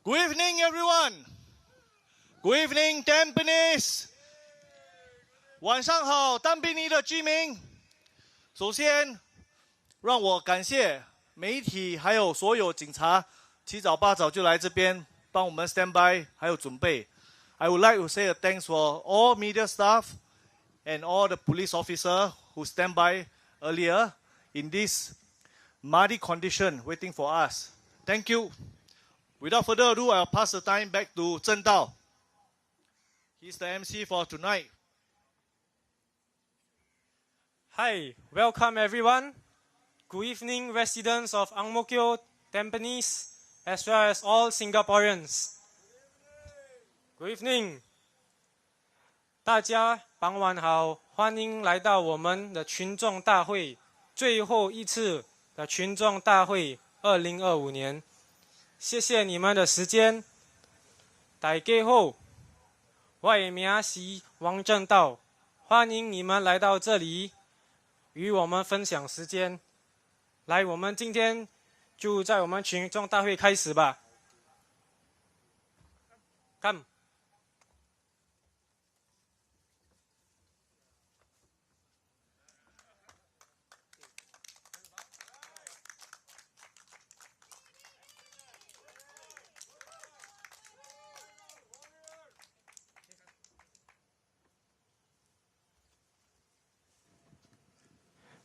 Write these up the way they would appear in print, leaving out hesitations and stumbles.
Good evening, everyone. Good evening, Tampines. 晚上好，淡滨尼的居民。首先，让我感谢媒体还有所有警察，七早八早就来这边帮我们 stand by， 还有准备。I would like to say a thanks for all media staff and all the police officers who stand by earlier in this muddy condition waiting for us. Thank you. Without further ado, I'll pass the time back to Zhen Dao. He's the MC for tonight. Hi, welcome everyone. Good evening, residents of Ang Mo Kio, Tampines, as well as all Singaporeans. Good evening. 大家傍晚好，欢迎来到我们的群众大会，最后一次的群众大会2025年。谢谢你们的时间。大家好，我的名是王正道，欢迎你们来到这里，与我们分享时间。来，我们今天就在我们群众大会开始吧。Come.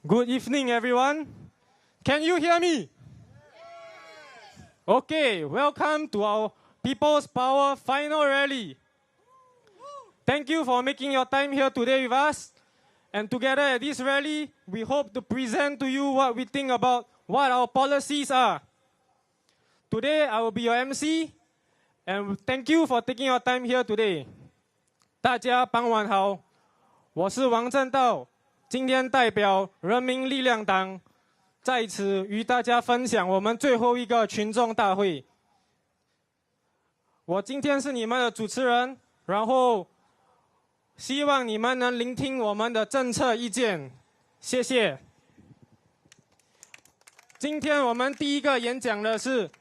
Good evening, everyone. Can you hear me? Okay, welcome to our People's Power Final Rally. Thank you for making your time here today with us. And together at this rally, we hope to present to you what we think about what our policies are. Today, I will be your MC, and thank you for taking your time here today. 大家傍晚好，我是王正道。今天代表人民力量党在此与大家分享我们最后一个群众大会。我今天是你们的主持人，然后希望你们能聆听我们的政策意见，谢谢。今天我们第一个演讲的是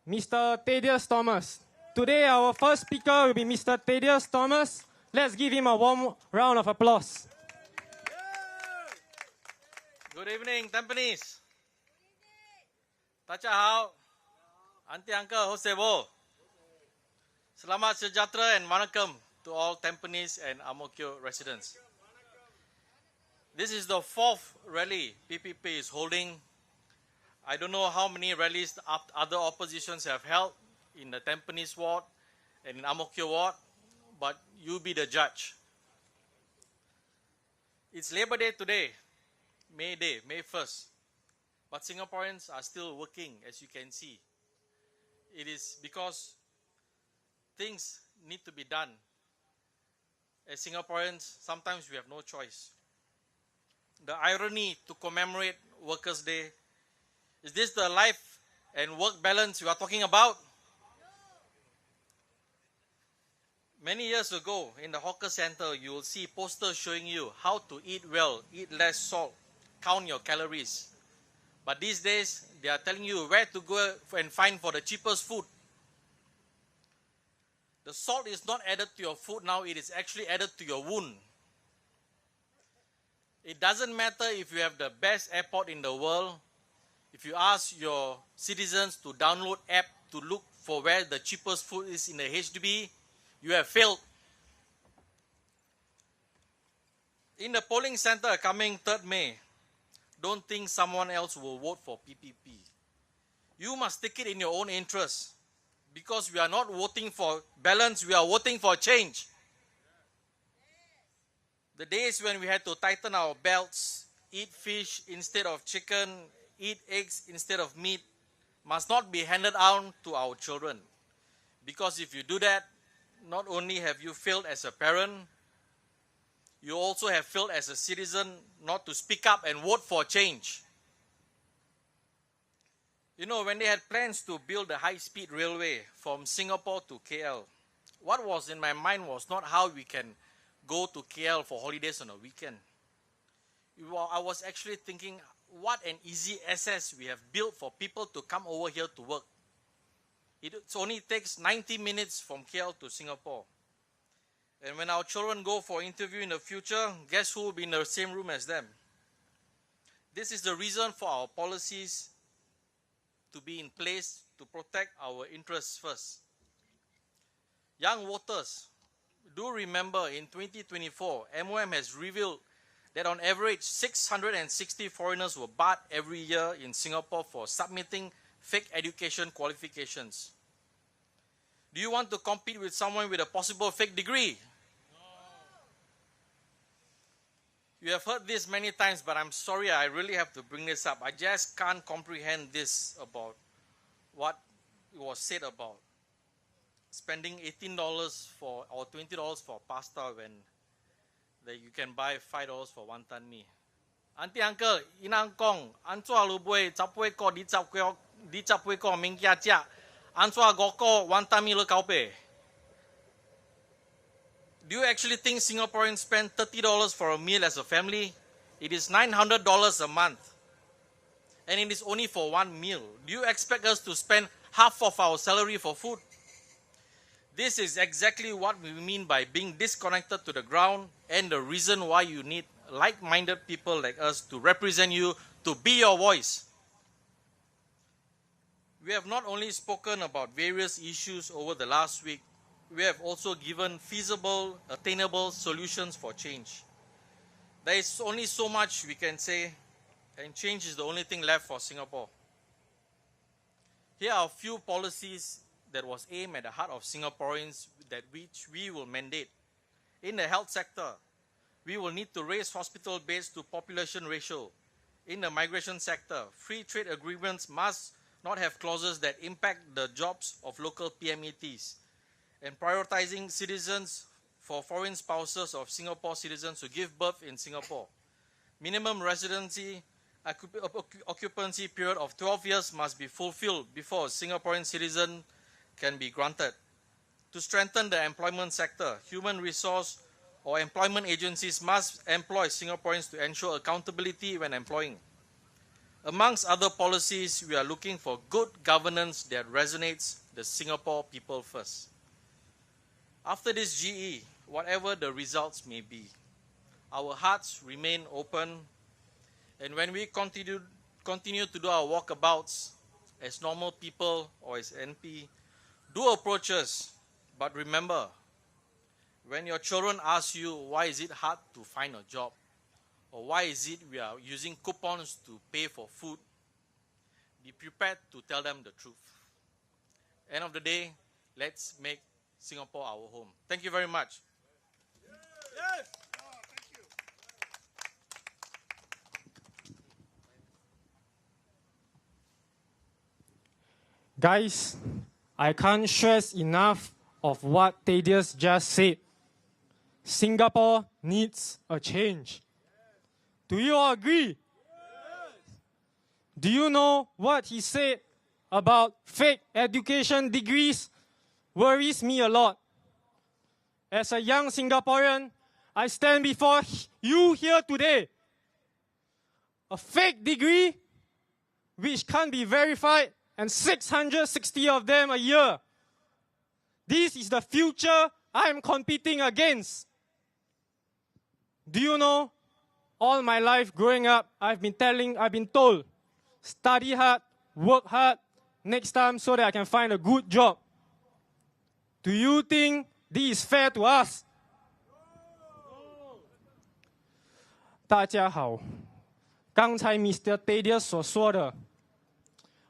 Mr. Thaddeus Thomas. Today our first speaker will be Mr. Thaddeus Thomas. Let's give him a warm round of applause. Good evening, Tampines. 大家好 Auntie Uncle, Hosebo. Selamat sejahtera and welcome to all Tampines and Ang Mo Kio residents. This is the fourth rally PPP is holding. I don't know how many rallies other oppositions have held in the Tampines ward and in Ang Mo Kio ward, but you be the judge. It's Labor Day today. May Day, May 1st. But Singaporeans are still working, as you can see. It is because things need to be done. As Singaporeans, sometimes we have no choice. The irony to commemorate Workers' Day, is this the life and work balance you are talking about? Many years ago, in the hawker center, you will see posters showing you how to eat well, eat less salt, count your calories. But these days, they are telling you where to go and find for the cheapest food. The salt is not added to your food now, it is actually added to your wound. It doesn't matter if you have the best airport in the world. If you ask your citizens to download app to look for where the cheapest food is in the HDB, you have failed. In the polling center coming 3rd May, don't think someone else will vote for PPP. You must take it in your own interest. Because we are not voting for balance, we are voting for change. The days when we had to tighten our belts, eat fish instead of chicken, eat eggs instead of meat, must not be handed down to our children. Because if you do that, not only have you failed as a parent, you also have failed as a citizen not to speak up and vote for change. You know, when they had plans to build a high-speed railway from Singapore to KL, what was in my mind was not how we can go to KL for holidays on a weekend. I was actually thinking, what an easy access we have built for people to come over here to work. It only takes 90 minutes from KL to Singapore. And when our children go for interview in the future, guess who will be in the same room as them? This is the reason for our policies to be in place to protect our interests first. Young voters, do remember in 2024, MOM has revealed that on average 660 foreigners were barred every year in Singapore for submitting fake education qualifications. Do you want to compete with someone with a possible fake degree? No. You have heard this many times, but I'm sorry, I really have to bring this up. I just can't comprehend this about what was said about spending $18 for or $20 for pasta when you can buy $5 for wonton mee. Auntie, uncle, inang kong, antua lubwe, chapwe ko, di chapwe ko, mingkia chia, antua goko, wonton mee le kaupe. Do you actually think Singaporeans spend $30 for a meal as a family? It is $900 a month. And it is only for one meal. Do you expect us to spend half of our salary for food? This is exactly what we mean by being disconnected to the ground and the reason why you need like-minded people like us to represent you, to be your voice. We have not only spoken about various issues over the last week, we have also given feasible, attainable solutions for change. There is only so much we can say, and change is the only thing left for Singapore. Here are a few policies that was aimed at the heart of Singaporeans that which we will mandate. In the health sector, we will need to raise hospital beds to population ratio. In the migration sector, free trade agreements must not have clauses that impact the jobs of local PMETs. And prioritizing citizens for foreign spouses of Singapore citizens who give birth in Singapore. Minimum residency occupancy period of 12 years must be fulfilled before a Singaporean citizen can be granted. To strengthen the employment sector, human resource or employment agencies must employ Singaporeans to ensure accountability when employing. Amongst other policies, we are looking for good governance that resonates the Singapore people first. After this GE, whatever the results may be, our hearts remain open, and when we continue to do our walkabouts as normal people or as NP, do approach us, but remember, when your children ask you why is it hard to find a job, or why is it we are using coupons to pay for food, be prepared to tell them the truth. End of the day, let's make Singapore our home. Thank you very much. Yes. Guys, I can't stress enough of what Thaddeus just said. Singapore needs a change. Do you all agree? Yes. Do you know what he said about fake education degrees? Worries me a lot. As a young Singaporean, I stand before you here today. A fake degree which can't be verified, and 660 of them a year. This is the future I am competing against. Do you know, all my life growing up, I've been told, study hard, work hard, next time so that I can find a good job. Do you think this is fair to us? 大家好，刚才 Mr. Thaddeus 所说的，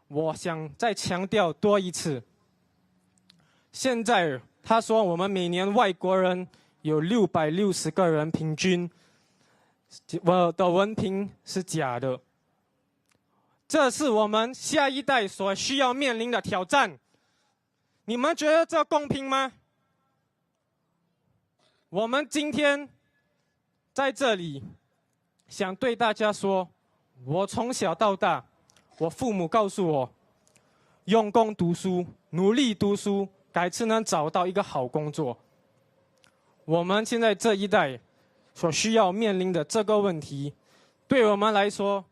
我想再强调多一次。现在他说我们每年外国人有660个人平均，我的文凭是假的。这是我们下一代所需要面临的挑战。你们觉得这公平吗？我们今天在这里想对大家说，我从小到大，我父母告诉我，用功读书，努力读书，改次能找到一个好工作。我们现在这一代所需要面临的这个问题，对我们来说，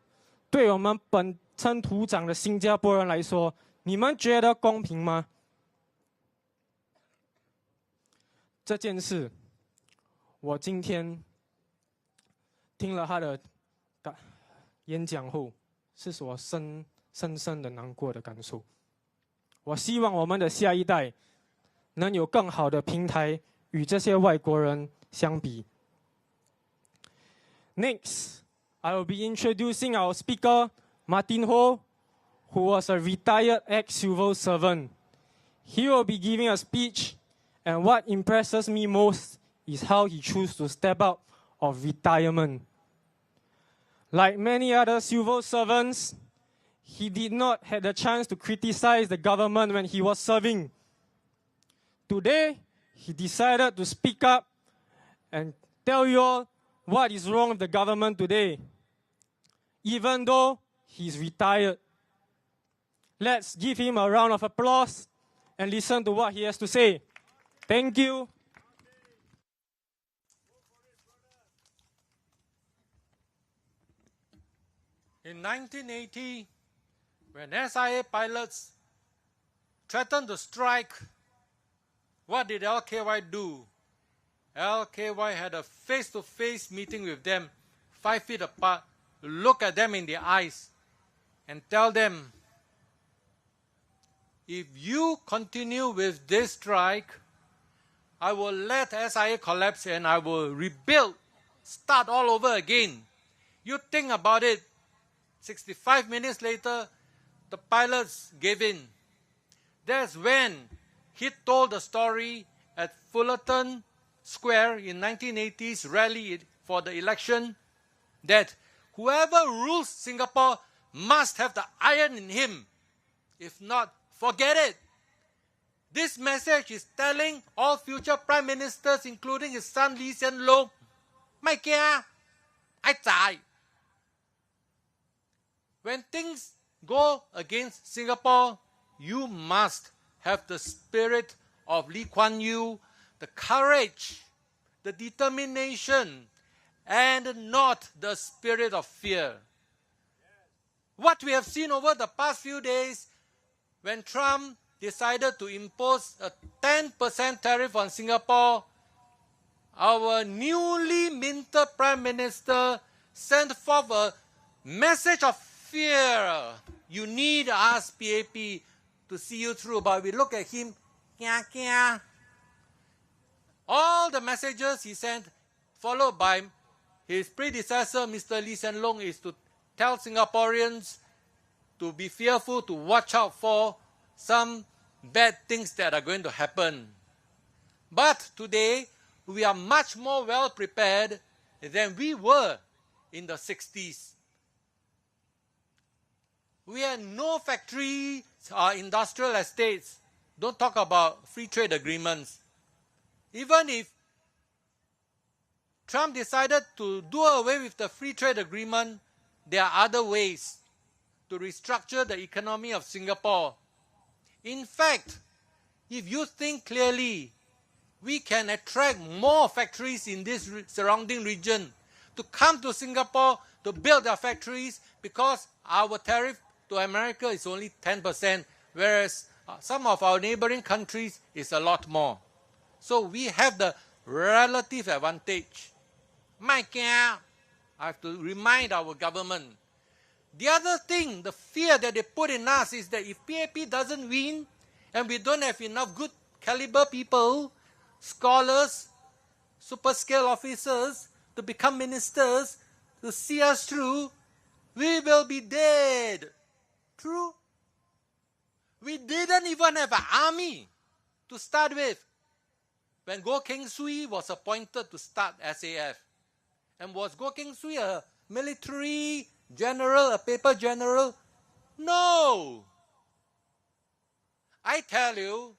对我们本身土长的新加坡人来说，你们觉得公平吗？这件事，我今天听了他的演讲后，是我深深的难过的感受。我希望我们的下一代能有更好的平台与这些外国人相比。Next, I will be introducing our speaker, Martin Ho, who was a retired ex-civil servant. He will be giving a speech, and what impresses me most is how he chose to step out of retirement. Like many other civil servants, he did not have the chance to criticize the government when he was serving. Today, he decided to speak up and tell you all what is wrong with the government today, even though he's retired. Let's give him a round of applause and listen to what he has to say. Thank you. In 1980, when SIA pilots threatened to strike, what did LKY do? LKY had a face-to-face meeting with them, 5 feet apart, look at them in the eyes and tell them, if you continue with this strike, I will let SIA collapse and I will rebuild, start all over again. You think about it. 65 minutes later, the pilots gave in. That's when he told the story at Fullerton Square in 1980s rally for the election that whoever rules Singapore must have the iron in him. If not, forget it. This message is telling all future prime ministers, including his son Lee Hsien Loong, "Mai kia, ai zai." When things go against Singapore, you must have the spirit of Lee Kuan Yew, the courage, the determination, and not the spirit of fear. What we have seen over the past few days, when Trump decided to impose a 10% tariff on Singapore, our newly minted Prime Minister sent forth a message of fear. You need us, PAP, to see you through. But we look at him, kia kia. All the messages he sent, followed by his predecessor, Mr. Lee Hsien Loong, is to tell Singaporeans to be fearful, to watch out for some bad things that are going to happen. But today, we are much more well prepared than we were in the 60s. We had no factories or industrial estates. Don't talk about free trade agreements. Even if Trump decided to do away with the free trade agreement, there are other ways to restructure the economy of Singapore. In fact, if you think clearly, we can attract more factories in this surrounding region to come to Singapore to build their factories, because our tariff to America is only 10%, whereas some of our neighboring countries is a lot more. So we have the relative advantage. I have to remind our government. The other thing, the fear that they put in us, is that if PAP doesn't win and we don't have enough good caliber people, scholars, super scale officers to become ministers, to see us through, we will be dead. True? We didn't even have an army to start with when Goh Keng Swee was appointed to start SAF. And was Goh Keng Swee a military general, a paper general? No! I tell you,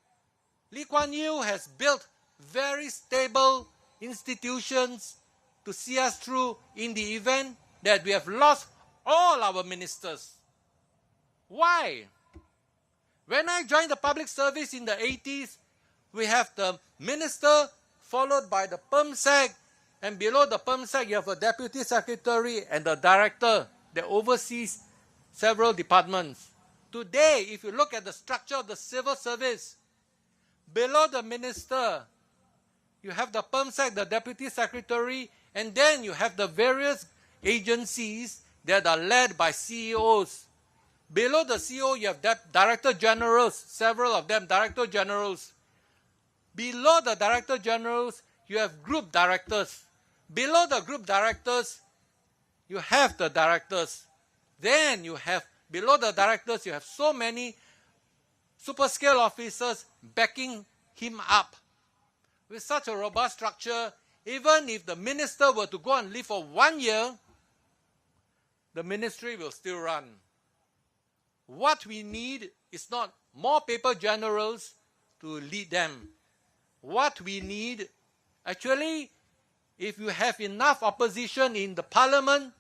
Lee Kuan Yew has built very stable institutions to see us through in the event that we have lost all our ministers. Why? When I joined the public service in the 80s, we have the minister followed by the PERMSEC, and below the PERMSEC you have a deputy secretary and the director that oversees several departments. Today, if you look at the structure of the civil service, below the minister, you have the PERMSEC, the Deputy Secretary, and then you have the various agencies that are led by CEOs. Below the CEO, you have Director Generals, several of them Director Generals. Below the Director Generals, you have Group Directors. Below the Group Directors, you have the Directors. Then you have, below the Directors, you have so many super scale officers backing him up. With such a robust structure, even if the minister were to go on leave for 1 year, the ministry will still run. What we need is not more paper generals to lead them. What we need, actually, if you have enough opposition in the parliament,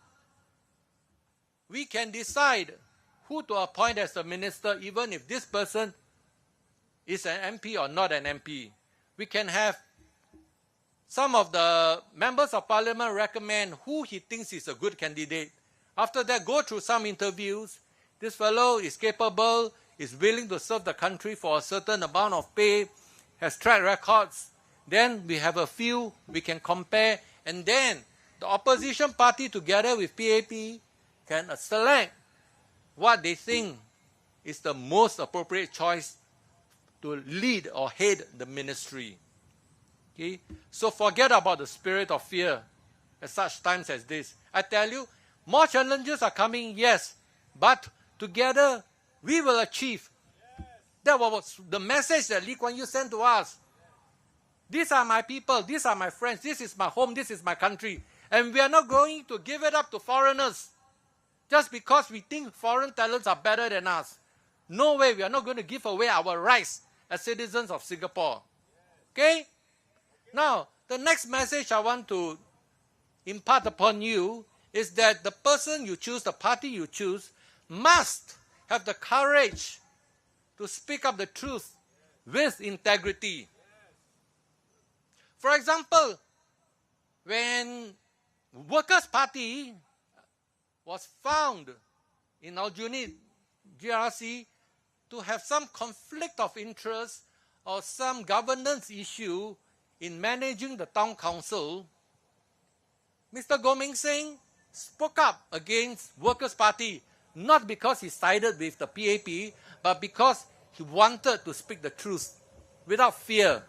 we can decide who to appoint as a minister, even if this person is an MP or not an MP. We can have some of the members of parliament recommend who he thinks is a good candidate. After that, go through some interviews. This fellow is capable, is willing to serve the country for a certain amount of pay, has track records. Then we have a few we can compare, and then the opposition party together with PAP can select what they think is the most appropriate choice to lead or head the ministry. Okay? So forget about the spirit of fear at such times as this. I tell you, more challenges are coming, yes, but together we will achieve. That was the message that Lee Kuan Yew sent to us. These are my people, these are my friends, this is my home, this is my country. And we are not going to give it up to foreigners just because we think foreign talents are better than us. No way, we are not going to give away our rights as citizens of Singapore. Okay? Now, the next message I want to impart upon you is that the person you choose, the party you choose, must have the courage to speak up the truth with integrity. For example, when Workers' Party was found in Aljunied GRC to have some conflict of interest or some governance issue in managing the town council, Mr. Goh Meng Seng spoke up against Workers' Party, not because he sided with the PAP, but because he wanted to speak the truth without fear.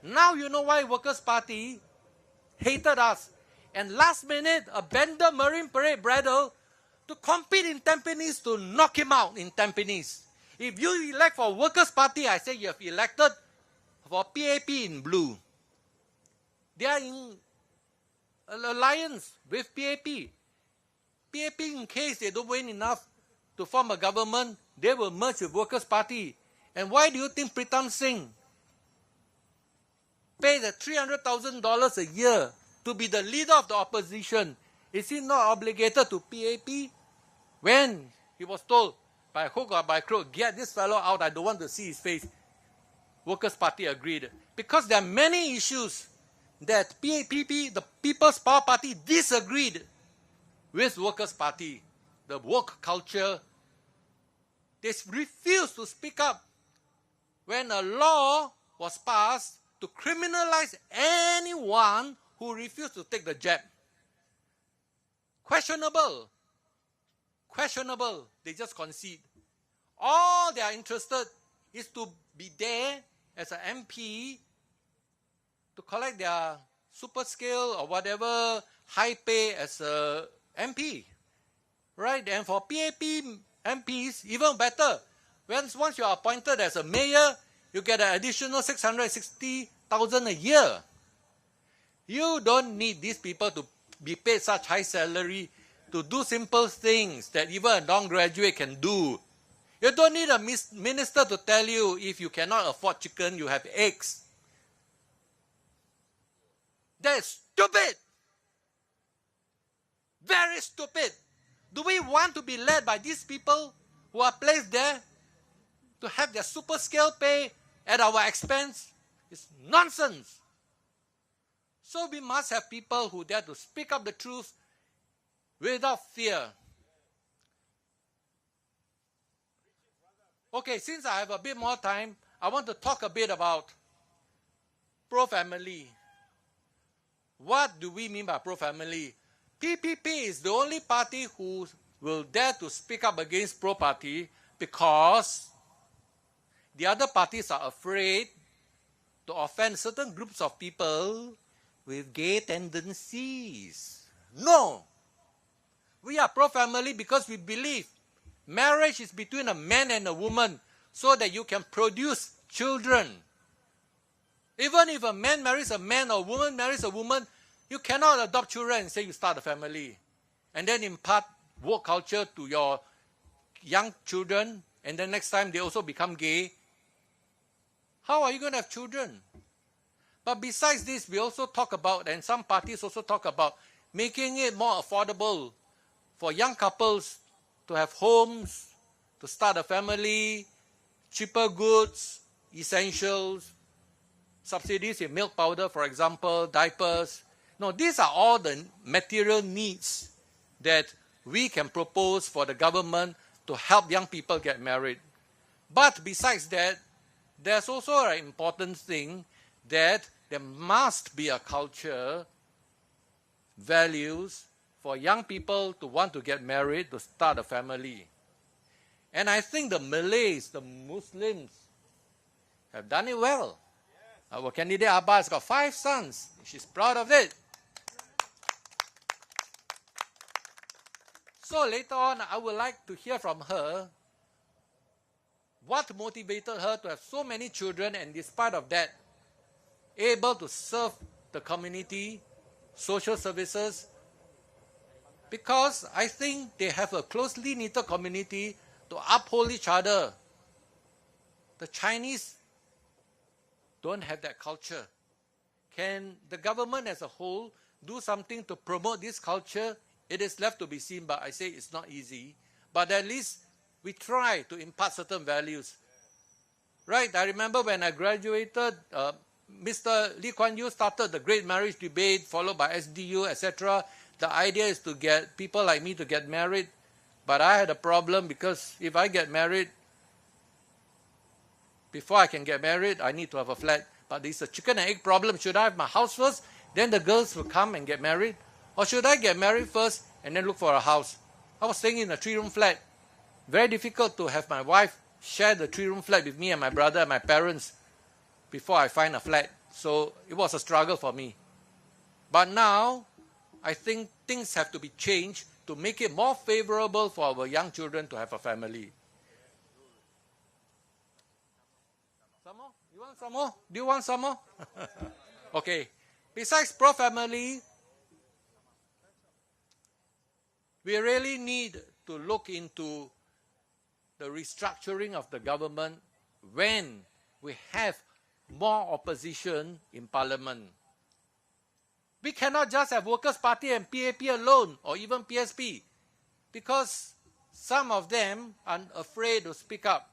Now you know why Workers' Party hated us and last minute abandoned Marine Parade Bridle to compete in Tampines to knock him out in Tampines. If you elect for Workers' Party, I say you have elected for PAP in blue. They are in alliance with PAP. PAP, in case they don't win enough to form a government, they will merge with Workers' Party. And why do you think Pritam Singh paid $300,000 a year to be the leader of the opposition? Is he not obligated to PAP? When he was told by hook or by crook, get this fellow out, I don't want to see his face, Workers' Party agreed. Because there are many issues that PAP, the People's Power Party, disagreed with Workers' Party. The work culture, they refused to speak up when a law was passed to criminalize anyone who refused to take the jab. Questionable. Questionable. They just concede. All they are interested is to be there as an MP to collect their super scale or whatever high pay as a MP. Right? And for PAP MPs, even better. Once you are appointed as a mayor, you get an additional 660,000 a year. You don't need these people to be paid such high salary to do simple things that even a non-graduate can do. You don't need a minister to tell you if you cannot afford chicken, you have eggs. That's stupid. Very stupid. Do we want to be led by these people who are placed there to have their super scale pay at our expense? It's nonsense. So we must have people who dare to speak up the truth without fear. Okay, since I have a bit more time, I want to talk a bit about pro-family. What do we mean by pro-family? PPP is the only party who will dare to speak up against pro-party because the other parties are afraid to offend certain groups of people with gay tendencies. No! We are pro-family because we believe marriage is between a man and a woman so that you can produce children. Even if a man marries a man or a woman marries a woman, you cannot adopt children and say you start a family and then impart woke culture to your young children, and then next time they also become gay. How are you going to have children? But besides this, we also talk about, and some parties also talk about, making it more affordable for young couples to have homes, to start a family, cheaper goods, essentials, subsidies in milk powder, for example, diapers. No, these are all the material needs that we can propose for the government to help young people get married. But besides that, there's also an important thing that there must be a culture, values for young people to want to get married, to start a family. And I think the Malays, the Muslims, have done it well. Yes. Our candidate Abba has got 5 sons. She's proud of it. So later on, I would like to hear from her what motivated her to have so many children, and despite of that, able to serve the community, social services, because I think they have a closely knitted community to uphold each other. The Chinese don't have that culture. Can the government as a whole do something to promote this culture? It is left to be seen, but I say it's not easy. But at least we try to impart certain values. Right, I remember when I graduated, Mr. Lee Kuan Yew started the Great Marriage Debate, followed by SDU, etc. The idea is to get people like me to get married. But I had a problem because if I get married, before I can get married, I need to have a flat. But it's a chicken and egg problem. Should I have my house first, then the girls will come and get married? Or should I get married first and then look for a house? I was staying in a 3-room flat. Very difficult to have my wife share the 3-room flat with me and my brother and my parents before I find a flat. So it was a struggle for me. But now, I think things have to be changed to make it more favorable for our young children to have a family. Some more? You want some more? Do you want some more? Okay. Besides pro-family, we really need to look into the restructuring of the government when we have more opposition in parliament. We cannot just have Workers' Party and PAP alone, or even PSP, because some of them are afraid to speak up.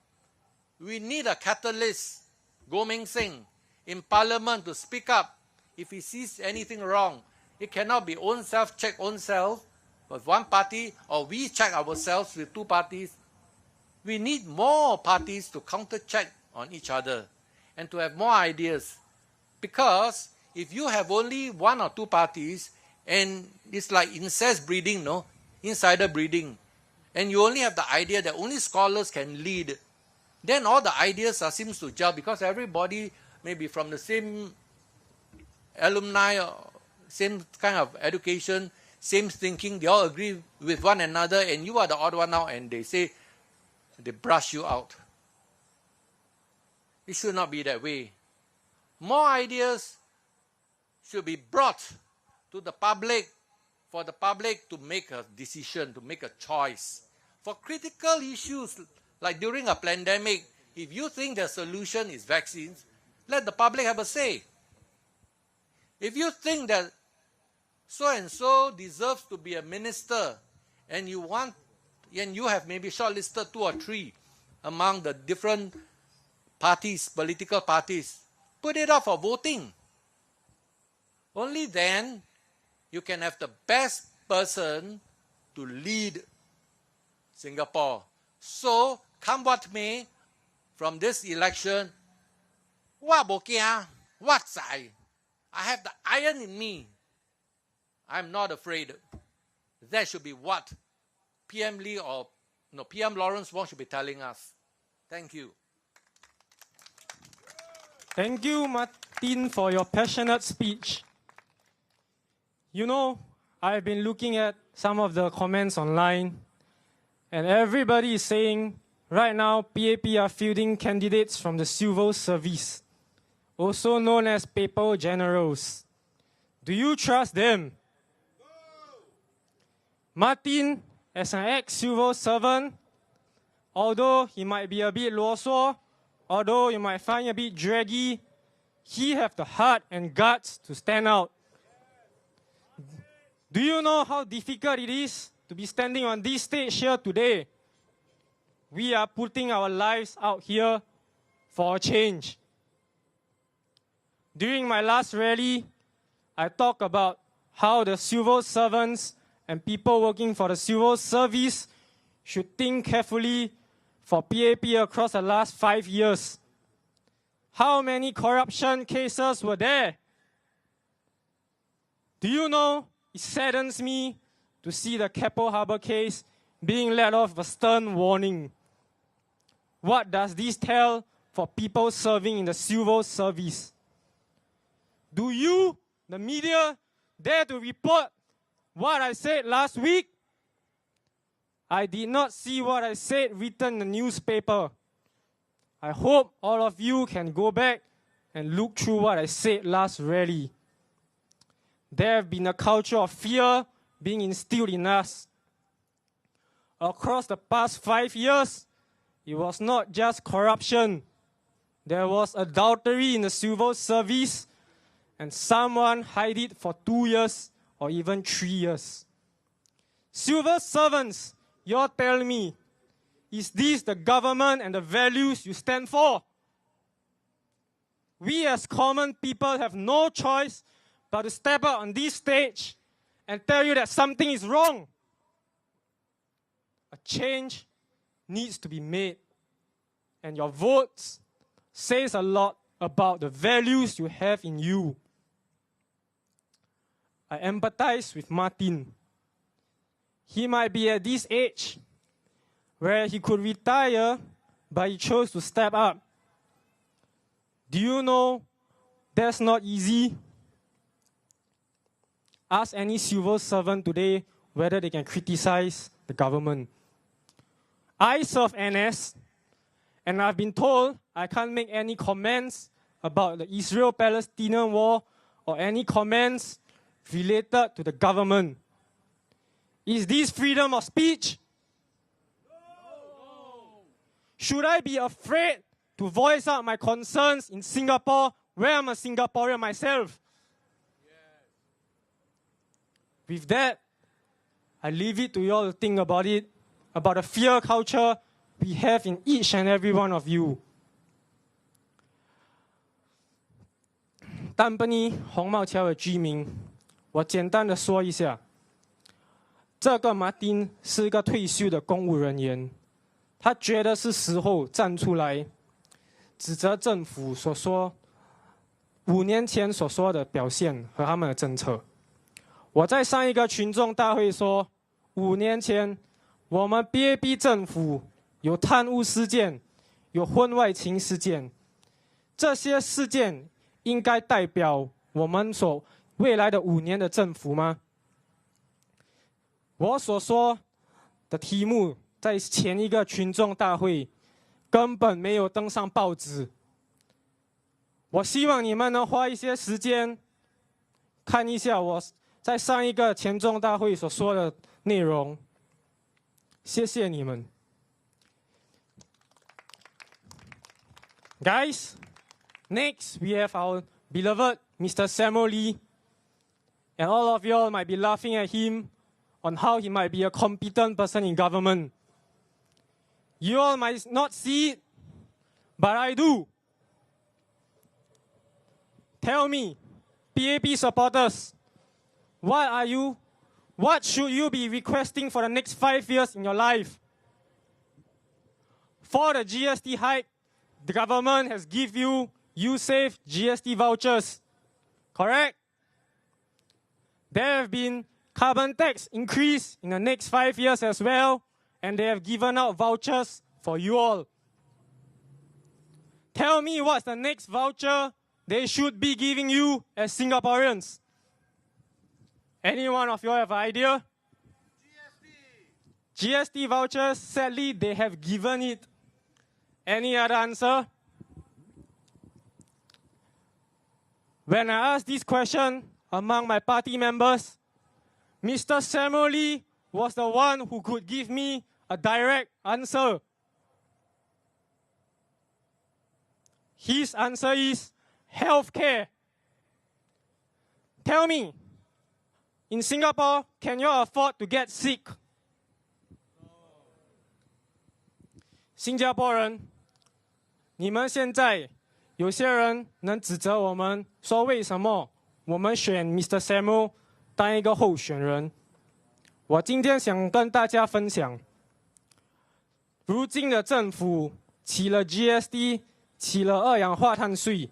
We need a catalyst, Goh Meng Seng, in parliament to speak up if he sees anything wrong. It cannot be own self, check own self with one party, or we check ourselves with 2 parties. We need more parties to counter-check on each other and to have more ideas. Because if you have only 1 or 2 parties, and it's like incest breeding, no? Insider breeding, and you only have the idea that only scholars can lead, then all the ideas seems to gel because everybody may be from the same alumni, or same kind of education, same thinking, they all agree with one another, and you are the odd one out, and they brush you out. It should not be that way. More ideas should be brought to the public, for the public to make a decision, to make a choice. For critical issues, like during a pandemic, if you think the solution is vaccines, let the public have a say. If you think that so-and-so deserves to be a minister, and you have maybe shortlisted 2 or 3 among the different parties, political parties, put it up for voting. Only then you can have the best person to lead Singapore. So, come what may, from this election, what bo kia, what zai, I have the iron in me I'm not afraid. That should be what PM Lee or PM Lawrence Wong should be telling us. Thank you. Thank you, Martin, for your passionate speech. You know, I've been looking at some of the comments online, and everybody is saying right now PAP are fielding candidates from the civil service, also known as paper generals. Do you trust them? No. Martin, as an ex-civil servant, although he might be a bit loso, although you might find a bit draggy, he have the heart and guts to stand out. Do you know how difficult it is to be standing on this stage here today? We are putting our lives out here for a change. During my last rally, I talked about how the civil servants and people working for the civil service should think carefully for PAP across the last 5 years. How many corruption cases were there? Do you know, it saddens me to see the Keppel Harbour case being let off a stern warning. What does this tell for people serving in the civil service? Do you, the media, dare to report what I said last week? I did not see what I said written in the newspaper. I hope all of you can go back and look through what I said last rally. There have been a culture of fear being instilled in us. Across the past 5 years, it was not just corruption. There was adultery in the civil service, and someone hid it for 2 years or even 3 years. Civil servants, you're telling me, is this the government and the values you stand for? We as common people have no choice but to step out on this stage and tell you that something is wrong. A change needs to be made, and your votes says a lot about the values you have in you. I empathize with Martin. He might be at this age where he could retire, but he chose to step up. Do you know that's not easy? Ask any civil servant today whether they can criticize the government. I serve NS, and I've been told I can't make any comments about the Israel-Palestinian war or any comments related to the government. Is this freedom of speech? No. Should I be afraid to voice out my concerns in Singapore, where I'm a Singaporean myself? Yes. With that, I leave it to you all to think about it, about the fear culture we have in each and every one of you. 丹本尼红帽桥的居民，我简单的说一下，这个马丁是一个退休的公务人员，他觉得是时候站出来，指责政府所说5年前所说的表现和他们的政策。我在上一个群众大会说，5年前我们 BAP 政府有贪污事件，有婚外情事件，这些事件应该代表我们所未来的5年的政府吗？我所说的题目在前一个群众大会根本没有登上报纸。我希望你们能花一些时间看一下我在上一个群众大会所说的内容。谢谢你们。Guys, next we have our beloved Mr. Samuel Lee. And all of you all might be laughing at him on how he might be a competent person in government. You all might not see it, but I do. Tell me, PAP supporters, what should you be requesting for the next 5 years in your life? For the GST hike, the government has given you save GST vouchers, correct? there have been carbon tax increase in the next 5 years as well, and they have given out vouchers for you all. Tell me what's the next voucher they should be giving you as Singaporeans. Any one of you have an idea? GST vouchers, sadly, they have given it. Any other answer? When I asked this question among my party members, Mr. Samuel Lee was the one who could give me a direct answer. His answer is healthcare. Tell me, in Singapore, can you afford to get sick? 新加坡人，你们现在有些人能指责我们说为什么我们选 Mr. Samuel 当一个候选人？我今天想跟大家分享，如今的政府起了 GST， 起了二氧化碳税，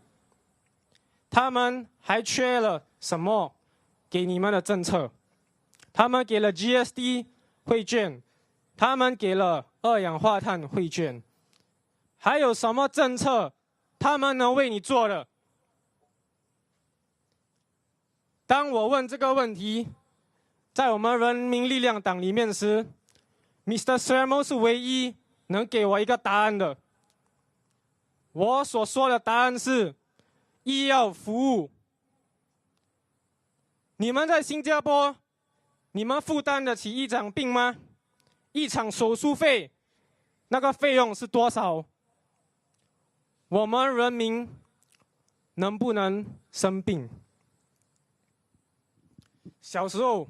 他们还缺了什么给你们的政策？他们给了 GST 汇券，他们给了二氧化碳汇券，还有什么政策他们能为你做的？当我问这个问题，在我们人民力量党里面时 ，Mr. Samuel 是唯一能给我一个答案的。我所说的答案是医药服务。你们在新加坡，你们负担得起一场病吗？一场手术费，那个费用是多少？我们人民能不能生病？小时候，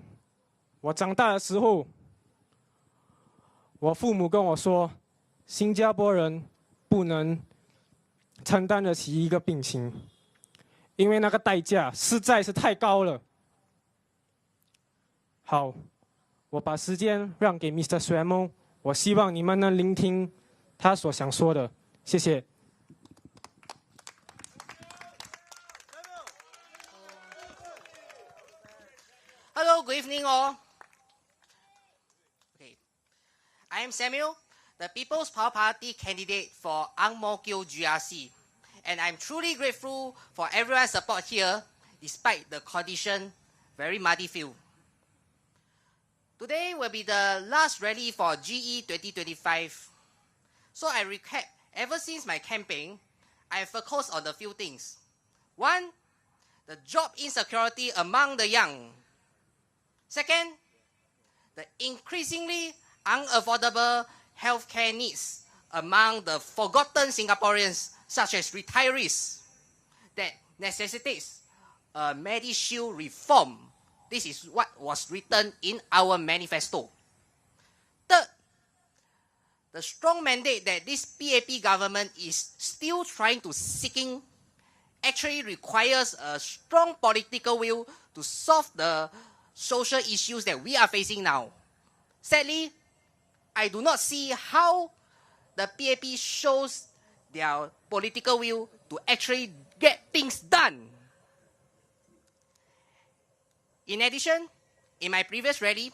我长大的时候，我父母跟我说，新加坡人不能承担得起一个病情，因为那个代价实在是太高了。好，我把时间让给 Mr. Samuel， 我希望你们能聆听他所想说的。谢谢。Hello, good evening all. Okay, I am Samuel, the People's Power Party candidate for Ang Mo Kio GRC, and I'm truly grateful for everyone's support here, despite the condition, very muddy field. Today will be the last rally for GE2025. So I recap, ever since my campaign, I have focused on a few things. One, the job insecurity among the young. Second, the increasingly unaffordable healthcare needs among the forgotten Singaporeans, such as retirees, that necessitates a MediShield reform. This is what was written in our manifesto. Third, the strong mandate that this PAP government is still trying to seeking actually requires a strong political will to solve the social issues that we are facing now. Sadly, I do not see how the PAP shows their political will to actually get things done. In addition, in my previous rally,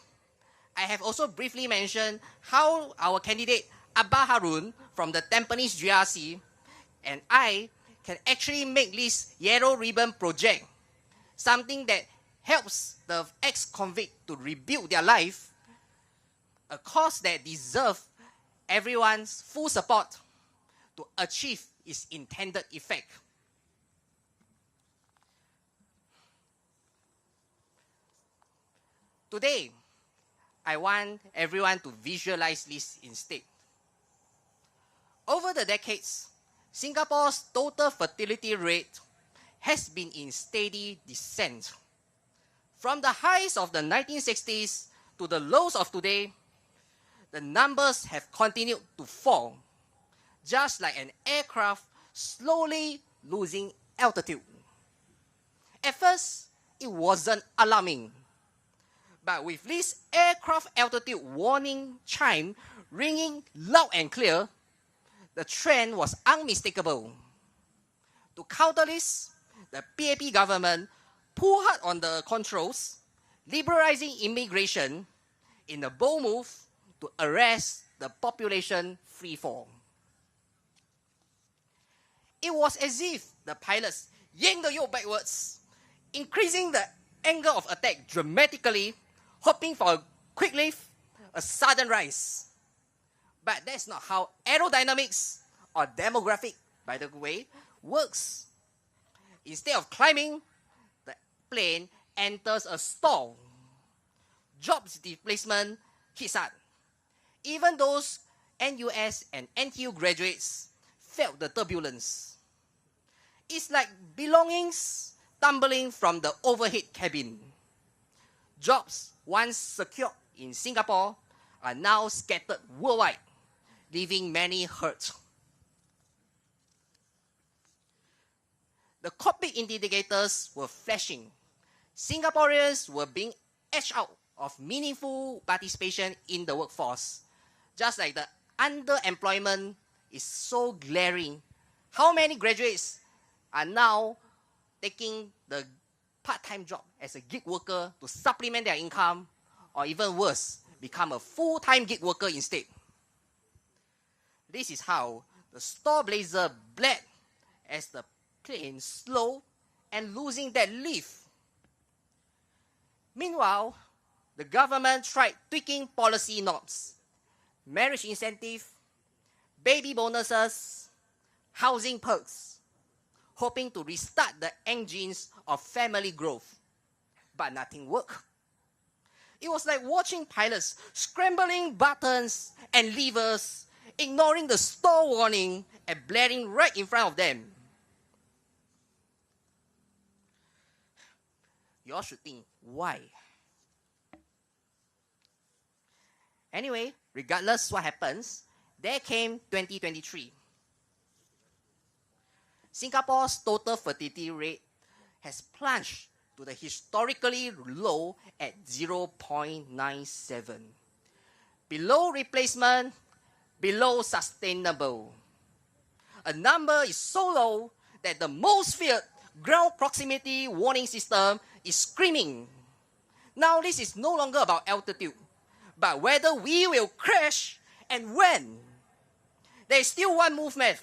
I have also briefly mentioned how our candidate Abba Harun from the Tampines GRC and I can actually make this Yellow Ribbon project, something that helps the ex-convict to rebuild their life, a cause that deserves everyone's full support to achieve its intended effect. Today, I want everyone to visualize this instead. Over the decades, Singapore's total fertility rate has been in steady descent. From the highs of the 1960s to the lows of today, the numbers have continued to fall, just like an aircraft slowly losing altitude. At first, it wasn't alarming. But with this aircraft altitude warning chime ringing loud and clear, the trend was unmistakable. To counter this, the PAP government pulled hard on the controls, liberalizing immigration in a bold move to arrest the population freefall. It was as if the pilots yanked the yoke backwards, increasing the angle of attack dramatically, hoping for a quick lift, a sudden rise. But that's not how aerodynamics or demographic, by the way, works. Instead of climbing, the plane enters a stall. Jobs displacement hits hard. Even those NUS and NTU graduates felt the turbulence. It's like belongings tumbling from the overhead cabin. Jobs once secured in Singapore are now scattered worldwide, leaving many hurt. The cockpit indicators were flashing. Singaporeans were being edged out of meaningful participation in the workforce. Just like the underemployment is so glaring. How many graduates are now taking the part-time job as a gig worker to supplement their income, or even worse, become a full-time gig worker instead? This is how the store blazer bled as the plane slowed and losing that lift. Meanwhile, the government tried tweaking policy norms, marriage incentive, baby bonuses, housing perks, hoping to restart the engines of family growth. But nothing worked. It was like watching pilots scrambling buttons and levers, ignoring the stall warning and blaring right in front of them. You all should think, why? Anyway, regardless what happens, there came 2023. Singapore's total fertility rate has plunged to the historically low at 0.97. Below replacement, below sustainable. A number is so low that the most feared ground proximity warning system is screaming. Now this is no longer about altitude, but whether we will crash and when. There is still one movement: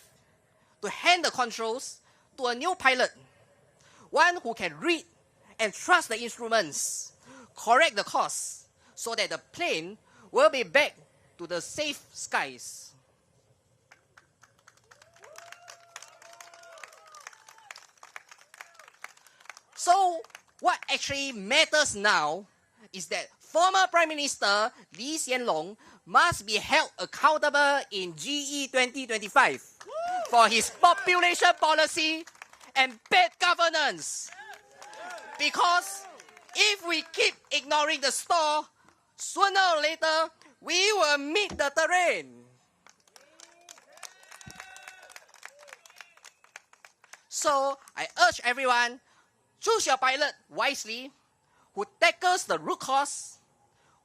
to hand the controls to a new pilot, one who can read and trust the instruments, correct the course, so that the plane will be back to the safe skies. So, what actually matters now is that former Prime Minister Lee Hsien Loong must be held accountable in GE2025 for his population policy and bad governance. Because if we keep ignoring the stall, sooner or later, we will meet the terrain. So, I urge everyone, choose your pilot wisely, who tackles the root cause,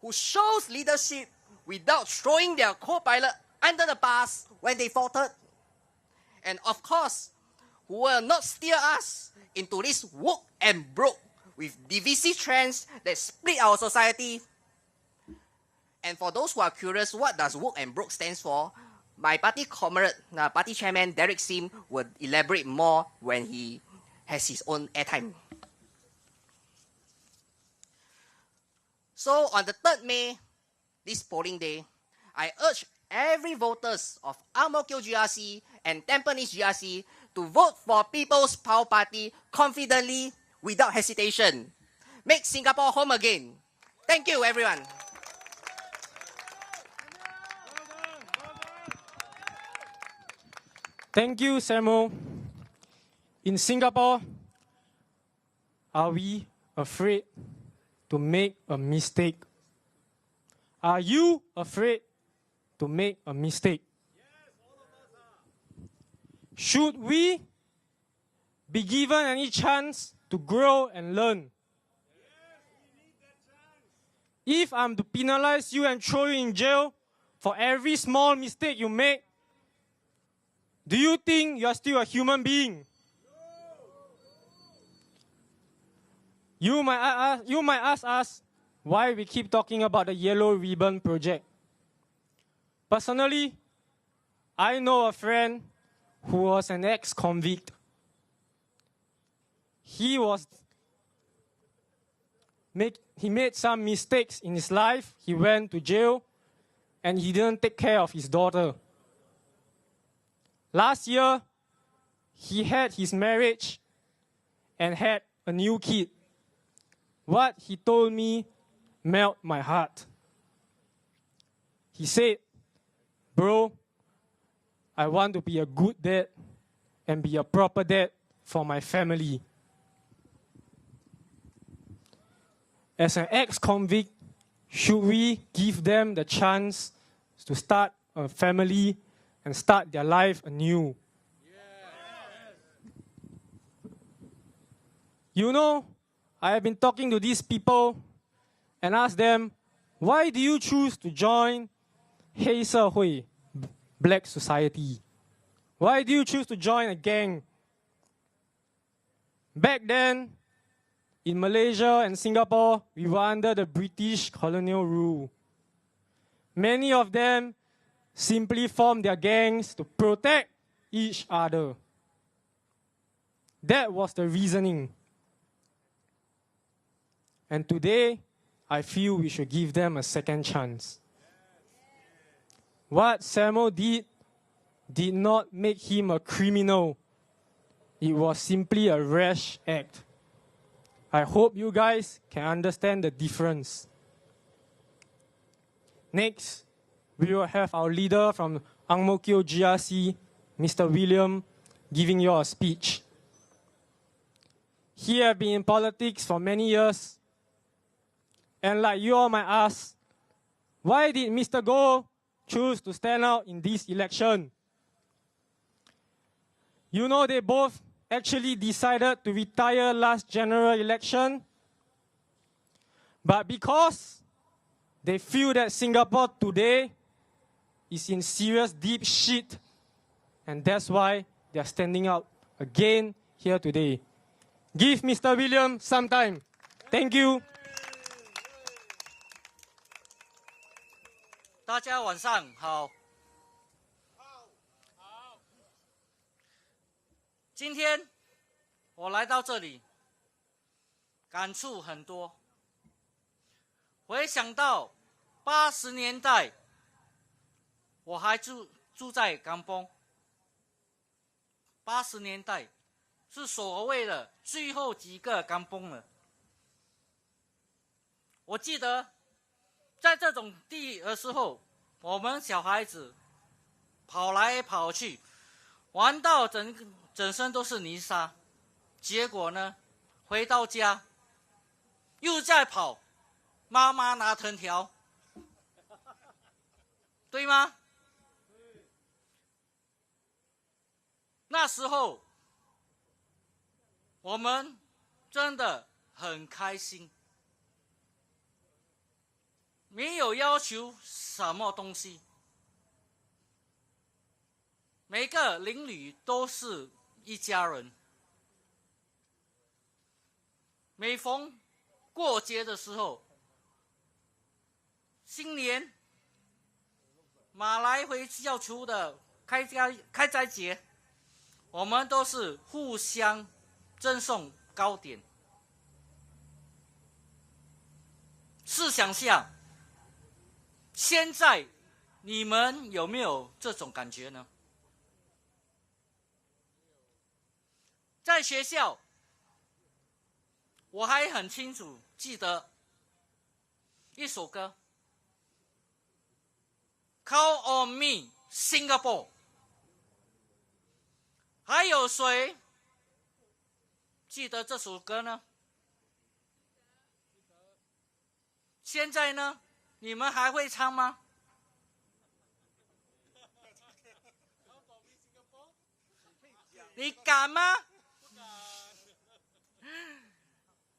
who shows leadership without throwing their co-pilot under the bus when they faltered, and of course, who will not steer us into this woke and broke with divisive trends that split our society. And for those who are curious what does woke and broke stands for, my party comrade, party chairman Derek Sim will elaborate more when he has his own airtime. So on the 3rd May, this polling day, I urge every voters of Ang Mo Kio GRC and Tampines GRC to vote for People's Power Party confidently, without hesitation. Make Singapore home again. Thank you, everyone. Thank you, Samuel. In Singapore, are we afraid to make a mistake? Are you afraid to make a mistake? Should we be given any chance to grow and learn? If I'm to penalize you and throw you in jail for every small mistake you make, do you think you are still a human being? You might ask us, why we keep talking about the Yellow Ribbon Project. Personally, I know a friend who was an ex-convict. He made some mistakes in his life. He went to jail and he didn't take care of his daughter. Last year, he had his marriage and had a new kid. What he told me melted my heart. He said, "Bro, I want to be a good dad and be a proper dad for my family." As an ex-convict, should we give them the chance to start a family and start their life anew? You know, I have been talking to these people and asked them, why do you choose to join 黑社会, Black Society? Why do you choose to join a gang? Back then, in Malaysia and Singapore, we were under the British colonial rule. Many of them simply formed their gangs to protect each other. That was the reasoning. And today, I feel we should give them a second chance. What Samuel did not make him a criminal. It was simply a rash act. I hope you guys can understand the difference. Next, we will have our leader from Ang Mo Kio GRC, Mr. William, giving you a speech. He has been in politics for many years. And like you all might ask, why did Mr. Goh choose to stand out in this election? You know, they both actually decided to retire last general election. But because they feel that Singapore today is in serious deep shit, and that's why they are standing out again here today. Give Mr. William some time. Thank you. 大家晚上好。今天我来到这里，感触很多。回想到80年代，我还住在港崩。80年代是所谓的最后几个港崩了。我记得在这种地的时候，我们小孩子跑来跑去，玩到整身都是泥沙，结果呢，回到家又在跑，妈妈拿藤条，对吗？那时候我们真的很开心，没有要求什么东西，每个邻里都是一家人。每逢过节的时候，新年、马来回教球的开斋节，我们都是互相赠送糕点。试想下，现在你们有没有这种感觉呢？在学校，我还很清楚记得一首歌 Call on me Singapore。 还有谁记得这首歌呢？现在呢，你们还会唱吗？你敢吗？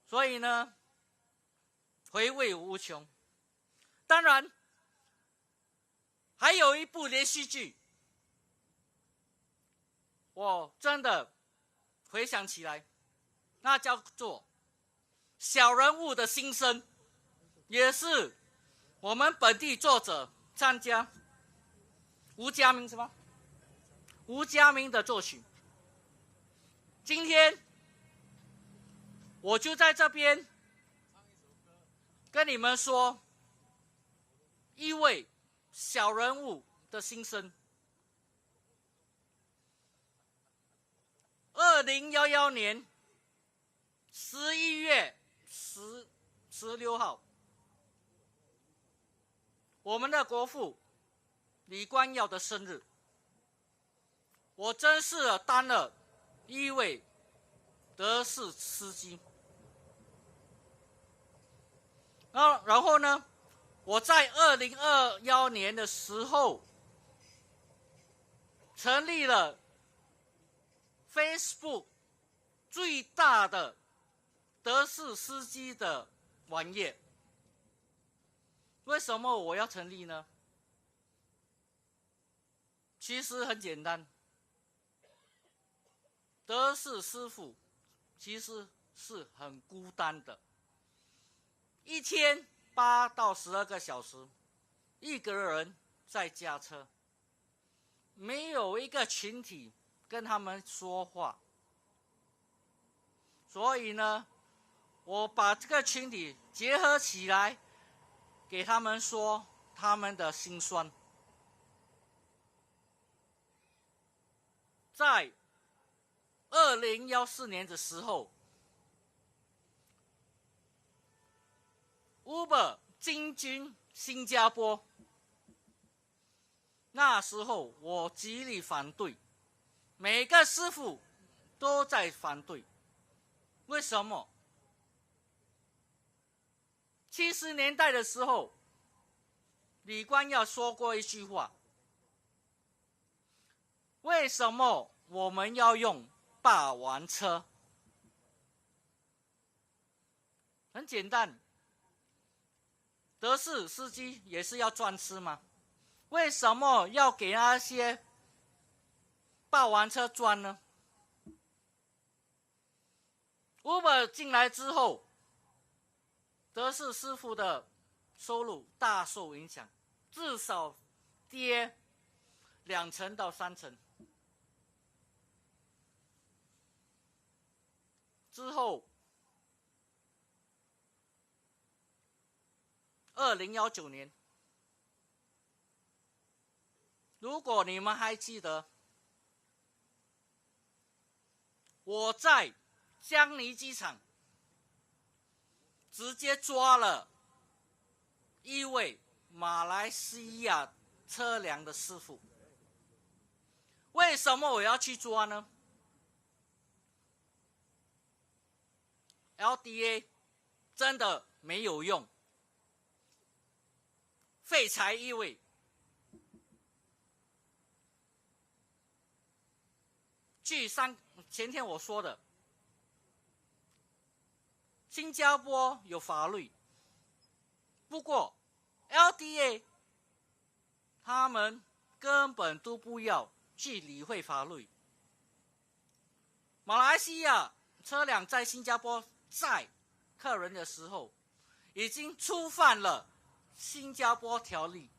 所以呢，回味无穷。当然，还有一部连续剧，我真的回想起来，那叫做《小人物的心声》，也是我们本地作者参加，吴家明是吧？吴家明的作曲。今天我就在这边跟你们说一位小人物的心声。2011年11月16号，我们的国父李光耀的生日，我正式当了一位德士司机。然后呢，我在2021年的时候成立了 Facebook 最大的德士司机的网页。为什么我要成立呢？其实很简单，德士师傅其实是很孤单的，一天8到12个小时，一个人在驾车，没有一个群体跟他们说话。所以呢，我把这个群体结合起来，给他们说他们的辛酸。在2014年的时候， Uber 进军新加坡，那时候我极力反对，每个师傅都在反对。为什么？70年代的时候，李光耀说过一句话：为什么我们要用霸王车？很简单，德士司机也是要赚吃吗？为什么要给那些霸王车赚呢？ Uber 进来之后，德士师傅的收入大受影响，至少跌2成到3成。之后，2019年，如果你们还记得，我在江尼机场直接抓了一位马来西亚车辆的师傅。为什么我要去抓呢？ LDA 真的没有用，废柴一位。据前天我说的，新加坡有法律，不过 LDA 他们根本都不要去理会法律。马来西亚车辆在新加坡载客人的时候，已经触犯了新加坡条例。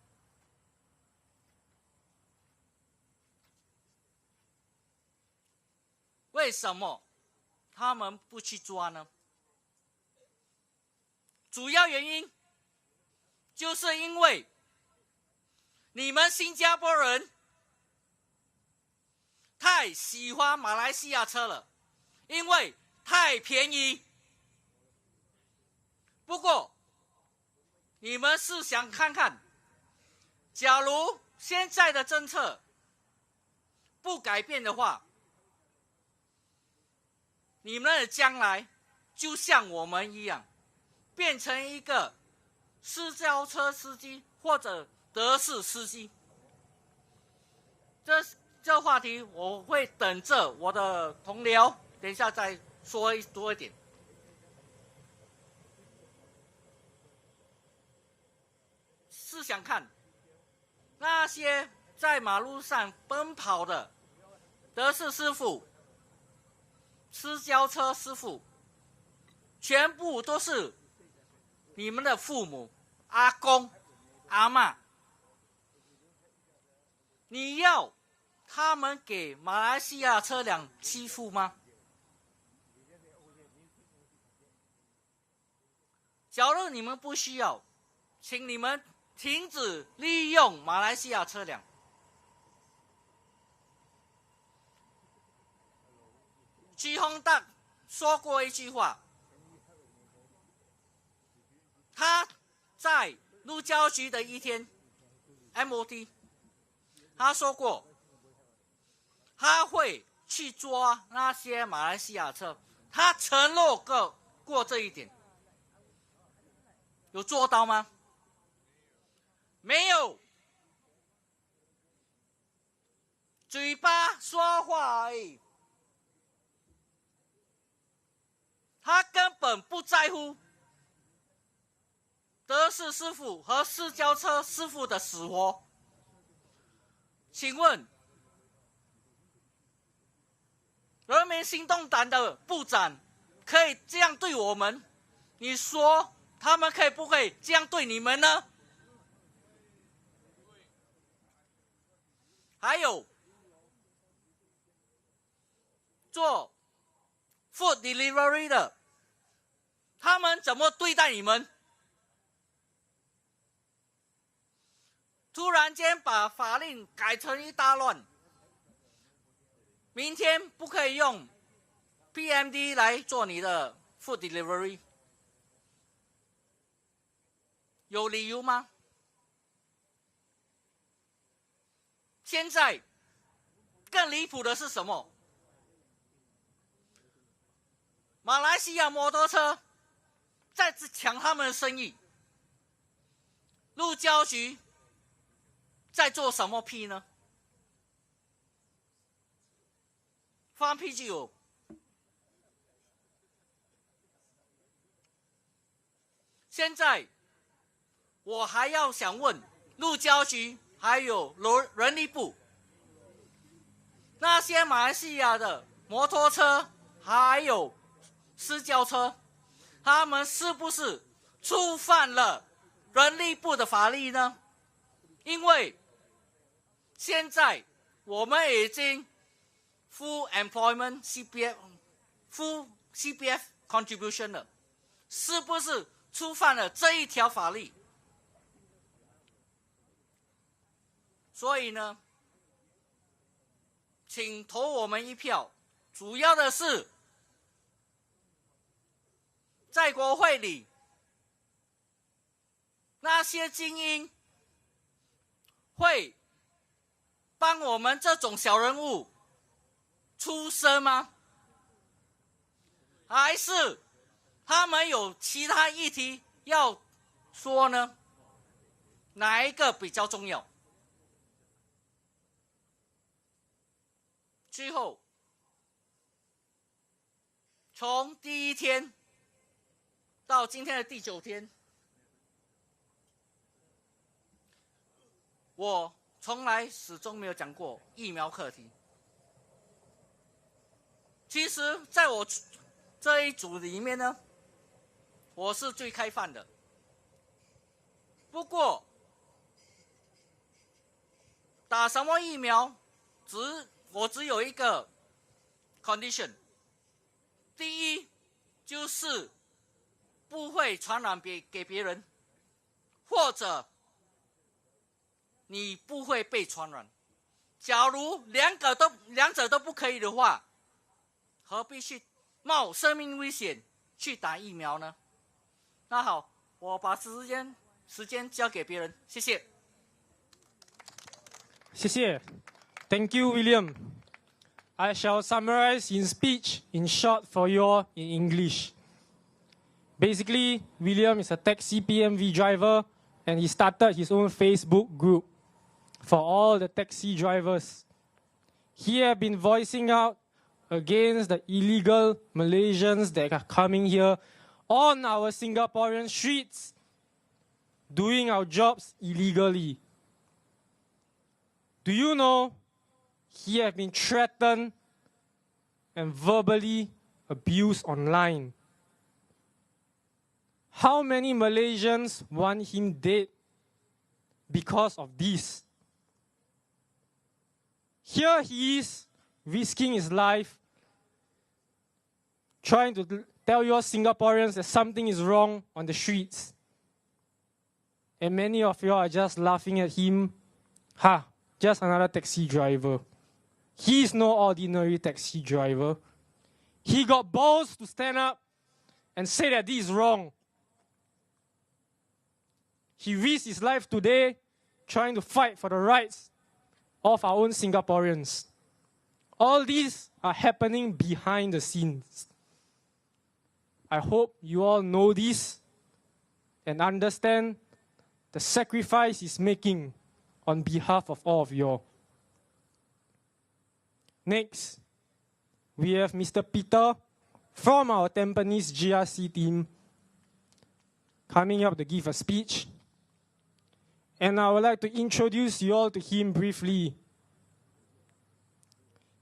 为什么他们不去抓呢？主要原因就是因为你们新加坡人太喜欢马来西亚车了，因为太便宜。不过你们试想看看，假如现在的政策不改变的话，你们的将来就像我们一样，变成一个私家车司机或者德士司机。这话题我会等着我的同僚等一下再说多一点。试想看，那些在马路上奔跑的德士师傅、私家车师傅，全部都是你们的父母、阿公、阿嬷，你要他们给马来西亚车辆欺负吗？假如你们不需要，请你们停止利用马来西亚车辆。徐宏达说过一句话，他在路交局的一天 MOT， 他说过他会去抓那些马来西亚车，他承诺过这一点，有做到吗？没有，嘴巴说话而已，他根本不在乎德士师傅和私交车师傅的死活。请问人民行动党的部长可以这样对我们，你说他们可以不可以这样对你们呢？还有做 food delivery 的，他们怎么对待你们？突然间把法令改成一大乱，明天不可以用 PMD 来做你的 food delivery， 有理由吗？现在更离谱的是什么？马来西亚摩托车在抢他们的生意，路交局在做什么屁呢？放屁就有。现在我还要想问路交局还有人力部，那些马来西亚的摩托车还有私交车，他们是不是触犯了人力部的法律呢？因为现在我们已经 full employment full CPF contribution 了，是不是触犯了这一条法律？所以呢，请投我们一票，主要的是在国会里那些精英会帮我们这种小人物出声吗？还是他们有其他议题要说呢？哪一个比较重要？最后，从第一天到今天的第9天，我从来始终没有讲过疫苗课题。其实在我这一组里面呢，我是最开放的。不过打什么疫苗，我只有一个 condition， 第一就是不会传染给别人，或者你不会被传染。假如两者都不可以的话，何必去冒生命危险去打疫苗呢？那好，我把时间交给别人，谢谢。谢谢 Thank you, William. I shall summarize his speech in short for you all in English. Basically, William is a taxi PMV driver and he started his own Facebook group for all the taxi drivers. He has been voicing out against the illegal Malaysians that are coming here on our Singaporean streets, doing our jobs illegally. Do you know he has been threatened and verbally abused online? How many Malaysians want him dead because of this? Here he is, risking his life, trying to tell you Singaporeans that something is wrong on the streets. And many of you are just laughing at him. Ha, just another taxi driver. He is no ordinary taxi driver. He got balls to stand up and say that this is wrong. He risked his life today trying to fight for the rights of our own Singaporeans. All these are happening behind the scenes. I hope you all know this and understand the sacrifice he's making on behalf of all of you all. Next, we have Mr. Peter from our Tampines GRC team coming up to give a speech. And I would like to introduce you all to him briefly.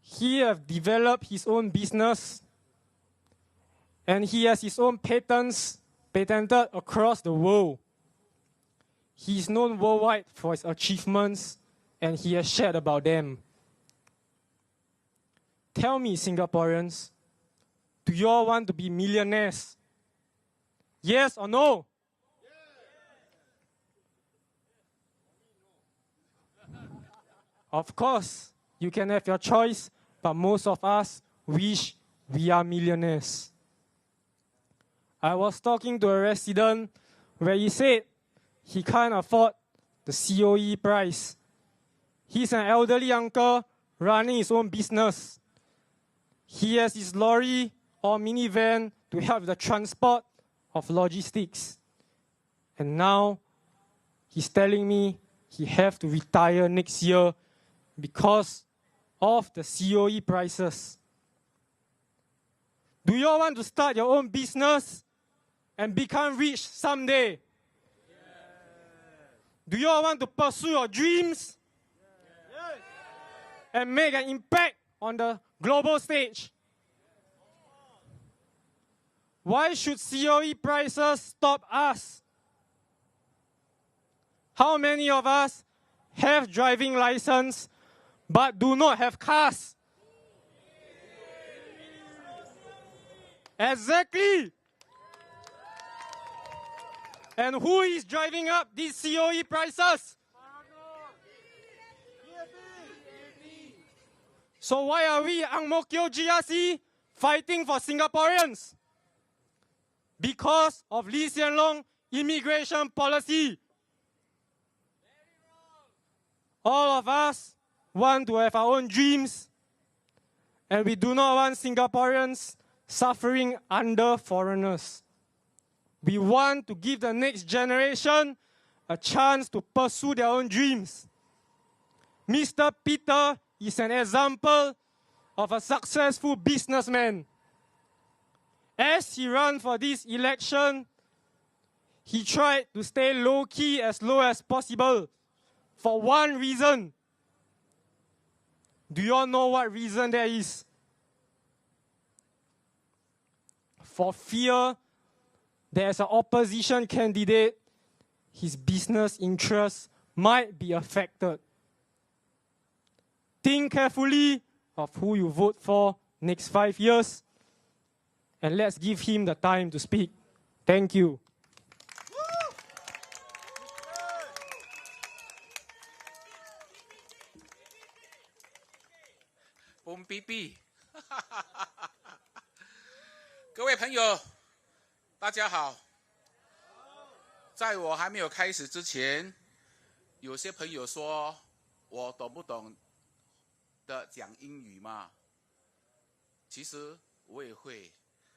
He has developed his own business and he has his own patents patented across the world. He is known worldwide for his achievements and he has shared about them. Tell me, Singaporeans, do you all want to be millionaires? Yes or no? Of course, you can have your choice, but most of us wish we are millionaires. I was talking to a resident where he said he can't afford the COE price. He's an elderly uncle running his own business. He has his lorry or minivan to help with the transport of logistics. And now he's telling me he have to retire next year because of the COE prices. Do you all want to start your own business and become rich someday? Do you all want to pursue your dreams and make an impact on the global stage? Why should COE prices stop us? How many of us have driving license but do not have cars? Exactly. And who is driving up these COE prices? So why are we, Ang Mo Kio GRC, fighting for Singaporeans? Because of Lee Hsien Loong immigration policy. All of us want to have our own dreams, and we do not want Singaporeans suffering under foreigners. We want to give the next generation a chance to pursue their own dreams. Mr. Peter is an example of a successful businessman. As he ran for this election, he tried to stay low-key as low as possible for one reason. Do you all know what reason there is? For fear that as an opposition candidate, his business interests might be affected. Think carefully of who you vote for next 5 years, and let's give him the time to speak. Thank you. Bom Pipi， 各位朋友，大家好。在我还没有开始之前，有些朋友说我懂不懂得讲英语嘛？其实我也会，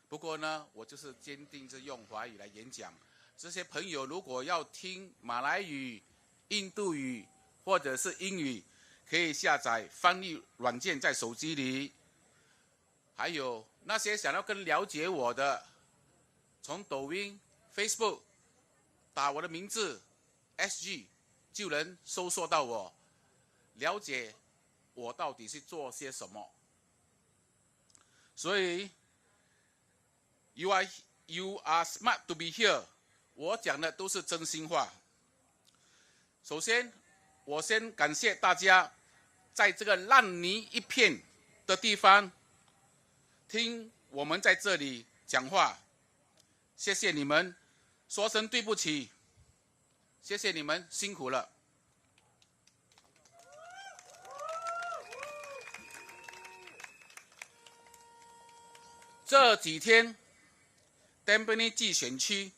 不过呢，我就是坚定着用华语来演讲。这些朋友如果要听马来语、印度语或者是英语，可以下载翻译软件在手机里。还有那些想要更了解我的，从抖音、Facebook 打我的名字 SG 就能搜索到我，了解我到底是做些什么。所以 you are smart to be here 我讲的都是真心话。首先，我先感谢大家在这个烂泥一片的地方听我们在这里讲话，谢谢你们，说声对不起，谢谢你们辛苦了。这几天 Tampines 集选区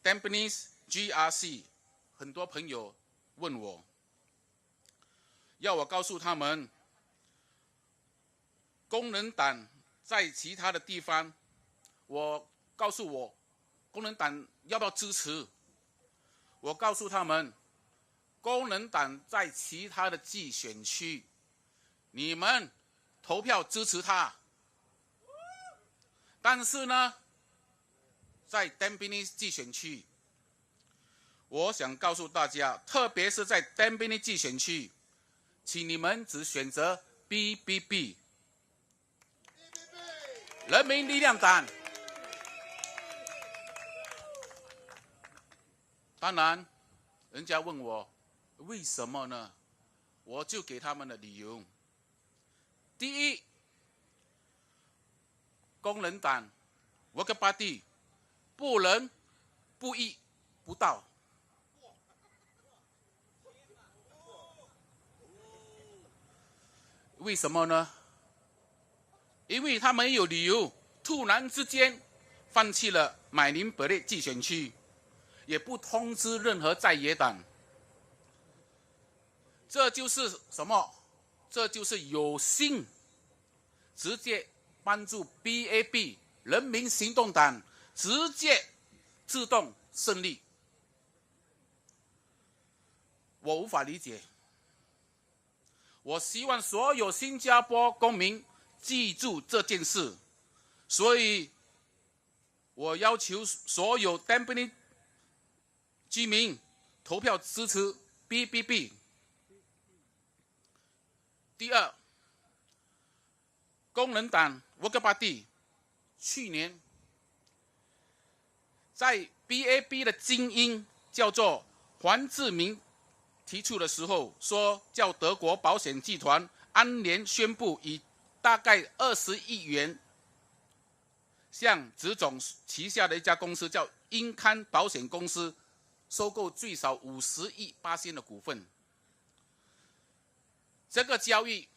Tampines GRC 很多朋友问我，要我告诉他们，工人党在其他的地方，告诉我工人党要不要支持，我告诉他们，工人党在其他的集选区，你们投票支持他。但是呢，在 Tampines 集选区，我想告诉大家，特别是在 Tampines 集选区，请你们只选择 BBB 人民力量党。当然，人家问我为什么呢？我就给他们的理由。第一，工人党 Worker Party 不能不义不道。为什么呢？因为他们有理由，突然之间放弃了买林伯列集选区，也不通知任何在野党。这就是什么？这就是有心直接帮助 BAB 人民行动党直接自动胜利。我无法理解。我希望所有新加坡公民记住这件事，所以我要求所有 Tampines 居民投票支持 BBB。第二，工人党 Worker Party 去年在 BAB 的精英叫做黄志明提出的时候，说叫德国保险集团安联宣布以大概20亿元向植总旗下的一家公司叫英康保险公司收购最少50亿%的股份。这个交易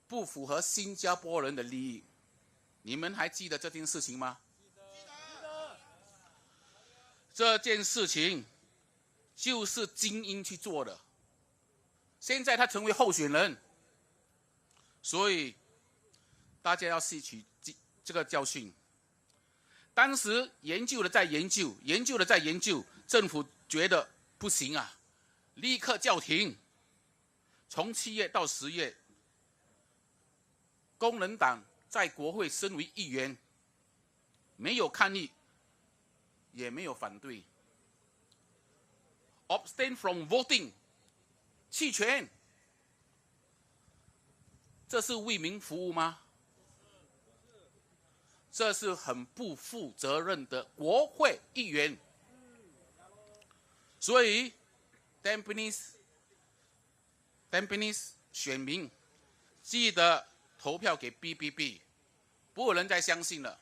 不符合新加坡人的利益，你们还记得这件事情吗？记得。这件事情就是精英去做的，现在他成为候选人，所以大家要吸取这个教训。当时研究的在研究，研究的在研究，政府觉得不行啊，立刻叫停。从7月到10月，工人党在国会身为议员，没有抗议，也没有反对。Abstain from voting， 弃权，这是为民服务吗？这是很不负责任的国会议员。所以 Tampines 选民记得投票给 BBB， 不能再相信了。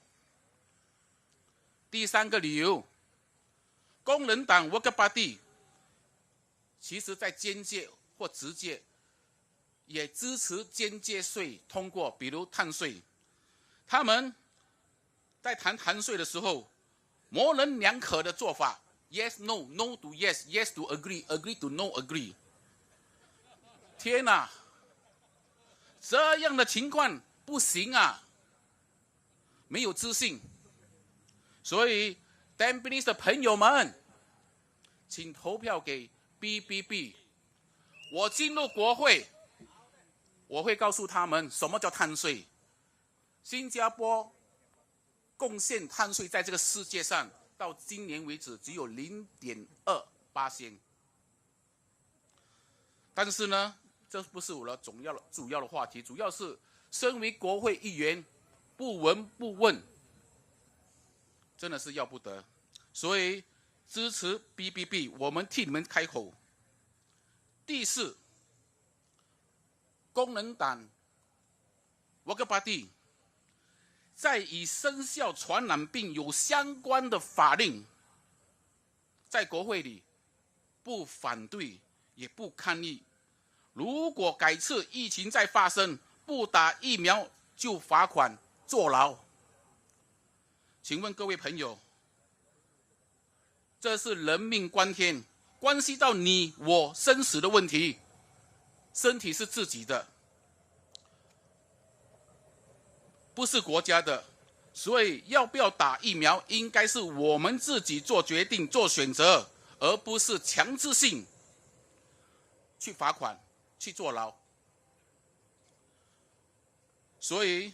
第三个理由，工人党 Worker Party 其实在间接或直接也支持间接税通过，比如碳税。他们在谈碳税的时候，模棱两可的做法 ，yes no no to yes yes to agree agree to no agree。天哪，这样的情况不行啊，没有自信。所以 Tampines 的朋友们，请投票给 BBB。我进入国会，我会告诉他们什么叫碳税。新加坡贡献碳税在这个世界上到今年为止只有0.2%。但是呢，这不是我的主要的话题，主要是身为国会议员不闻不问，真的是要不得。所以支持 BBB， 我们替你们开口。第四，工人党 Worker Party 在与生肖传染病有相关的法令，在国会里不反对也不抗议。如果改次疫情再发生，不打疫苗就罚款坐牢。请问各位朋友，这是人命关天，关系到你我生死的问题，身体是自己的，不是国家的，所以要不要打疫苗，应该是我们自己做决定、做选择，而不是强制性去罚款、去坐牢。所以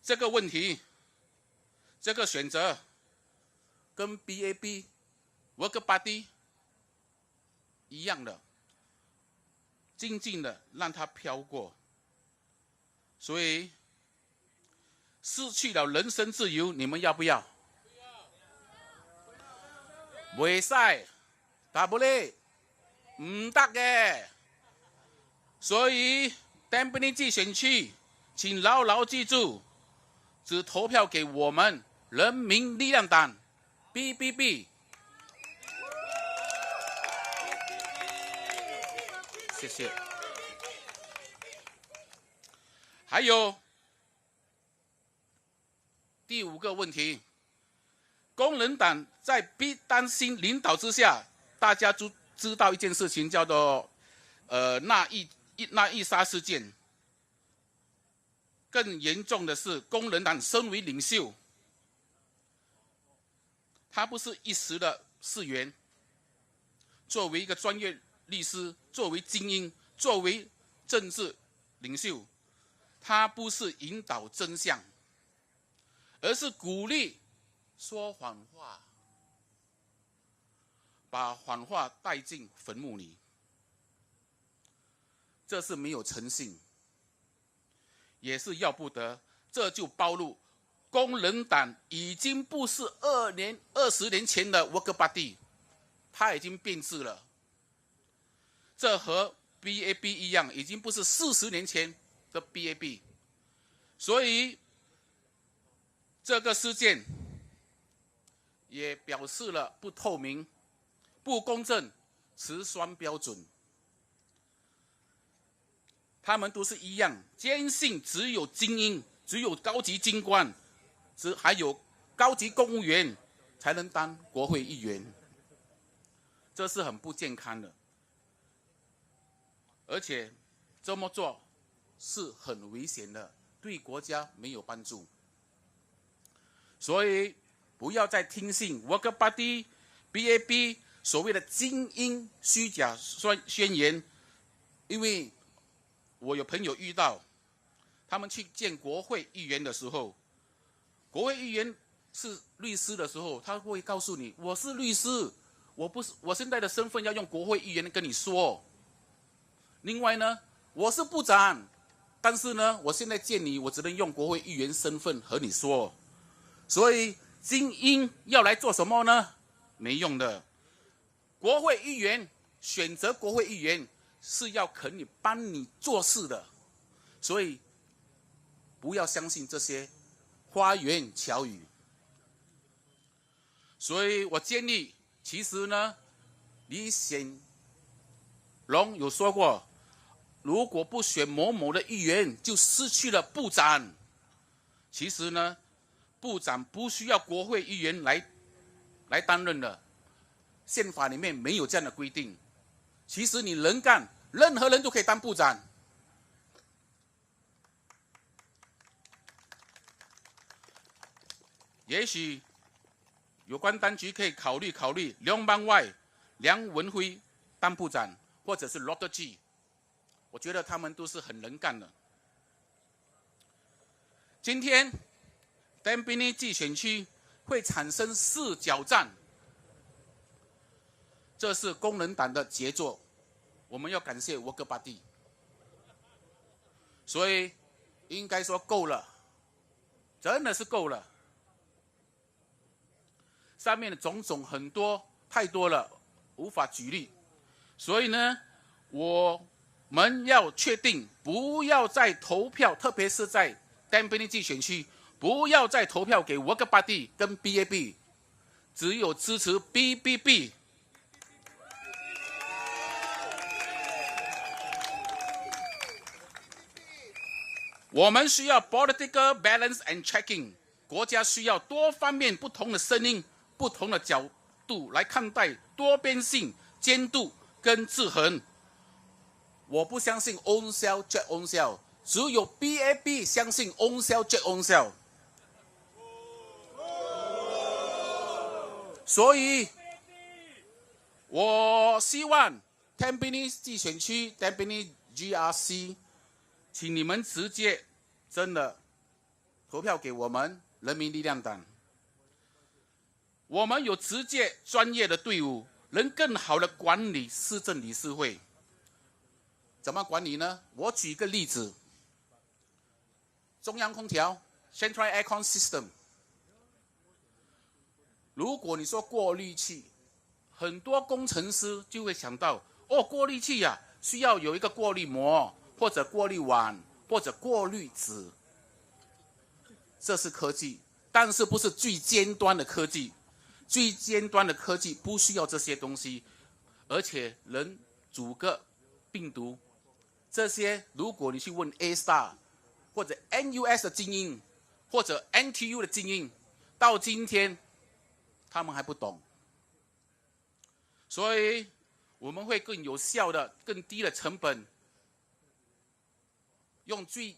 这个问题、这个选择，跟 BAB Worker Party 一样的，静静的让它飘过。所以失去了人身自由，你们要不要？不可以，打不来，唔得嘅。所以淡滨尼集选区，请牢牢记住，只投票给我们人民力量党 BBB。谢谢。还有第5个问题，工人党在必担心领导之下，大家都知道一件事情，叫做那一杀事件。更严重的是，工人党身为领袖，他不是一时的事源。作为一个专业律师，作为精英，作为政治领袖，他不是引导真相，而是鼓励说谎话，把谎话带进坟墓里，这是没有诚信，也是要不得。这就暴露工人党已经不是20年前的 Worker Party， 它已经变质了。这和 BAB 一样，已经不是40年前的 BAB。所以这个事件也表示了不透明、不公正、持双标准。他们都是一样，坚信只有精英、只有高级军官、还有高级公务员才能当国会议员，这是很不健康的，而且这么做是很危险的，对国家没有帮助。所以不要再听信 Worker Party、BAB 所谓的精英虚假宣言，因为我有朋友遇到，他们去见国会议员的时候，国会议员是律师的时候，他会告诉你，我是律师，我现在的身份要用国会议员跟你说。另外呢，我是部长，但是呢，我现在见你，我只能用国会议员身份和你说。所以精英要来做什么呢？没用的。国会议员选择国会议员是要肯你帮你做事的，所以不要相信这些花言巧语。所以我建议，其实呢，李显龙有说过，如果不选某某的议员，就失去了部长。其实呢，部长不需要国会议员来担任的，宪法里面没有这样的规定。其实你能干，任何人都可以当部长。也许有关当局可以考虑梁邦外、梁文辉当部长，或者是 Dr. G， 我觉得他们都是很能干的。今天淡滨尼集选区会产生4角战，这是工人党的杰作，我们要感谢Worker Party。所以应该说够了，真的是够了。上面的种种很多太多了，无法举例。所以呢，我们要确定不要再投票，特别是在淡滨尼集选区，不要再投票给 Worker Party 跟 BAB， 只有支持 BBB。我们需要 political balance and checking， 国家需要多方面不同的声音、不同的角度来看待多边性、监督跟制衡。我不相信 own sell jet own sell， 只有 BAB 相信 own sell jet own sell。所以，我希望 Tampines 集选区 Tampines GRC。请你们直接真的投票给我们人民力量党。我们有直接专业的队伍，能更好的管理市政理事会。怎么管理呢？我举一个例子：中央空调 （Central Aircon System）。如果你说过滤器，很多工程师就会想到，哦，过滤器呀，需要有一个过滤膜。或者过滤网，或者过滤纸，这是科技，但是不是最尖端的科技。最尖端的科技不需要这些东西，而且能阻隔病毒。这些如果你去问 A-Star 或者 NUS 的精英，或者 NTU 的精英，到今天他们还不懂。所以我们会更有效的、更低的成本。用最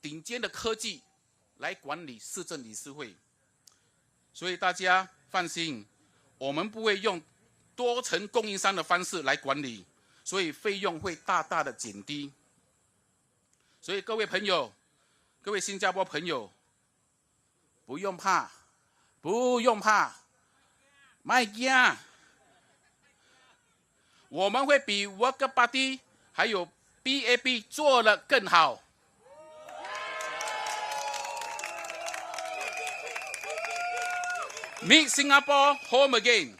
顶尖的科技来管理市政理事会，所以大家放心，我们不会用多层供应商的方式来管理，所以费用会大大的减低。所以各位朋友，各位新加坡朋友，不用怕，不用怕，卖惊，我们会比 Worker Party 还有BAB 做得更好。Make Singapore home again.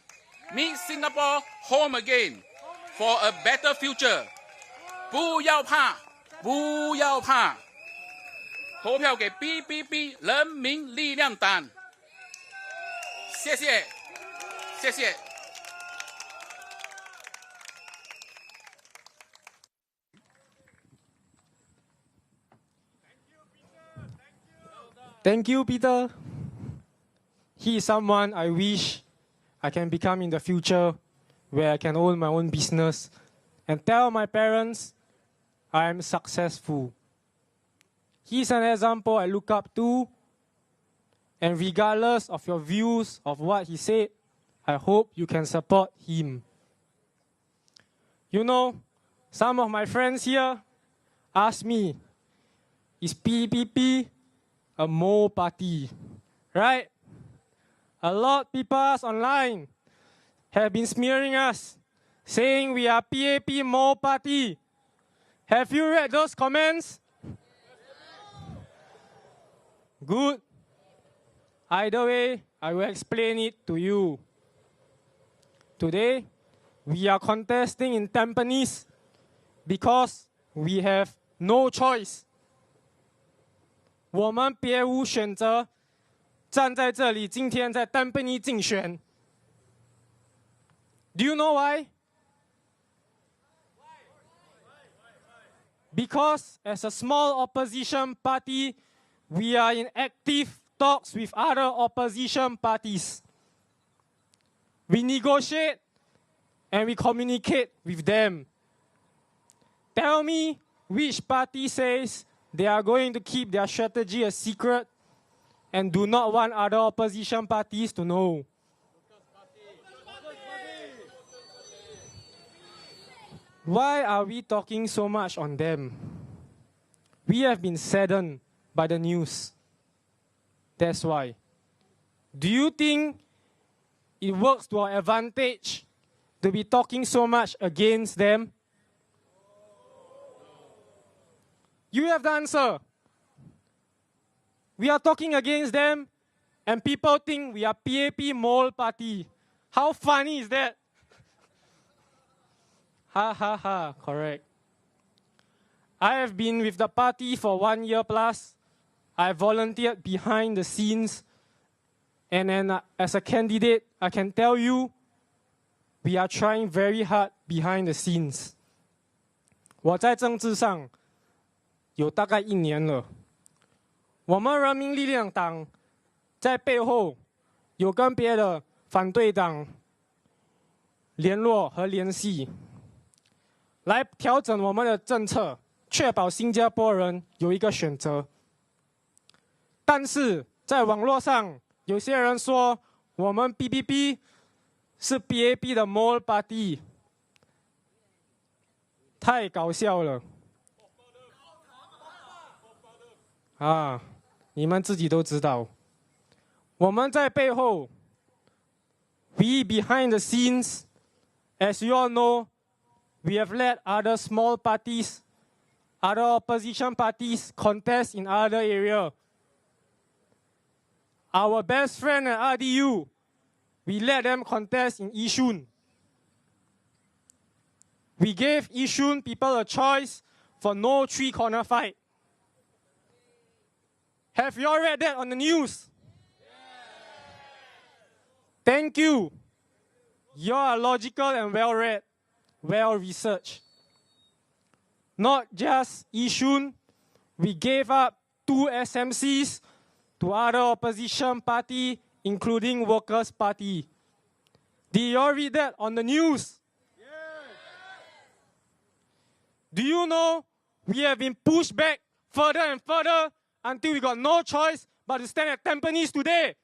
Make Singapore home again for a better future. 不要怕，不要怕，投票给 BBB 人民力量党。谢谢，谢谢。Thank you, Peter. He is someone I wish I can become in the future, where I can own my own business and tell my parents I am successful. He's an example I look up to, and regardless of your views of what he said, I hope you can support him. You know, some of my friends here ask me, is PPP a mole party, right? A lot of people online have been smearing us, saying we are PAP mole party. Have you read those comments? Good. Either way, I will explain it to you. Today, we are contesting in Tampines because we have no choice. 我们别无选择，站在这里，今天在丹宾尼竞选。Do you know why? Because as a small opposition party, we are in active talks with other opposition parties. We negotiate and we communicate with them. Tell me which party says they are going to keep their strategy a secret and do not want other opposition parties to know. Why are we talking so much on them? We have been saddened by the news. That's why. Do you think it works to our advantage to be talking so much against them? You have the answer. We are talking against them, and people think we are PAP mole party. How funny is that? Ha ha ha, correct. I have been with the party for 1 year plus. I volunteered behind the scenes. And then as a candidate, I can tell you, we are trying very hard behind the scenes. 我在政治上有大概1年了。我们人民力量党在背后有跟别的反对党联络和联系，来调整我们的政策，确保新加坡人有一个选择。但是在网络上，有些人说我们 BBB 是 BAP 的 mole party， 太搞笑了。啊，你们自己都知道，我们在背后 ，we behind the scenes, as you all know, we have let other small parties, other opposition parties contest in other area. Our best friend at RDU, we let them contest in Yishun. We gave Yishun people a choice for no three-corner fight. Have you all read that on the news? Thank you. You are logical and well-read, well-researched. Not just Yishun, we gave up 2 SMCs to other opposition party, including Workers' Party. Did you all read that on the news? Do you know we have been pushed back further and further until we got no choice but to stand at Tampines today?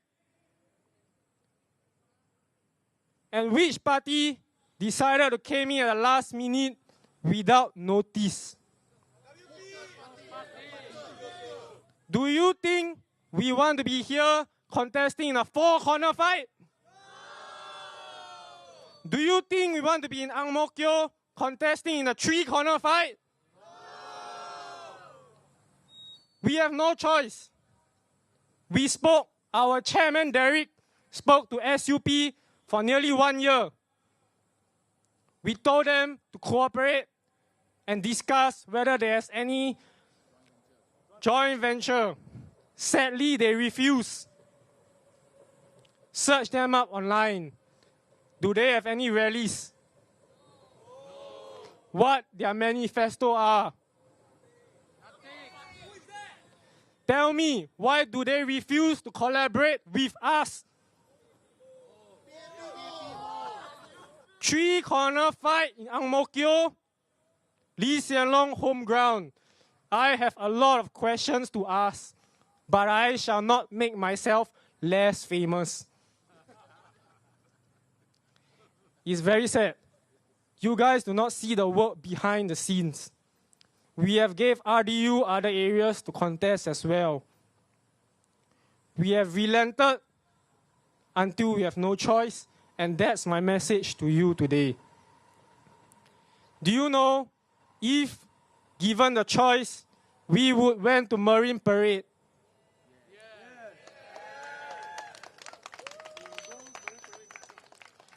And which party decided to came in at the last minute without notice? Do you think we want to be here contesting in a 4-corner fight? Do you think we want to be in Ang Mo Kio contesting in a 3-corner fight? We have no choice. We spoke, our chairman Derek spoke to SUP for nearly 1 year. We told them to cooperate and discuss whether there's any joint venture. Sadly, they refuse. Search them up online. Do they have any rallies? What their manifesto are? Tell me, why do they refuse to collaborate with us? 3-corner fight in Ang Mo Kio, Lee Hsien Loong home ground. I have a lot of questions to ask, but I shall not make myself less famous. It's very sad. You guys do not see the work behind the scenes. We have gave RDU other areas to contest as well. We have relented until we have no choice, and that's my message to you today. Do you know, if given the choice, we would went to Marine Parade.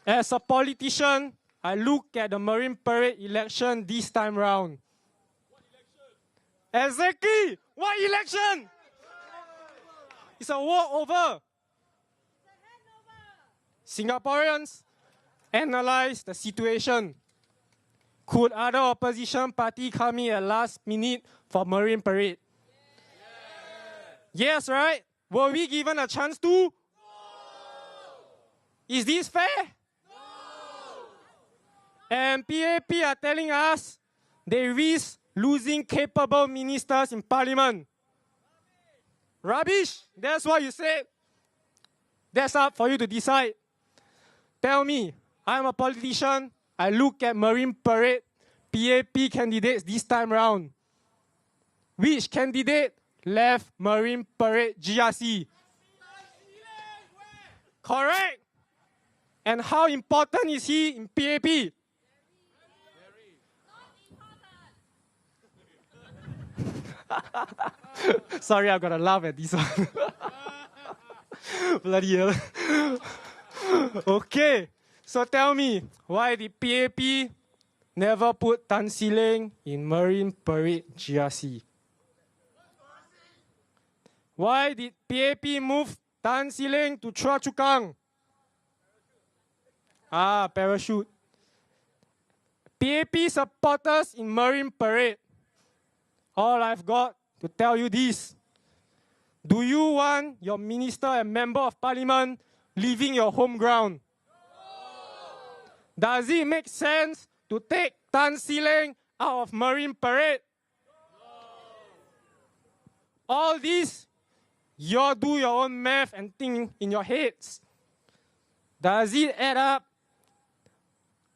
As a politician, I look at the Marine Parade election this time round. Exactly! What election? It's a walkover. Singaporeans analyze the situation. Could other opposition party come in at last minute for Marine Parade? Yes, right? Were we given a chance to? No. Is this fair? No. And PAP are telling us they risk losing capable ministers in parliament. Rubbish! That's what you said. That's up for you to decide. Tell me, I'm a politician. I look at Marine Parade PAP candidates this time round. Which candidate left Marine Parade GRC? Correct. And how important is he in PAP? Sorry, I've got to laugh at this one. Bloody hell. Okay. So tell me, why did PAP never put Tan Si Leng in Marine Parade GRC? Why did PAP move Tan Si Leng to Choa Chu Kang? Parachute. PAP supporters in Marine Parade. All I've got to tell you this. Do you want your minister and member of parliament leaving your home ground? Does it make sense to take Tan Si Leng out of Marine Parade? All this, you do your own math and think in your heads. Does it add up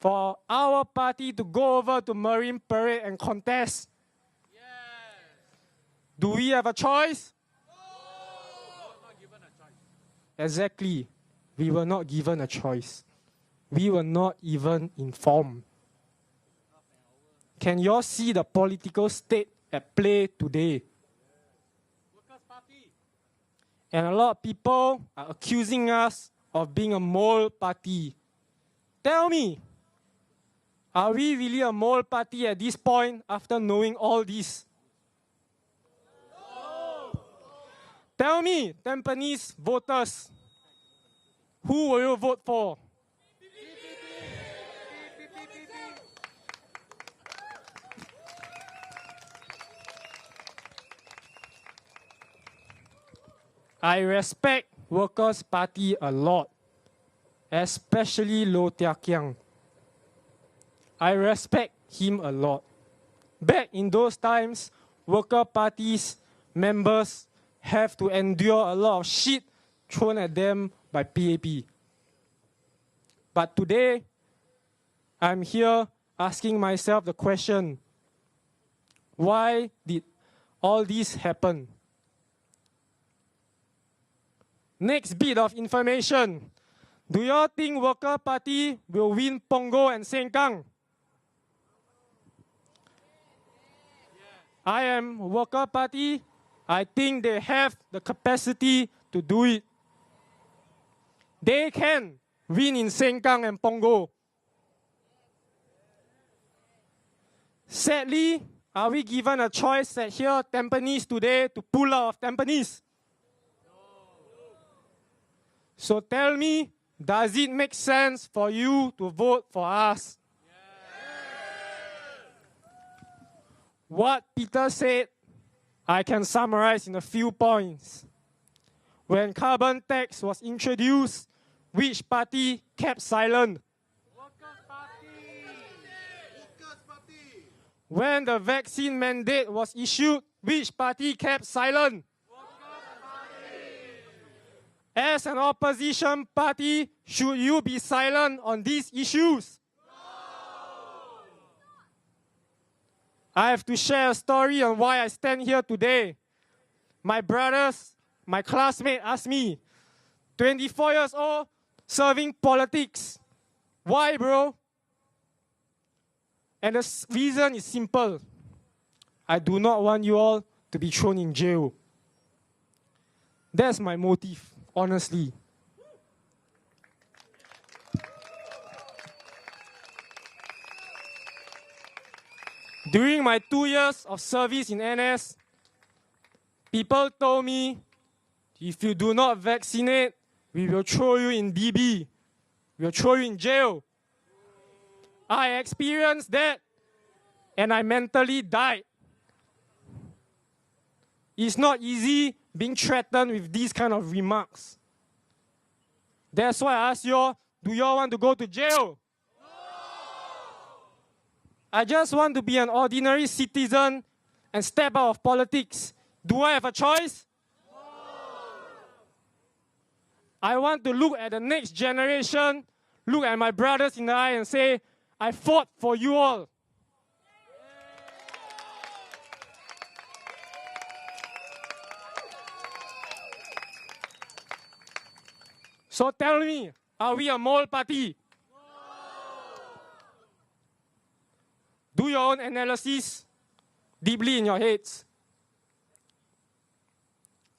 for our party to go over to Marine Parade and contest? Yes. Do we have a choice? Exactly. We were not given a choice. We were not even informed. Can you all see the political state at play today? And a lot of people are accusing us of being a mole party. Tell me, are we really a mole party at this point after knowing all this? Tell me, Tampines voters, who will you vote for? I respect Workers' Party a lot, especially Low Tia Kiang. I respect him a lot. Back in those times, Worker Party's members have to endure a lot of shit thrown at them by PAP. But today, I'm here asking myself the question, why did all this happen? Next bit of information. Do you all think Worker Party will win Punggol and Sengkang? I am Worker Party. I think they have the capacity to do it. They can win in Sengkang and Punggol. Sadly, are we given a choice at here, Tampines today, to pull out of Tampines? So tell me, does it make sense for you to vote for us? What Peter said, I can summarize in a few points. When carbon tax was introduced, which party kept silent? Workers' Party. Workers' Party. When the vaccine mandate was issued, which party kept silent? As an opposition party, should you be silent on these issues? No. I have to share a story on why I stand here today. My brothers, my classmate asked me, 24 years old, serving politics. Why, bro? And the reason is simple. I do not want you all to be thrown in jail. That's my motive. Honestly. During my 2 years of service in NS, people told me, if you do not vaccinate, we will throw you in DB. We will throw you in jail. I experienced that, and I mentally died. It's not easy being threatened with these kind of remarks. That's why I ask you all, do you all want to go to jail? No! I just want to be an ordinary citizen and step out of politics. Do I have a choice? No! I want to look at the next generation, look at my brothers in the eye and say, I fought for you all. So tell me, are we a mole party? No. Do your own analysis deeply in your heads.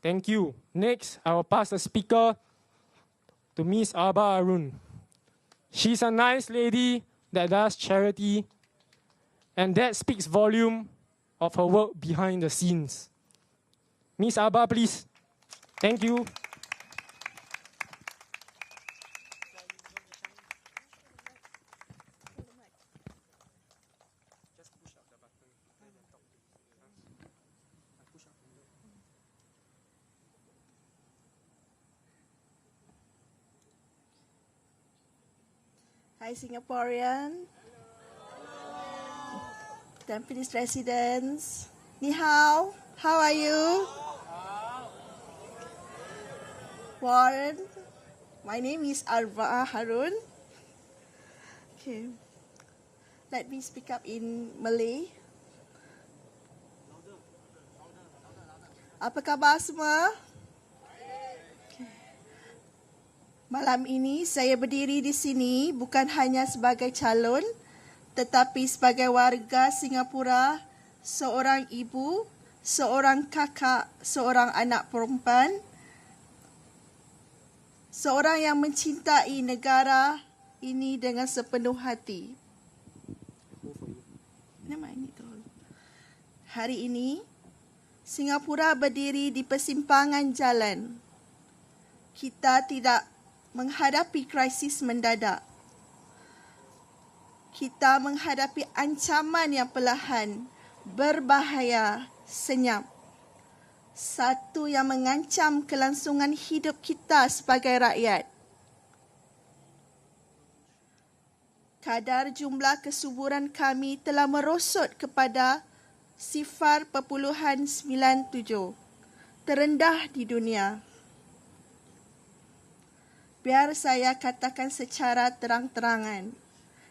Thank you. Next, I will pass the speaker to Ms. Arba Arun. She's a nice lady that does charity, and that speaks volume of her work behind the scenes. Miss Abba, please. Thank you. Hi Singaporean, Tampines residents, ni hao, how are you? Warren, my name is Arba Harun. Okay, let me speak up in Malay. Apa khabar semua? Malam ini saya berdiri di sini bukan hanya sebagai calon tetapi sebagai warga Singapura, seorang ibu, seorang kakak, seorang anak perempuan, seorang yang mencintai negara ini dengan sepenuh hati. Hari ini Singapura berdiri di persimpangan jalan. Kita tidak menghadapi krisis mendadak. Kita menghadapi ancaman yang perlahan, berbahaya, senyap. Satu yang mengancam kelangsungan hidup kita sebagai rakyat. Kadar jumlah kesuburan kami telah merosot kepada 0.97, terendah di dunia. Biar saya katakan secara terang-terangan,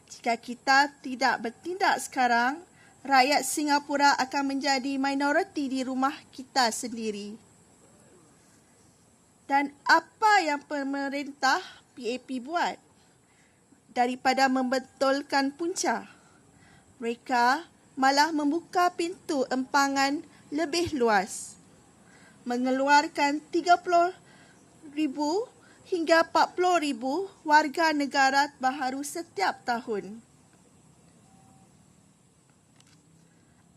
jika kita tidak bertindak sekarang, rakyat Singapura akan menjadi minoriti di rumah kita sendiri. Dan apa yang pemerintah PAP buat? Daripada membetulkan punca, mereka malah membuka pintu empangan lebih luas, mengeluarkan 30,000 hingga 40,000 warga negara baharu setiap tahun.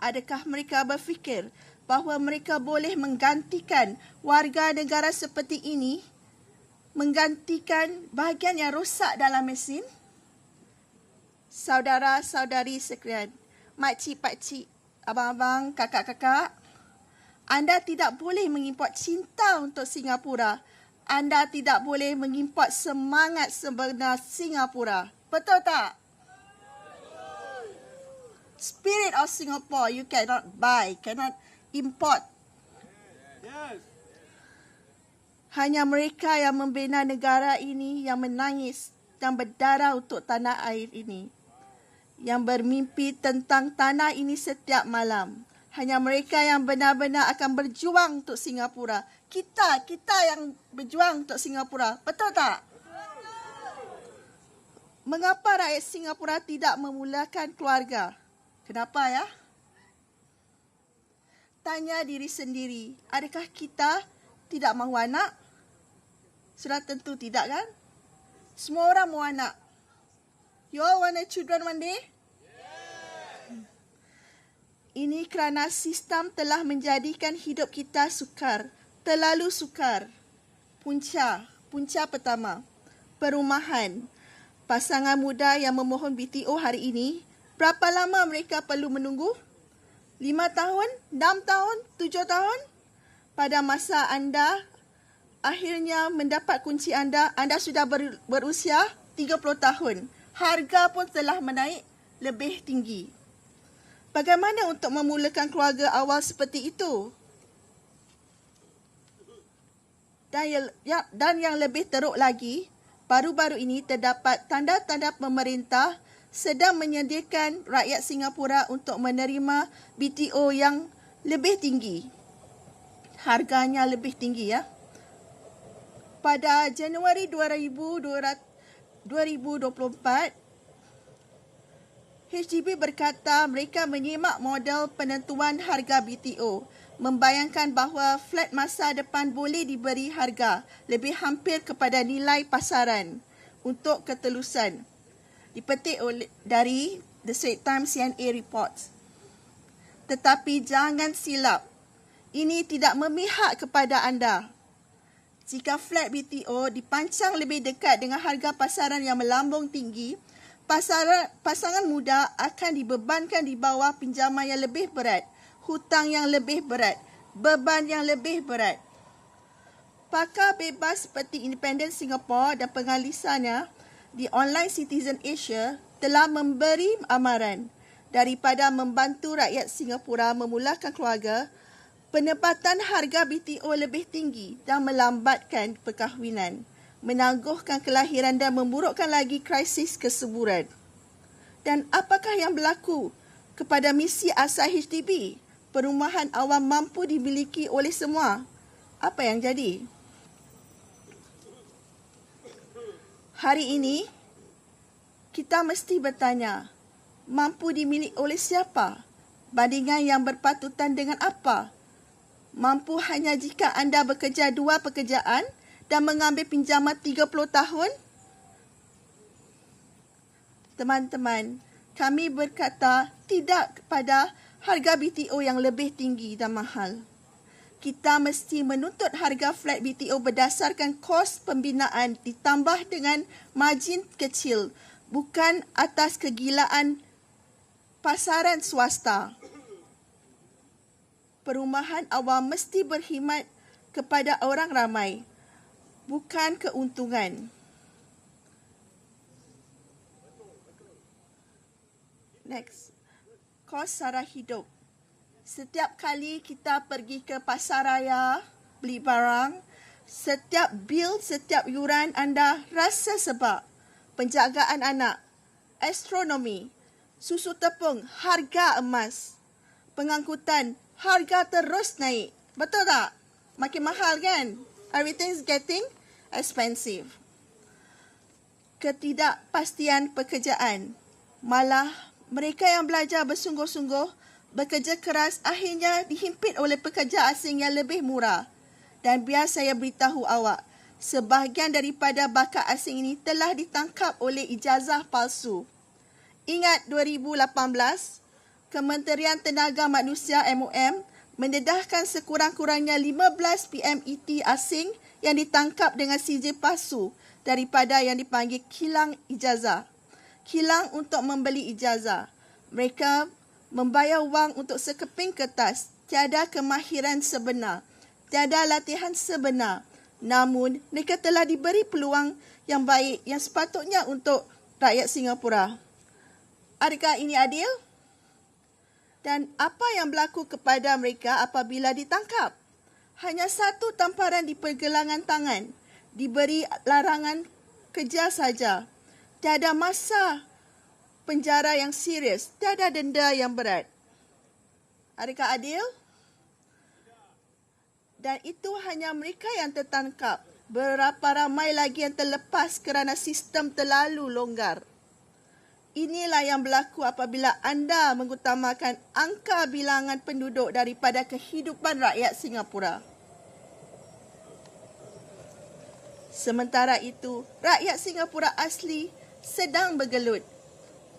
Adakah mereka berfikir bahawa mereka boleh menggantikan warga negara seperti ini, menggantikan bahagian yang rosak dalam mesin? Saudara-saudari sekalian, makcik, pakcik, abang-abang, kakak-kakak, anda tidak boleh mengimport cinta untuk Singapura. Anda tidak boleh mengimport semangat sebenar Singapura. Betul tak? Spirit of Singapore you cannot buy, cannot import. Yes. Hanya mereka yang membina negara ini yang menangis dan berdarah untuk tanah air ini. Yang bermimpi tentang tanah ini setiap malam. Hanya mereka yang benar-benar akan berjuang untuk Singapura. Kita yang berjuang untuk Singapura. Betul tak? Mengapa rakyat Singapura tidak memulakan keluarga? Kenapa ya? Tanya diri sendiri, adakah kita tidak mahu anak? Sudah tentu tidak kan? Semua orang mahu anak. You all want a children one day? Ini kerana sistem telah menjadikan hidup kita sukar. Terlalu sukar. Punca pertama, perumahan. Pasangan muda yang memohon BTO hari ini, berapa lama mereka perlu menunggu? 5 tahun? 6 tahun? 7 tahun? Pada masa anda akhirnya mendapat kunci anda sudah berusia 30 tahun. Harga pun telah menaik lebih tinggi. Bagaimana untuk memulakan keluarga awal seperti itu? Dan yang lebih teruk lagi, baru-baru ini terdapat tanda-tanda pemerintah sedang menyediakan rakyat Singapura untuk menerima BTO yang lebih tinggi. Harganya lebih tinggi ya. Pada Januari 2024, HDB berkata mereka menyimak model penentuan harga BTO. Membayangkan bahawa flat masa depan boleh diberi harga lebih hampir kepada nilai pasaran untuk ketelusan. Dipetik dari The Straits Times CNA Reports. Tetapi jangan silap, ini tidak memihak kepada anda. Jika flat BTO dipancang lebih dekat dengan harga pasaran yang melambung tinggi, pasangan muda akan dibebankan di bawah pinjaman yang lebih berat, hutang yang lebih berat, beban yang lebih berat. Pakar bebas seperti Independent Singapore dan pengalisannya di Online Citizen Asia telah memberi amaran daripada membantu rakyat Singapura memulakan keluarga, penempatan harga BTO lebih tinggi dan melambatkan perkahwinan, menangguhkan kelahiran dan memburukkan lagi krisis kesuburan. Dan apakah yang berlaku kepada misi asal HDB? Perumahan awam mampu dimiliki oleh semua. Apa yang jadi? Hari ini, kita mesti bertanya, mampu dimiliki oleh siapa? Bandingan yang berpatutan dengan apa? Mampu hanya jika anda bekerja 2 pekerjaan dan mengambil pinjaman 30 tahun? Teman-teman, kami berkata tidak kepada harga BTO yang lebih tinggi dan mahal. Kita mesti menuntut harga flat BTO berdasarkan kos pembinaan ditambah dengan margin kecil, bukan atas kegilaan pasaran swasta. Perumahan awam mesti berkhidmat kepada orang ramai, bukan keuntungan. Next, kos sara hidup. Setiap kali kita pergi ke pasaraya, beli barang, setiap bil, setiap yuran anda rasa sebab. Penjagaan anak, astronomi, susu tepung, harga emas, pengangkutan, harga terus naik. Betul tak? Makin mahal kan? Everything is getting expensive. Ketidakpastian pekerjaan. Malah mereka yang belajar bersungguh-sungguh, bekerja keras akhirnya dihimpit oleh pekerja asing yang lebih murah. Dan biar saya beritahu awak, sebahagian daripada bakat asing ini telah ditangkap oleh ijazah palsu. Ingat 2018, Kementerian Tenaga Manusia MOM mendedahkan sekurang-kurangnya 15 PMET asing yang ditangkap dengan CJ palsu daripada yang dipanggil kilang ijazah. Kilang untuk membeli ijazah. Mereka membayar wang untuk sekeping kertas, tiada kemahiran sebenar, tiada latihan sebenar. Namun, mereka telah diberi peluang yang baik yang sepatutnya untuk rakyat Singapura. Adakah ini adil? Dan apa yang berlaku kepada mereka apabila ditangkap? Hanya satu tamparan di pergelangan tangan, diberi larangan kerja saja. Tiada masa penjara yang serius, tiada denda yang berat. Adakah adil? Dan itu hanya mereka yang tertangkap. Berapa ramai lagi yang terlepas kerana sistem terlalu longgar. Inilah yang berlaku apabila anda mengutamakan angka bilangan penduduk daripada kehidupan rakyat Singapura. Sementara itu, rakyat Singapura asli sedang bergelut.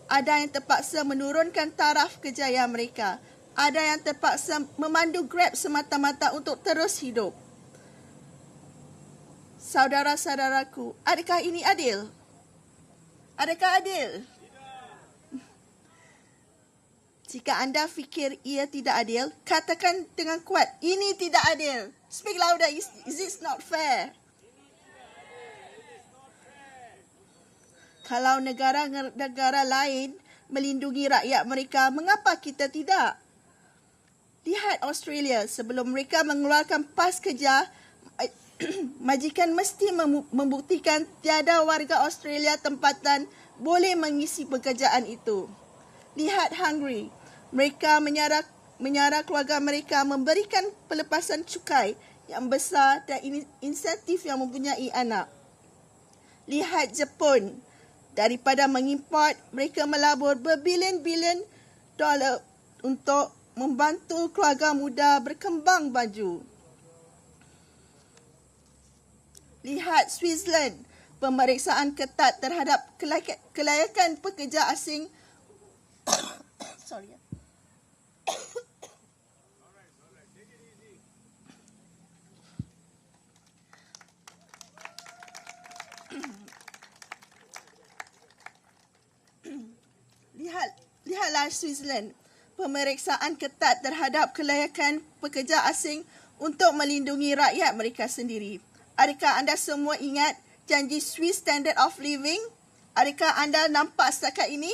Ada yang terpaksa menurunkan taraf kejayaan mereka. Ada yang terpaksa memandu Grab semata-mata untuk terus hidup. Saudara-saudaraku, adakah ini adil? Adakah adil? Jika anda fikir ia tidak adil, katakan dengan kuat, ini tidak adil. Speak louder, is this not fair? Kalau negara-negara lain melindungi rakyat mereka, mengapa kita tidak? Lihat Australia, sebelum mereka mengeluarkan pas kerja, majikan mesti membuktikan tiada warga Australia tempatan boleh mengisi pekerjaan itu. Lihat Hungary, mereka menyara keluarga mereka memberikan pelepasan cukai yang besar dan insentif yang mempunyai anak. Lihat Jepun, daripada mengimport, mereka melabur berbilion-bilion dolar untuk membantu keluarga muda berkembang maju. Lihat Switzerland, pemeriksaan ketat terhadap kelayakan pekerja asing sorry. Lihatlah Switzerland, pemeriksaan ketat terhadap kelayakan pekerja asing untuk melindungi rakyat mereka sendiri. Adakah anda semua ingat janji Swiss Standard of Living? Adakah anda nampak setakat ini?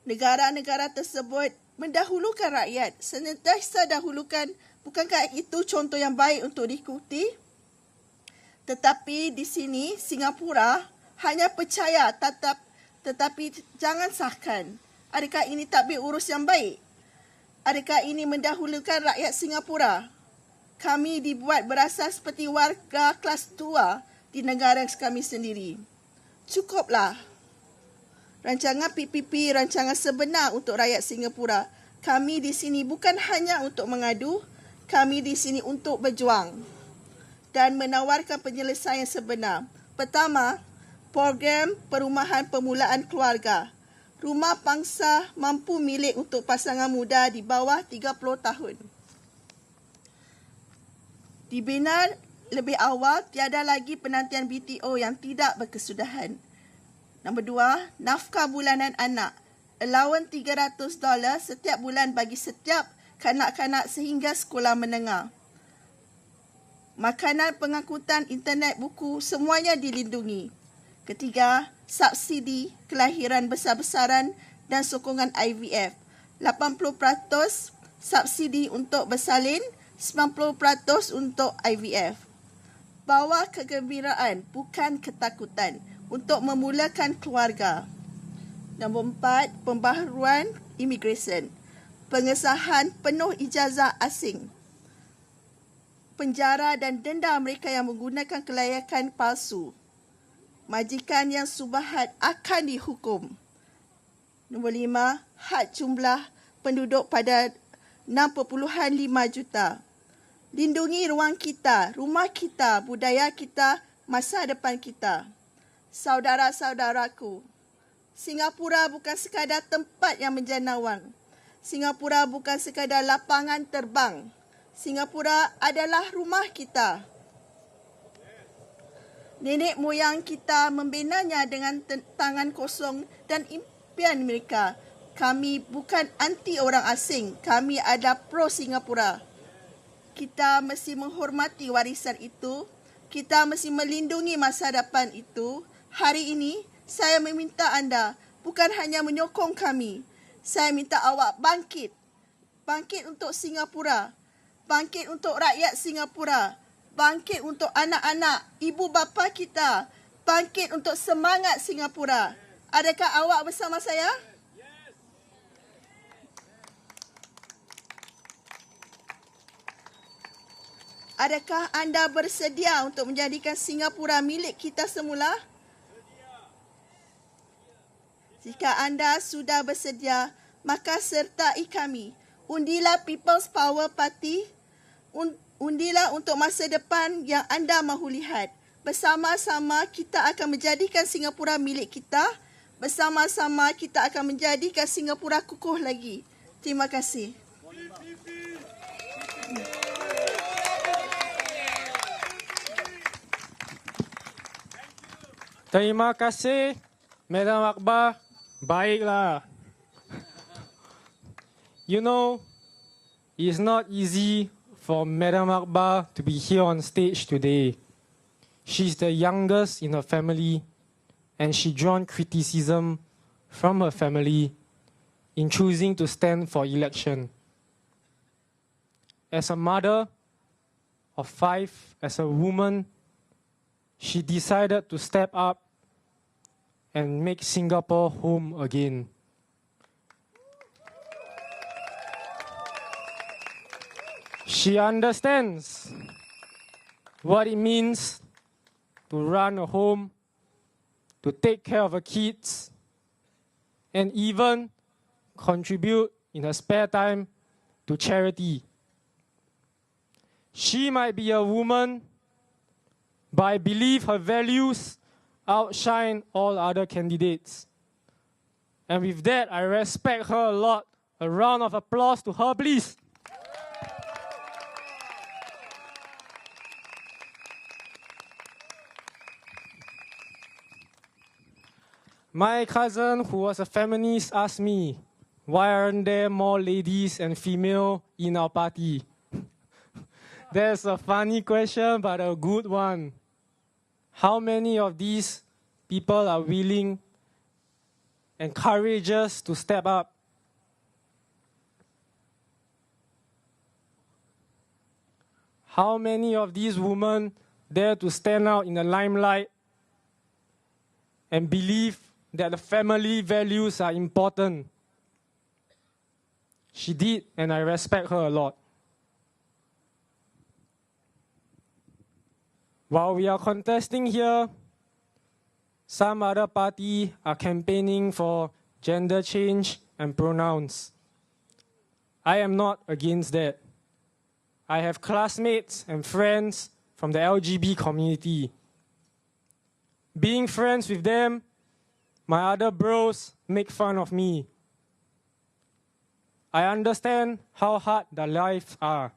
Negara-negara tersebut mendahulukan rakyat, sentiasa dahulukan. Bukankah itu contoh yang baik untuk diikuti? Tetapi di sini, Singapura hanya percaya tetapi jangan sahkan. Adakah ini tadbir urus yang baik? Adakah ini mendahulukan rakyat Singapura? Kami dibuat berasa seperti warga kelas tua di negara kami sendiri. Cukuplah. Rancangan PPP rancangan sebenar untuk rakyat Singapura. Kami di sini bukan hanya untuk mengadu, kami di sini untuk berjuang dan menawarkan penyelesaian sebenar. Pertama, program perumahan permulaan keluarga. Rumah pangsa mampu milik untuk pasangan muda di bawah 30 tahun. Dibina lebih awal, tiada lagi penantian BTO yang tidak berkesudahan. Nombor 2, nafkah bulanan anak. Allowance $300 setiap bulan bagi setiap kanak-kanak sehingga sekolah menengah. Makanan, pengangkutan, internet, buku, semuanya dilindungi. Ketiga, subsidi kelahiran besar-besaran dan sokongan IVF. 80% subsidi untuk bersalin, 90% untuk IVF. Bawa kegembiraan, bukan ketakutan, untuk memulakan keluarga. Nombor 4, pembaharuan immigration. Pengesahan penuh ijazah asing. Penjara dan denda mereka yang menggunakan kelayakan palsu. Majikan yang subahat akan dihukum. Nombor 5, had jumlah penduduk pada 6.5 juta. Lindungi ruang kita, rumah kita, budaya kita, masa depan kita. Saudara-saudaraku, Singapura bukan sekadar tempat yang menjanawang. Singapura bukan sekadar lapangan terbang. Singapura adalah rumah kita. Nenek moyang kita membinanya dengan tangan kosong dan impian mereka. Kami bukan anti orang asing. Kami ada pro Singapura. Kita mesti menghormati warisan itu. Kita mesti melindungi masa depan itu. Hari ini, saya meminta anda bukan hanya menyokong kami. Saya minta awak bangkit. Bangkit untuk Singapura. Bangkit untuk rakyat Singapura. Bangkit untuk anak-anak, ibu bapa kita. Bangkit untuk semangat Singapura. Adakah awak bersama saya? Adakah anda bersedia untuk menjadikan Singapura milik kita semula? Jika anda sudah bersedia, maka sertai kami. Undilah People's Power Party. Undilah untuk masa depan yang anda mahu lihat. Bersama-sama kita akan menjadikan Singapura milik kita. Bersama-sama kita akan menjadikan Singapura kukuh lagi. Terima kasih. Terima kasih, Madam Akbar. Baiklah. You know, it's not easy for Madam Akbar to be here on stage today. She's the youngest in her family, and she drawn criticism from her family in choosing to stand for election. As a mother of 5, as a woman, she decided to step up and make Singapore home again. She understands what it means to run a home, to take care of her kids, and even contribute in her spare time to charity. She might be a woman, but I believe her values outshine all other candidates. And with that, I respect her a lot. A round of applause to her, please. My cousin, who was a feminist, asked me, why aren't there more ladies and female in our party? That's a funny question, but a good one. How many of these people are willing and courageous to step up? How many of these women dare to stand out in the limelight and believe that the family values are important? She did, and I respect her a lot. While we are contesting here, some other parties are campaigning for gender change and pronouns. I am not against that. I have classmates and friends from the LGBT community. Being friends with them, my other bros make fun of me. I understand how hard their lives are.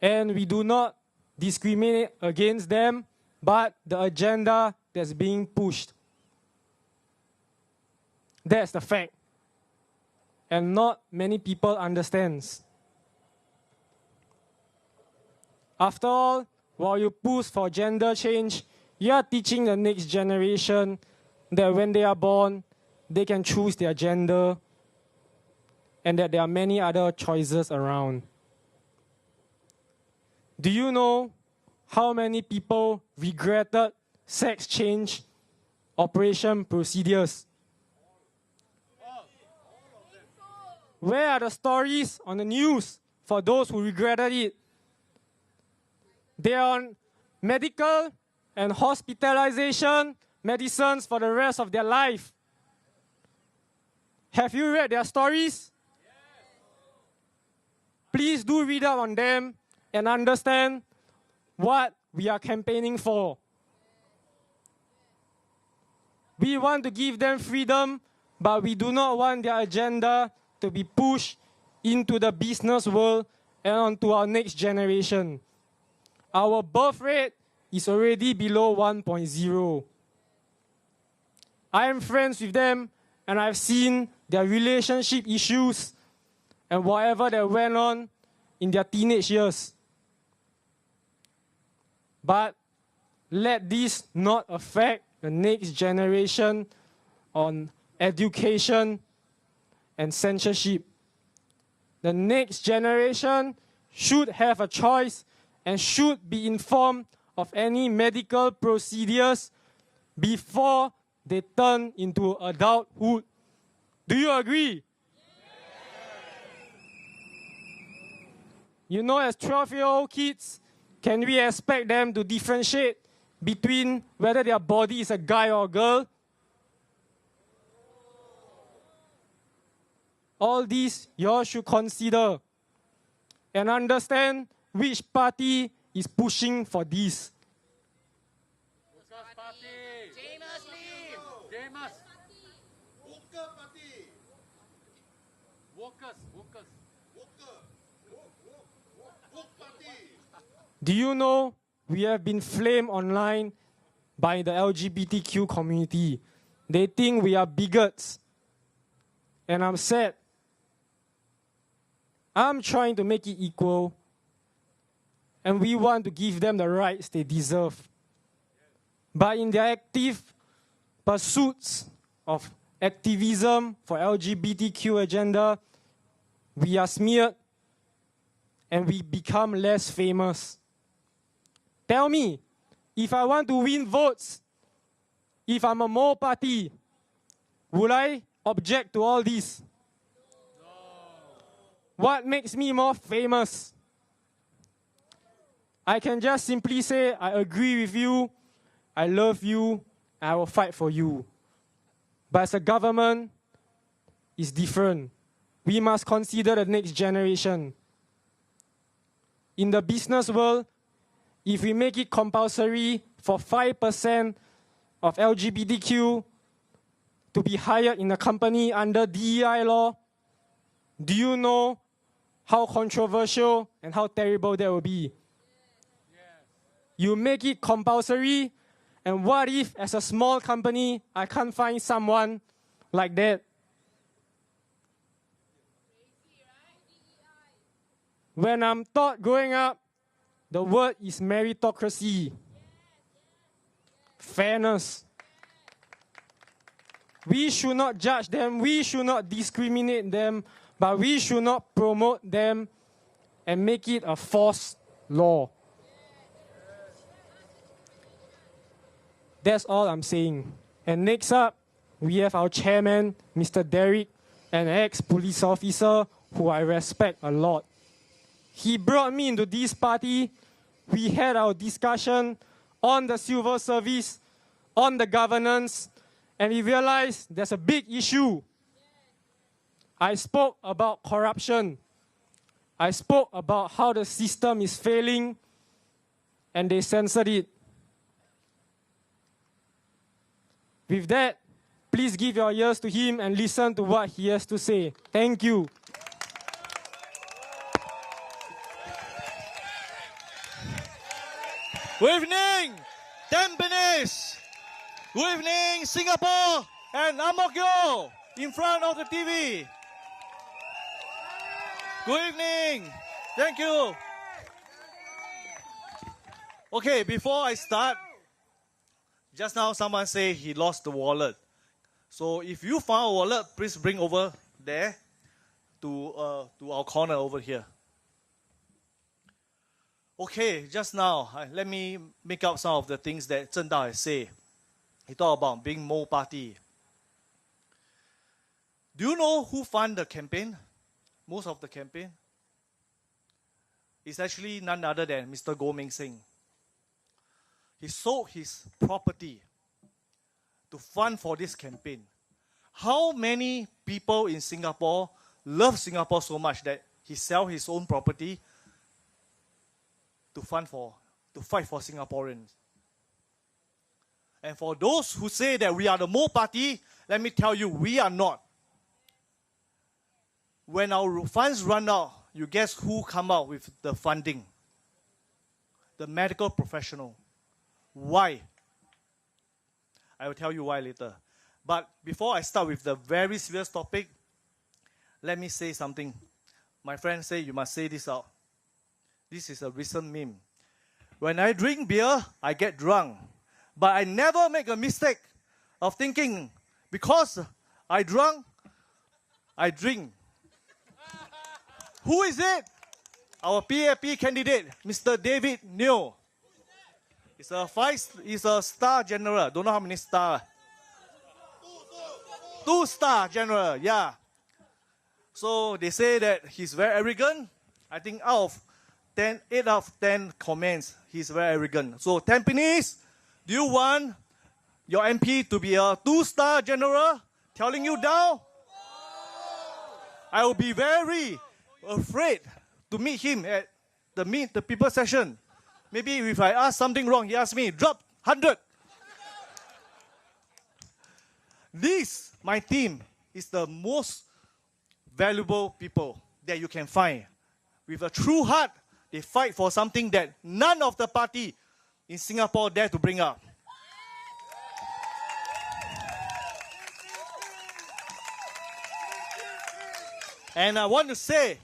And we do not discriminate against them, but the agenda that's being pushed. That's the fact. And not many people understand. After all, while you push for gender change, you are teaching the next generation that when they are born, they can choose their gender and that there are many other choices around. Do you know how many people regretted sex change operation procedures? Where are the stories on the news for those who regretted it? They are on medical and hospitalization medicines for the rest of their life. Have you read their stories? Yes. Please do read up on them and understand what we are campaigning for. We want to give them freedom, but we do not want their agenda to be pushed into the business world and onto our next generation. Our birth rate is already below 1.0. I am friends with them, and I've seen their relationship issues and whatever that went on in their teenage years. But let this not affect the next generation on education and censorship. The next generation should have a choice and should be informed of any medical procedures before they turn into adulthood. Do you agree? You know, as 12-year-old kids, can we expect them to differentiate between whether their body is a guy or a girl? All these you all should consider and understand which party is pushing for this. Workers' Party. James Lim. James. Worker Party. Workers. Do you know we have been flamed online by the LGBTQ community? They think we are bigots. And I'm sad. I'm trying to make it equal. And we want to give them the rights they deserve. But in their active pursuits of activism for LGBTQ agenda, we are smeared and we become less famous. Tell me, if I want to win votes, if I'm a more party, would I object to all this? No. What makes me more famous? I can just simply say, I agree with you, I love you, and I will fight for you. But as a government, it's different. We must consider the next generation. In the business world, if we make it compulsory for 5% of LGBTQ to be hired in a company under DEI law, do you know how controversial and how terrible that will be? You make it compulsory, and what if, as a small company, I can't find someone like that? When I'm taught growing up, the word is meritocracy, fairness. We should not judge them, we should not discriminate them, but we should not promote them and make it a forced law. That's all I'm saying. And next up, we have our chairman, Mr. Derek, an ex-police officer who I respect a lot. He brought me into this party. We had our discussion on the civil service, on the governance, and we realized there's a big issue. I spoke about corruption. I spoke about how the system is failing, and they censored it. With that, please give your ears to him and listen to what he has to say. Thank you. Good evening, Tampines. Good evening, Singapore and Ang Mo Kio in front of the TV. Good evening. Thank you. Okay, before I start, just now someone say he lost the wallet. So if you found a wallet, please bring over there to our corner over here. Okay, just now, let me make up some of the things that Zheng Dao has said. He talked about being more party. Do you know who funded the campaign? Most of the campaign? It's actually none other than Mr. Goh Meng Seng. He sold his property to fund for this campaign. How many people in Singapore love Singapore so much that he sell his own property to fight for Singaporeans? And for those who say that we are the Mo party, let me tell you, we are not. When our funds run out, you guess who come out with the funding? The medical professional. Why? I will tell you why later. But before I start with the very serious topic, let me say something. My friend say you must say this out. This is a recent meme. When I drink beer, I get drunk. But I never make a mistake of thinking, because I drunk, I drink. Who is it? Our PAP candidate, Mr. David Neo. He's a star general. Don't know how many stars. 2-star general, yeah. So they say that he's very arrogant. I think 8 out of 10 comments, he's very arrogant. So Tampines, do you want your MP to be a 2-star general telling you down? I will be very afraid to meet him at the Meet the People session. Maybe if I ask something wrong, he asks me, drop 100. This, my team, is the most valuable people that you can find. With a true heart, they fight for something that none of the party in Singapore dare to bring up. And I want to say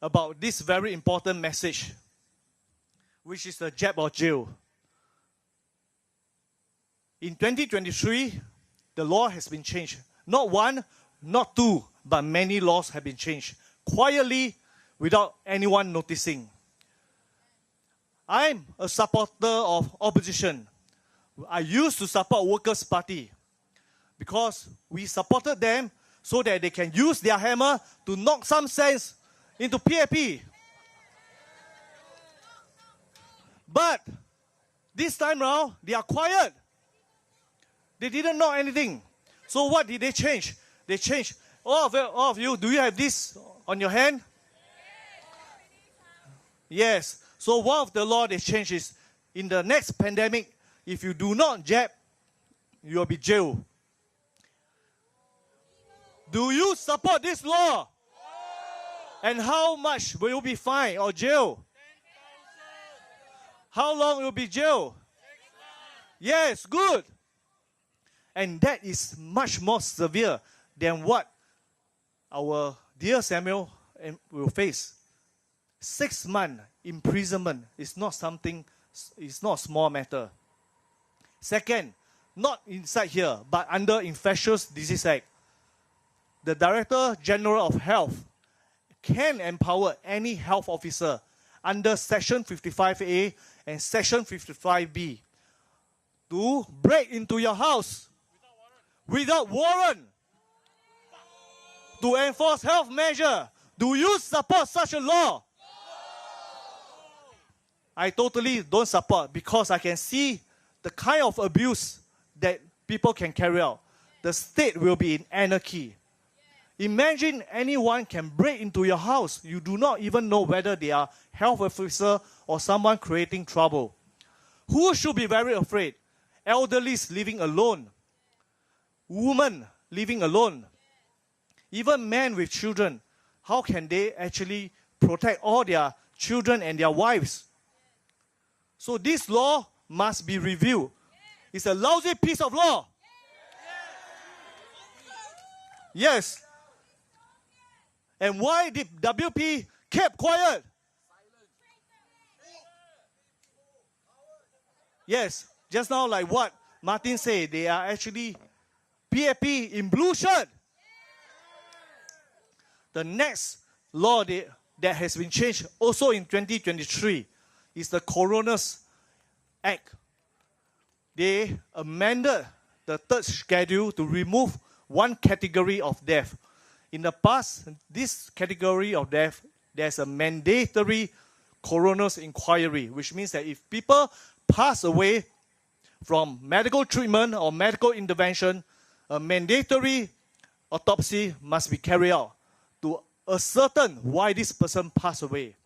about this very important message, which is the jab or jail. In 2023, the law has been changed. Not one, not two, but many laws have been changed, quietly, without anyone noticing. I'm a supporter of opposition. I used to support Workers' Party because we supported them so that they can use their hammer to knock some sense into PAP. But this time round, they are quiet. They didn't know anything. So what did they change? They changed. All of you, do you have this on your hand? Yes. So one of the law they changed is, in the next pandemic, if you do not jab, you will be jailed. Do you support this law? And how much will you be fined or jailed? 10,000. How long will you be jailed? 6 months. Yes, good. And that is much more severe than what our dear Samuel will face. 6 months imprisonment is not something, it's not a small matter. Second, not inside here, but under Infectious Disease Act, the Director General of Health can empower any health officer under Section 55A and Section 55B to break into your house without warrant to enforce health measure. Do you support such a law? I totally don't support, because I can see the kind of abuse that people can carry out. The state will be in anarchy. Imagine anyone can break into your house. You do not even know whether they are health officer or someone creating trouble. Who should be very afraid? Elderlies living alone. Women living alone. Even men with children. How can they actually protect all their children and their wives? So this law must be reviewed. It's a lousy piece of law. Yes. And why did WP kept quiet? Yes, just now like what Martin said, they are actually PAP in blue shirt. The next law that has been changed also in 2023 is the Coroner's Act. They amended the third schedule to remove one category of death. In the past, this category of death, there's a mandatory coroner's inquiry, which means that if people pass away from medical treatment or medical intervention, a mandatory autopsy must be carried out to ascertain why this person passed away.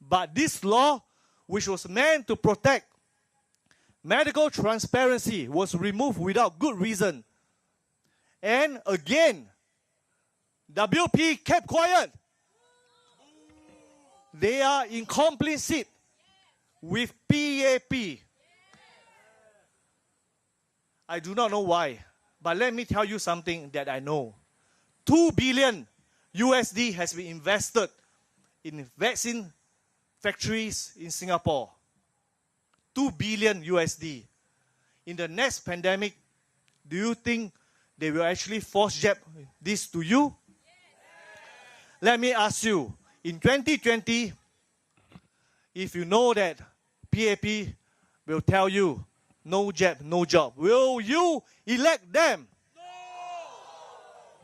But this law, which was meant to protect medical transparency, was removed without good reason. And again, WP kept quiet. They are in complicit with PAP. I do not know why, but let me tell you something that I know. 2 billion USD has been invested in vaccine factories in Singapore. 2 billion USD. In the next pandemic, do you think they will actually force jab this to you? Let me ask you, in 2020, if you know that PAP will tell you, no jab, no job, will you elect them? No!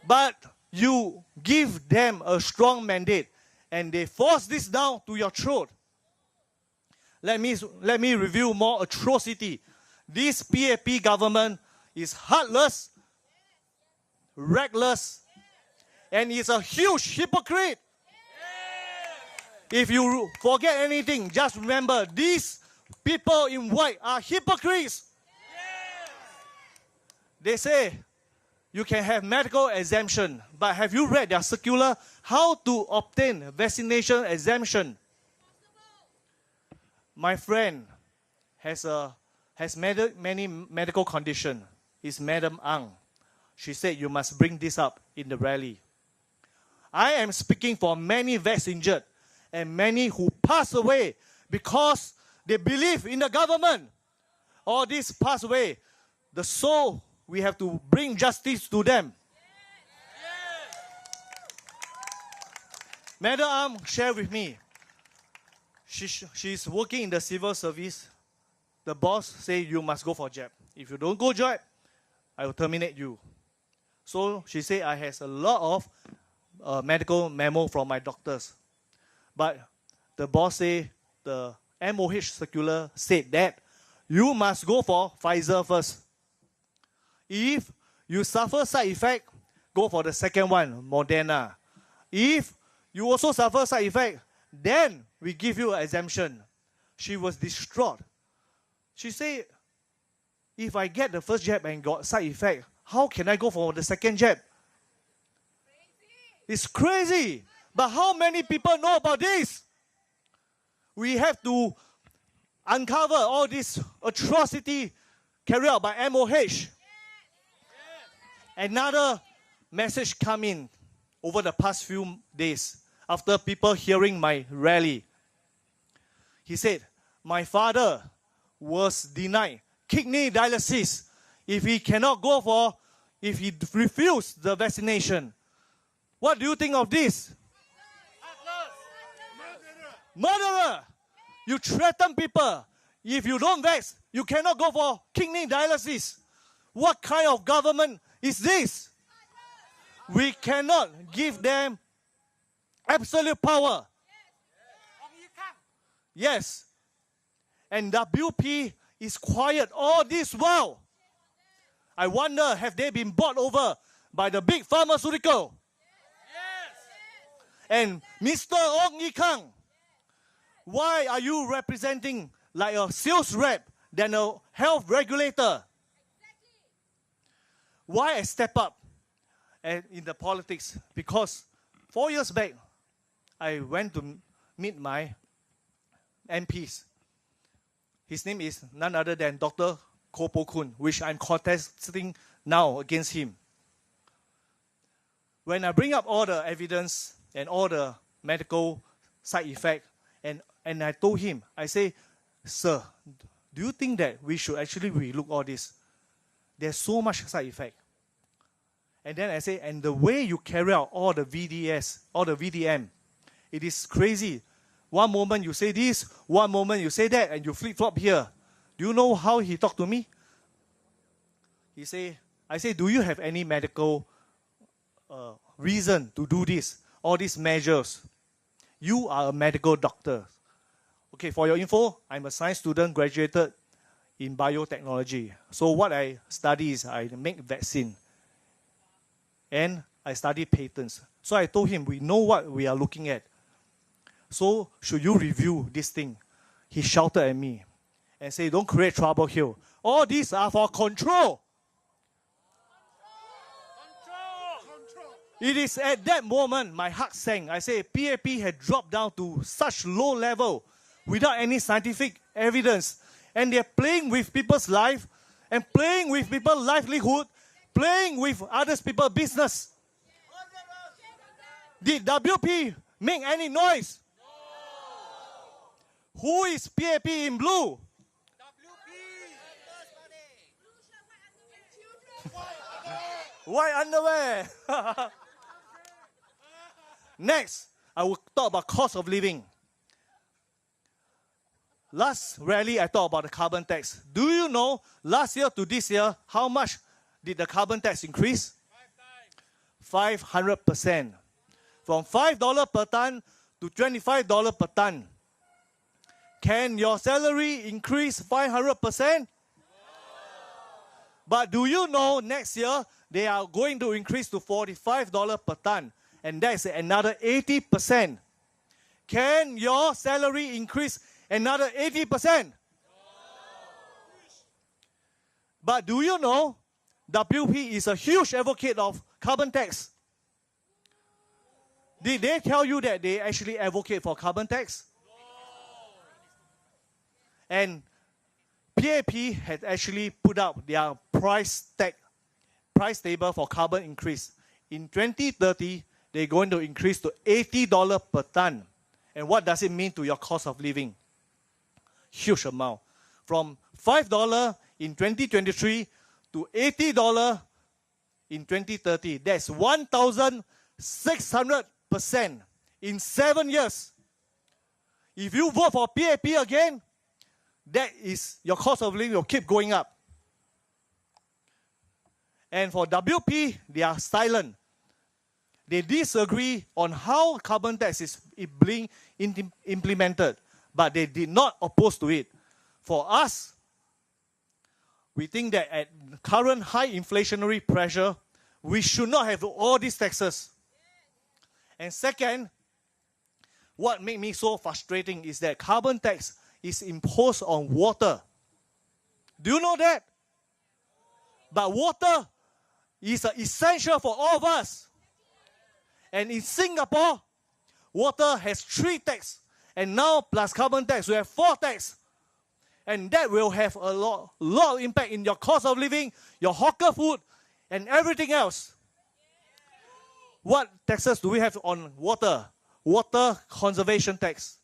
But you give them a strong mandate and they force this down to your throat. Let me review more atrocity. This PAP government is heartless, reckless, and is a huge hypocrite. If you forget anything, just remember these people in white are hypocrites. They say you can have medical exemption, but have you read their circular how to obtain vaccination exemption? My friend has many medical conditions. It's Madam Ang. She said you must bring this up in the rally. I am speaking for many vets injured and many who pass away because they believe in the government. All this pass away. The soul, we have to bring justice to them. Madam Ang shared with me. She's working in the civil service. The boss say you must go for jab. If you don't go jab, I will terminate you. So she said I has a lot of medical memo from my doctors. But the boss say the MOH circular said that you must go for Pfizer first. If you suffer side effect, go for the second one, Moderna. If you also suffer side effect, then we give you an exemption. She was distraught. She said, if I get the first jab and got side effect, how can I go for the second jab? It's crazy. But how many people know about this? We have to uncover all this atrocity carried out by MOH. Another message come in over the past few days after people hearing my rally. He said, my father was denied kidney dialysis if he refused the vaccination. What do you think of this? Murderer! You threaten people. If you don't vax, you cannot go for kidney dialysis. What kind of government is this? We cannot give them absolute power. Yes. And WP is quiet all this while. I wonder, have they been bought over by the big pharmaceutical? Yes. And Mr. Ong Ye Kung, why are you representing like a sales rep than a health regulator? Why I step up in the politics? Because 4 years back, I went to meet my MPs. His name is none other than Dr. Koh Poh Kun, which I'm contesting now against him. When I bring up all the evidence and all the medical side effects, and I told him, I say, sir, do you think that we should actually relook all this? There's so much side effect. And then I say, and the way you carry out all the VDS, all the VDM, it is crazy. One moment you say this, one moment you say that, and you flip-flop here. Do you know how he talked to me? I say, do you have any medical reason to do this, all these measures? You are a medical doctor. Okay, for your info, I'm a science student graduated in biotechnology. So what I study is I make vaccine. And I study patents. So I told him, we know what we are looking at. So should you review this thing? He shouted at me and said, don't create trouble here. All these are for control. It is at that moment my heart sank. I say PAP had dropped down to such low level without any scientific evidence. And they're playing with people's life and playing with people's livelihood, playing with other people's business. Did WP make any noise? No. Who is PAP in blue? White underwear. Next, I will talk about cost of living. Last rally, I talked about the carbon tax. Do you know, last year to this year, how much did the carbon tax increase? 500%. From $5 per ton to $25 per ton. Can your salary increase 500%? No. But do you know next year, they are going to increase to $45 per ton. And that's another 80%. Can your salary increase another 80%? No. But do you know, WP is a huge advocate of carbon tax. Did they tell you that they actually advocate for carbon tax? No. And PAP had actually put up their price table for carbon increase. In 2030, they're going to increase to $80 per ton. And what does it mean to your cost of living? Huge amount. From $5 in 2023 to $80 in 2030. That's 1,600% in 7 years. If you vote for PAP again, that is your cost of living will keep going up. And for WP, they are silent. They disagree on how carbon tax is being implemented, but they did not oppose to it. For us, we think that at current high inflationary pressure, we should not have all these taxes. And second, what made me so frustrating is that carbon tax is imposed on water. Do you know that? But water is essential for all of us. And in Singapore, water has 3 taxes. And now plus carbon tax, we have 4 taxes. And that will have a lot of impact in your cost of living, your hawker food, and everything else. What taxes do we have on water? Water conservation tax,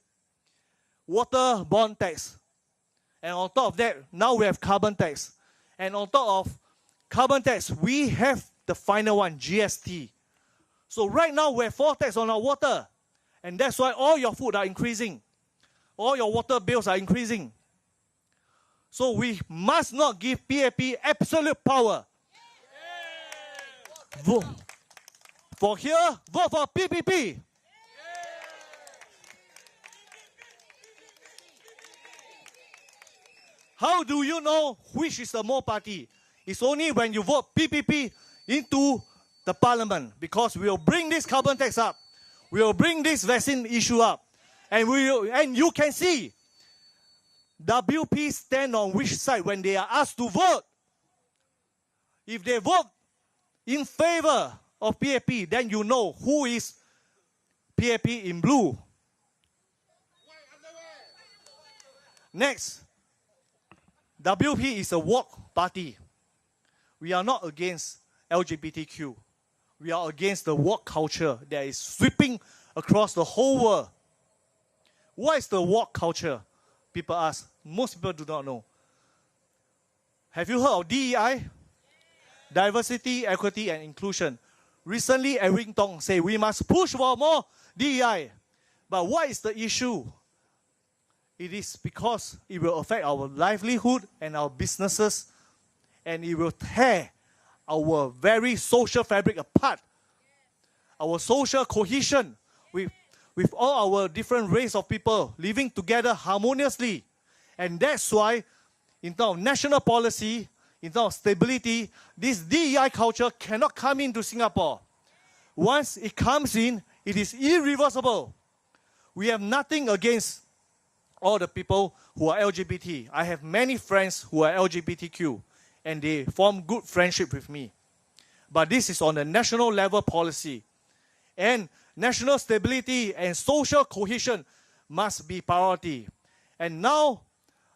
water bond tax. And on top of that, now we have carbon tax. And on top of carbon tax, we have the final one, GST. So right now, we have 4 taxes on our water. And that's why all your food are increasing. All your water bills are increasing. So we must not give PAP absolute power. Vote for here, vote for PPP. How do you know which is the more party? It's only when you vote PPP into the parliament, because we will bring this carbon tax up. We will bring this vaccine issue up. And you can see WP stand on which side when they are asked to vote. If they vote in favor of PAP, then you know who is PAP in blue. Next, WP is a woke party. We are not against LGBTQ. We are against the woke culture that is sweeping across the whole world. What is the woke culture? People ask. Most people do not know. Have you heard of DEI? Diversity, Equity, and Inclusion. Recently, Eric Tong said we must push for more DEI. But what is the issue? It is because it will affect our livelihood and our businesses, and it will tear our very social fabric apart. Our social cohesion with all our different race of people living together harmoniously. And that's why, in terms of national policy, in terms of stability, this DEI culture cannot come into Singapore. Once it comes in, it is irreversible. We have nothing against all the people who are LGBT. I have many friends who are LGBTQ, and they form good friendship with me. But this is on the national level policy. And national stability and social cohesion must be priority. And now,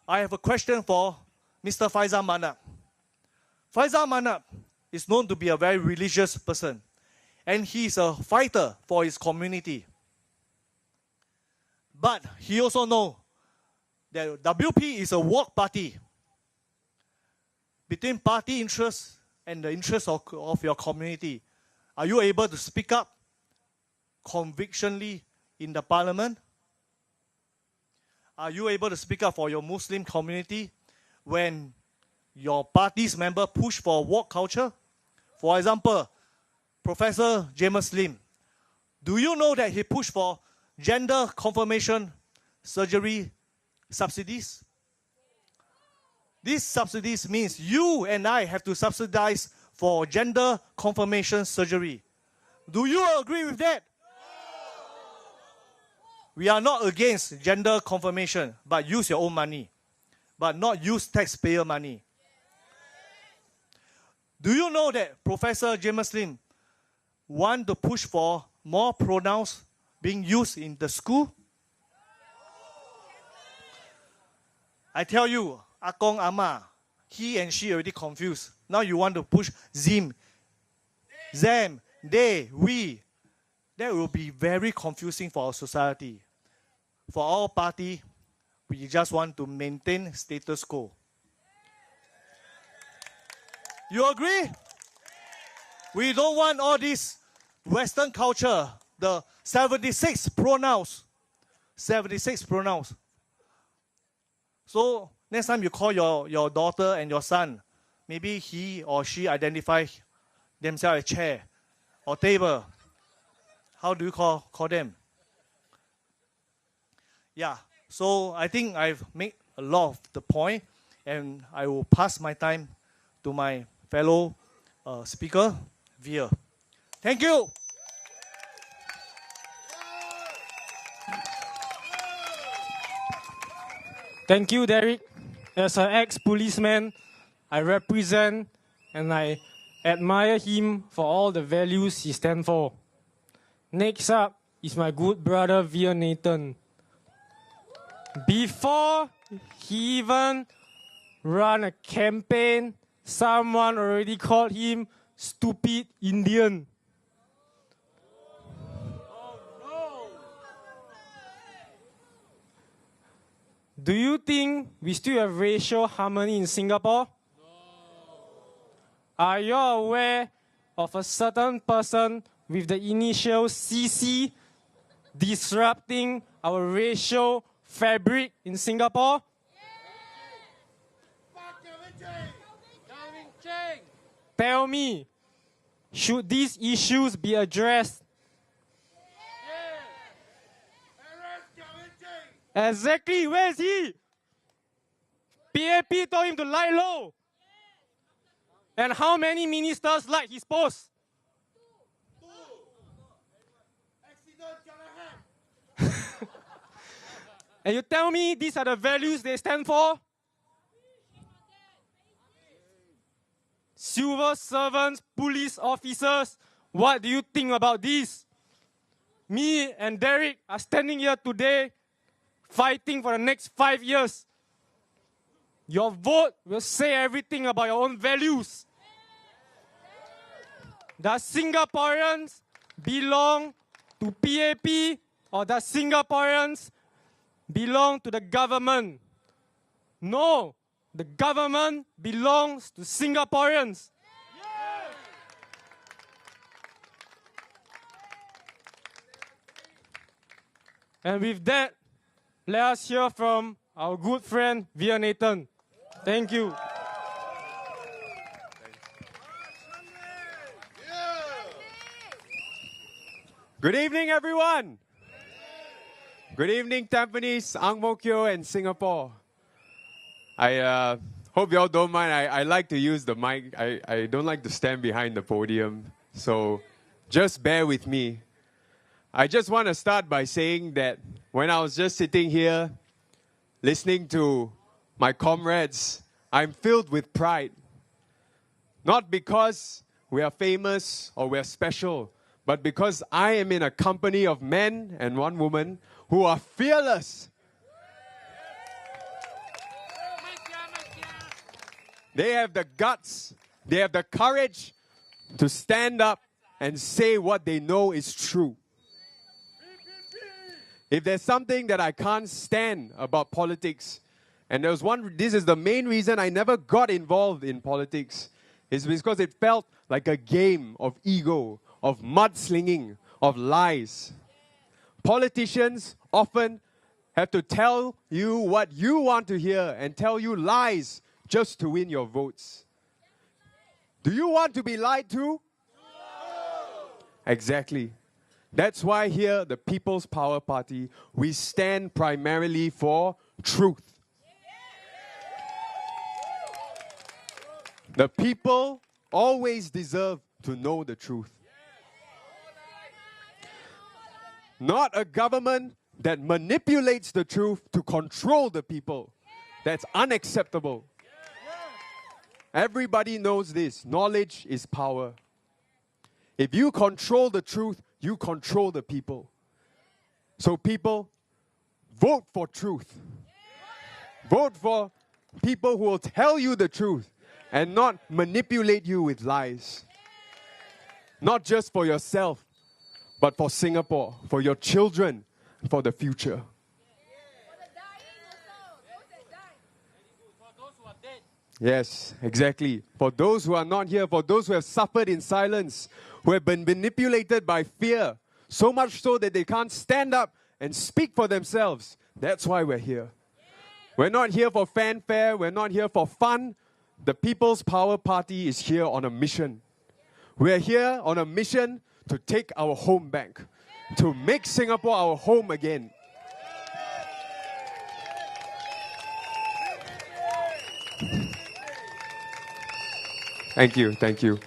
I have a question for Mr. Faizal Manap. Faizal Manap is known to be a very religious person, and he is a fighter for his community. But he also knows that WP is a woke party. Between party interests and the interests of your community, are you able to speak up convictionally in the parliament? Are you able to speak up for your Muslim community when your party's member push for woke culture? For example, Professor James Lim. Do you know that he pushed for gender confirmation surgery subsidies? These subsidies means you and I have to subsidize for gender confirmation surgery. Do you agree with that? We are not against gender confirmation, but use your own money, but not use taxpayer money. Do you know that Professor James Lim want to push for more pronouns being used in the school? I tell you, Akong, Ama, he and she already confused. Now you want to push Zim, Them, They, We. That will be very confusing for our society. For our party, we just want to maintain status quo. You agree? We don't want all this Western culture, the 76 pronouns. 76 pronouns. So next time you call your daughter and your son, maybe he or she identify themselves as chair or table. How do you call them? Yeah, so I think I've made a lot of the point, and I will pass my time to my fellow speaker, Via. Thank you. Thank you, Derek. As an ex-policeman, I represent and I admire him for all the values he stands for. Next up is my good brother, Via Nathan. Before he even ran a campaign, someone already called him stupid Indian. Do you think we still have racial harmony in Singapore? No. Are you aware of a certain person with the initial CC disrupting our racial fabric in Singapore? Tell me, should these issues be addressed? Exactly, where is he? PAP told him to lie low. And how many ministers like his post? And you tell me these are the values they stand for? Civil servants, police officers, what do you think about this? Me and Derek are standing here today fighting for the next 5 years. Your vote will say everything about your own values. Does Singaporeans belong to PAP or does Singaporeans belong to the government? No, the government belongs to Singaporeans. And with that, let us hear from our good friend, Via Nathan. Thank you. Good evening, everyone. Good evening, Tampines, Ang Mo Kio, and Singapore. I hope you all don't mind. I like to use the mic. I don't like to stand behind the podium. So just bear with me. I just want to start by saying that when I was just sitting here listening to my comrades, I'm filled with pride. Not because we are famous or we are special, but because I am in a company of men and one woman who are fearless. They have the guts, they have the courage to stand up and say what they know is true. If there's something that I can't stand about politics, and this is the main reason I never got involved in politics, is because it felt like a game of ego, of mudslinging, of lies. Politicians often have to tell you what you want to hear and tell you lies just to win your votes. Do you want to be lied to? No. Exactly. That's why here, the People's Power Party, we stand primarily for truth. The people always deserve to know the truth. Not a government that manipulates the truth to control the people. That's unacceptable. Everybody knows this. Knowledge is power. If you control the truth, you control the people. So people, vote for truth. Vote for people who will tell you the truth and not manipulate you with lies. Not just for yourself, but for Singapore, for your children, for the future. Yes, exactly. For those who are not here, for those who have suffered in silence, who have been manipulated by fear, so much so that they can't stand up and speak for themselves. That's why we're here. We're not here for fanfare. We're not here for fun. The People's Power Party is here on a mission. We're here on a mission to take our home back, to make Singapore our home again. Thank you, thank you.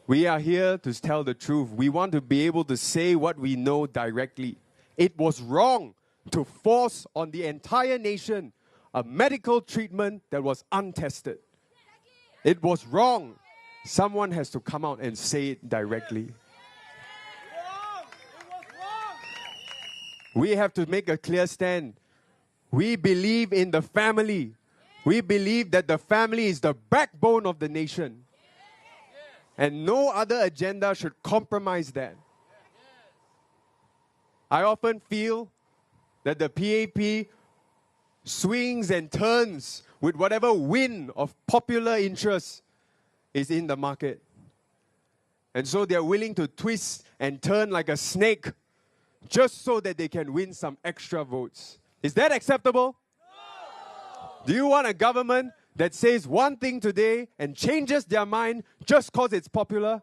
We are here to tell the truth. We want to be able to say what we know directly. It was wrong to force on the entire nation a medical treatment that was untested. It was wrong. Someone has to come out and say it directly. We have to make a clear stand. We believe in the family. We believe that the family is the backbone of the nation. And no other agenda should compromise that. I often feel that the PAP swings and turns with whatever wind of popular interest is in the market. And so they're willing to twist and turn like a snake just so that they can win some extra votes. Is that acceptable? No! Do you want a government that says one thing today and changes their mind just because it's popular?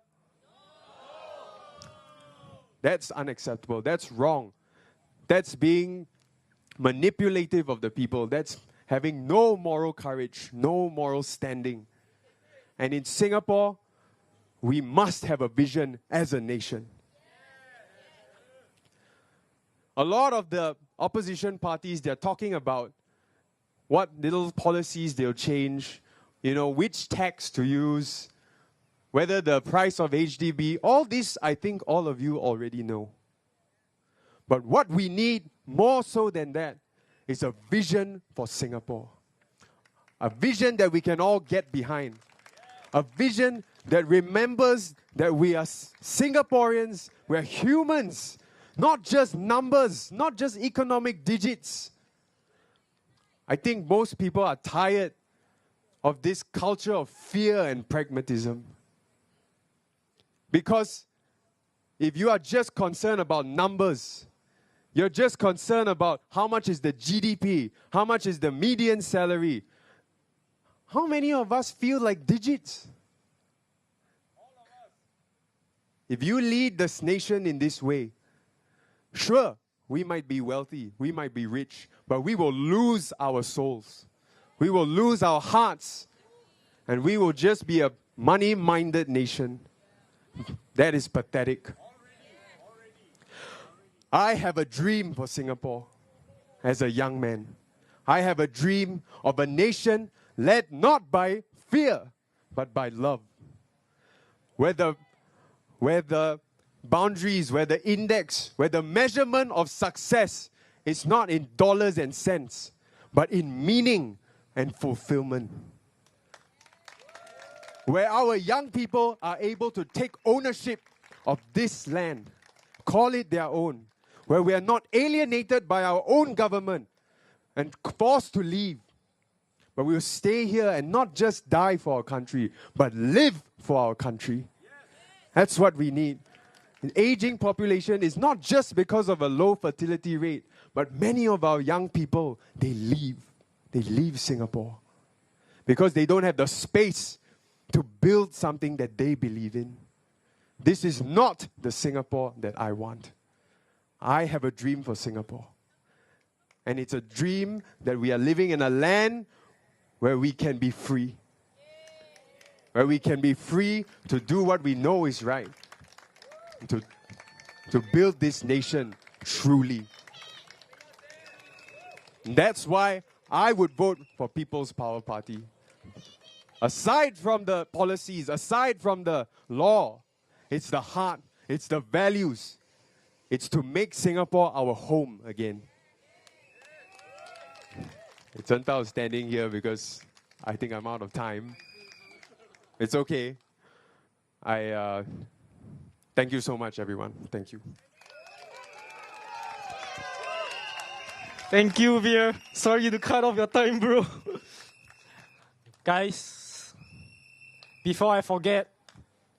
No! That's unacceptable. That's wrong. That's being manipulative of the people. That's having no moral courage, no moral standing. And in Singapore, we must have a vision as a nation. A lot of the opposition parties, they're talking about what little policies they'll change, which tax to use, whether the price of HDB, all this I think all of you already know. But what we need more so than that is a vision for Singapore. A vision that we can all get behind. A vision that remembers that we are Singaporeans, we're humans, not just numbers, not just economic digits. I think most people are tired of this culture of fear and pragmatism. Because if you are just concerned about numbers, you're just concerned about how much is the GDP, how much is the median salary, how many of us feel like digits? All of us. If you lead this nation in this way, sure, we might be wealthy, we might be rich, but we will lose our souls. We will lose our hearts, and we will just be a money-minded nation. That is pathetic. I have a dream for Singapore as a young man. I have a dream of a nation led not by fear, but by love. Where the boundaries, where the index, where the measurement of success is not in dollars and cents, but in meaning and fulfillment. Where our young people are able to take ownership of this land, call it their own. Where we are not alienated by our own government and forced to leave. But we will stay here and not just die for our country, but live for our country. That's what we need. An aging population is not just because of a low fertility rate, but many of our young people, they leave. They leave Singapore because they don't have the space to build something that they believe in. This is not the Singapore that I want. I have a dream for Singapore. And it's a dream that we are living in a land where we can be free. Where we can be free to do what we know is right. To build this nation truly. And that's why I would vote for People's Power Party. Aside from the policies, aside from the law, it's the heart, it's the values. It's to make Singapore our home again. It turned out standing here because I think I'm out of time. It's okay. Thank you so much, everyone. Thank you. Thank you, Veer. Sorry to cut off your time, bro. Guys, before I forget,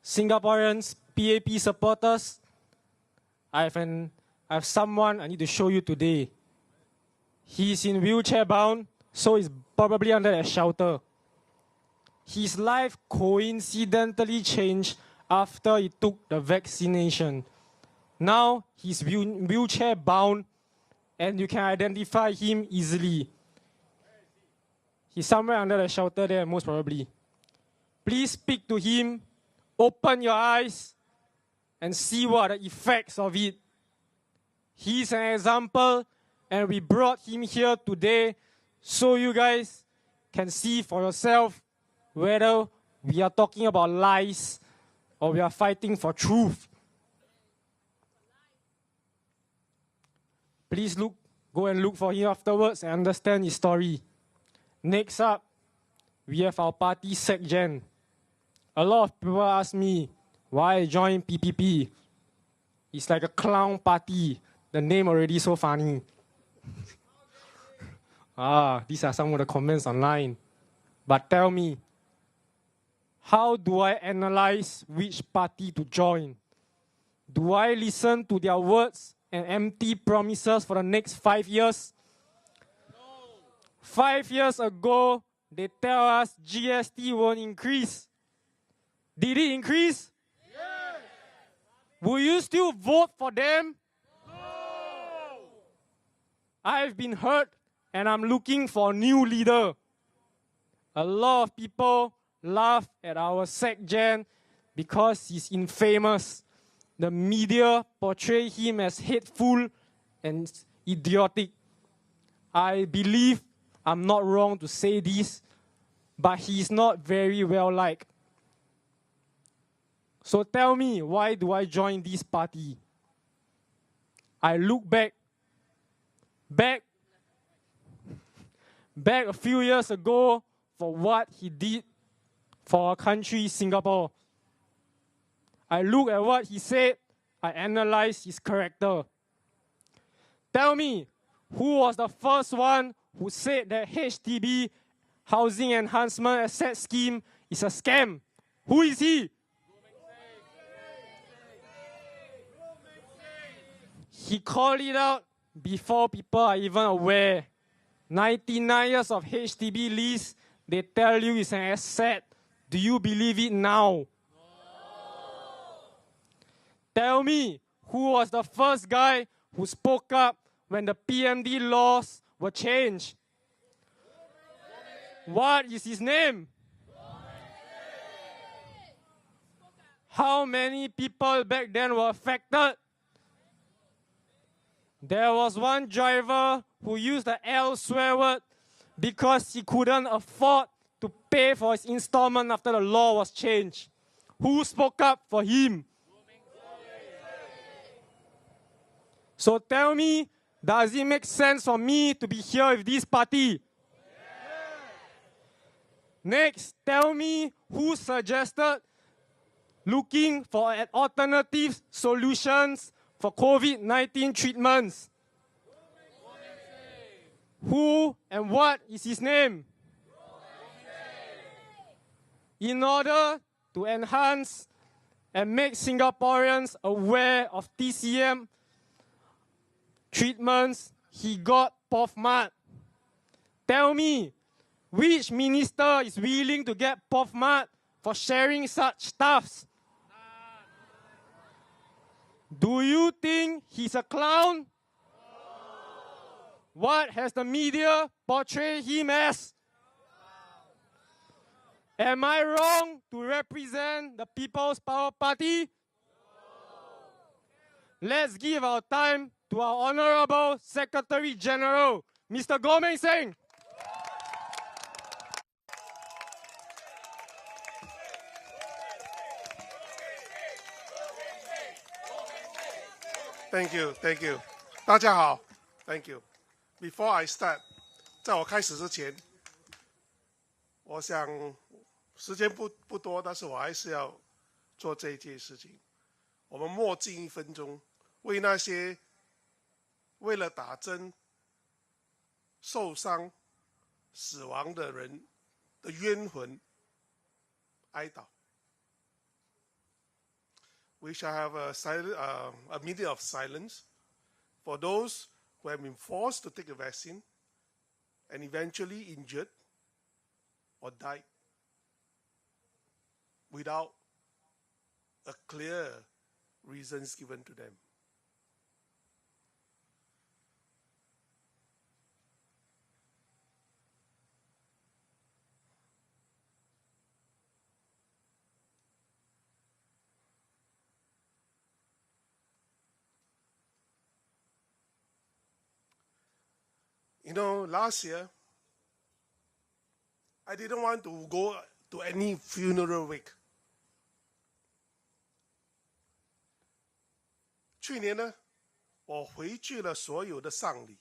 Singaporeans, PAP supporters, I have someone I need to show you today. He's in wheelchair bound, so he's probably under a shelter. His life coincidentally changed after he took the vaccination. Now he's wheelchair bound and you can identify him easily. He's somewhere under the shelter there, most probably. Please speak to him, open your eyes, and see what are the effects of it. He's an example And we brought him here today so you guys can see for yourself whether we are talking about lies or we are fighting for truth. Please go and look for him afterwards and understand his story. Next up, we have our party SecGen. A lot of people ask me why I joined PPP. It's like a clown party. The name already so funny. These are some of the comments online. But tell me, how do I analyze which party to join? Do I listen to their words and empty promises for the next 5 years? No. 5 years ago, they tell us GST won't increase. Did it increase? Yes. Will you still vote for them? No. I've been hurt and I'm looking for a new leader. A lot of people laugh at our SecGen because he's infamous. The media portray him as hateful and idiotic. I believe I'm not wrong to say this, but he's not very well liked. So tell me, why do I join this party? I look back a few years ago for what he did for our country, Singapore. I look at what he said, I analyze his character. Tell me, who was the first one who said that HDB, Housing Enhancement Asset Scheme, is a scam? Who is he? He called it out before people are even aware. 99 years of HDB lease, they tell you it's an asset. Do you believe it now? Tell me, who was the first guy who spoke up when the PMD laws were changed? What is his name? How many people back then were affected? There was one driver who used the L swear word because he couldn't afford to pay for his installment after the law was changed. Who spoke up for him? So tell me, does it make sense for me to be here with this party? Next, tell me who suggested looking for alternative solutions for COVID-19 treatments. Who and what is his name? In order to enhance and make Singaporeans aware of TCM treatments, he got POFMAT. Tell me, which minister is willing to get POFMAT for sharing such stuffs? Do you think he's a clown? What has the media portrayed him as? Am I wrong to represent the People's Power Party? Let's give our time to our Honorable Secretary General, Mr. Goh Meng Seng. Thank you, thank you. 大家好 ，Thank you. Before I start， 在我开始之前，我想时间不多，但是我还是要做这一件事情。我们默静1分钟，为那些为了打针受伤、死亡的人的冤魂哀悼。We shall have a minute of silence for those who have been forced to take a vaccine and eventually injured or died without a clear reasons given to them. You know, last year, I didn't want to go to any funeral wake. 去年呢，我回去了所有的丧礼，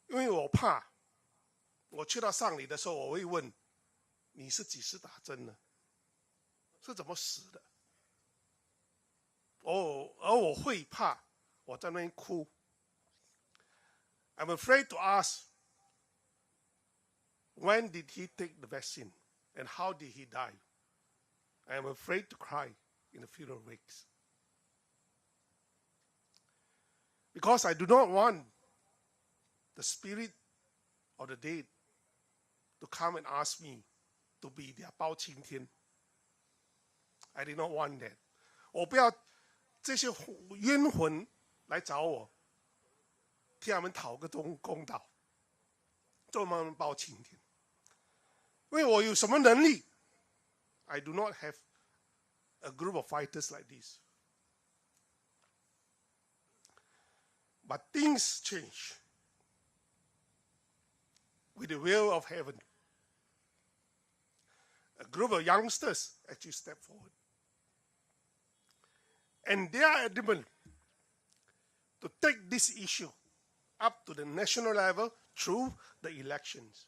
因为我怕，我去到丧礼的时候，我会问，你是几时打针呢？是怎么死的？而我会怕，我在那边哭。I'm afraid to ask, when did he take the vaccine and how did he die? I'm afraid to cry in the funeral wakes. Because I do not want the spirit of the dead to come and ask me to be their 包青天. I did not want that. 我不要这些冤魂来找我，替他们讨个公道，做他们包青天。因为我有什么能力 ？I do not have a group of fighters like this. But things change with the will of heaven. A group of youngsters actually step forward. And they are adamant to take this issue up to the national level through the elections.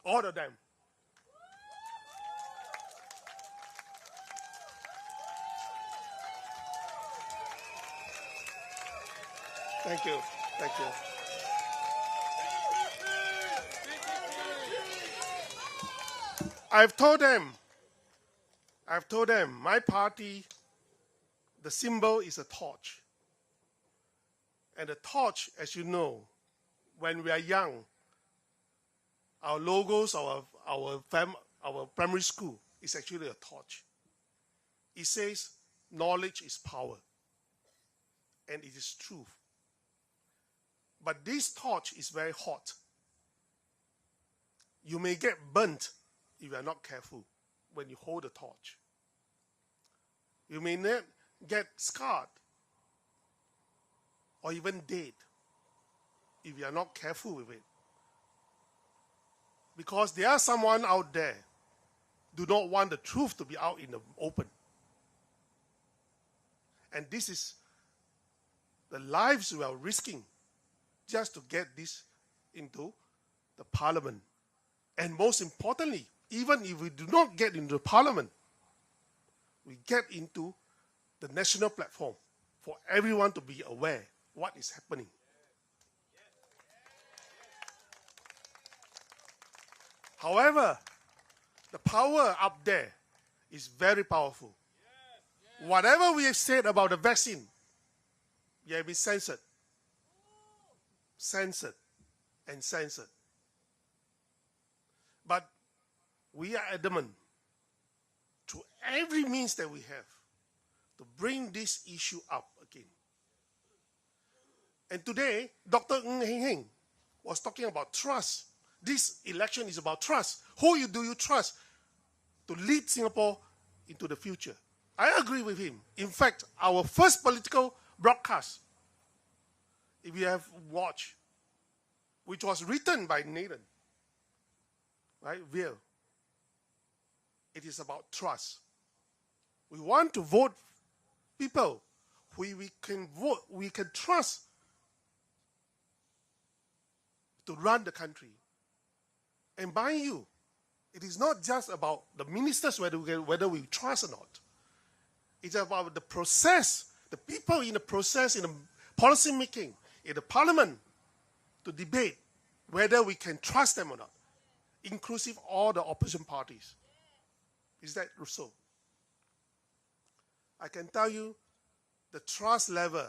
All of them. Thank you. Thank you. I've told them, my party, the symbol is a torch. And the torch, as you know, when we are young, our logos of our primary school is actually a torch. It says, knowledge is power. And it is truth. But this torch is very hot. You may get burnt if you are not careful when you hold the torch. You may not get scarred or even dead if you are not careful with it. Because there are someone out there do not want the truth to be out in the open. And this is the lives we are risking just to get this into the parliament. And most importantly, even if we do not get into parliament, we get into the national platform for everyone to be aware what is happening. However, the power up there is very powerful. Whatever we have said about the vaccine, you have been censored. Censored and censored. But we are adamant to every means that we have to bring this issue up again. And today, Dr. Ng Heng Heng was talking about trust. This election is about trust. Who do you trust to lead Singapore into the future? I agree with him. In fact, our first political broadcast, if you have watched, which was written by Nathan, right, Will, it is about trust. We want to vote people who we can vote, we can trust to run the country. And mind you, it is not just about the ministers whether we trust or not. It's about the process, the people in the process, in the policy making, in the parliament, to debate whether we can trust them or not, inclusive all the opposition parties. Is that so? I can tell you the trust level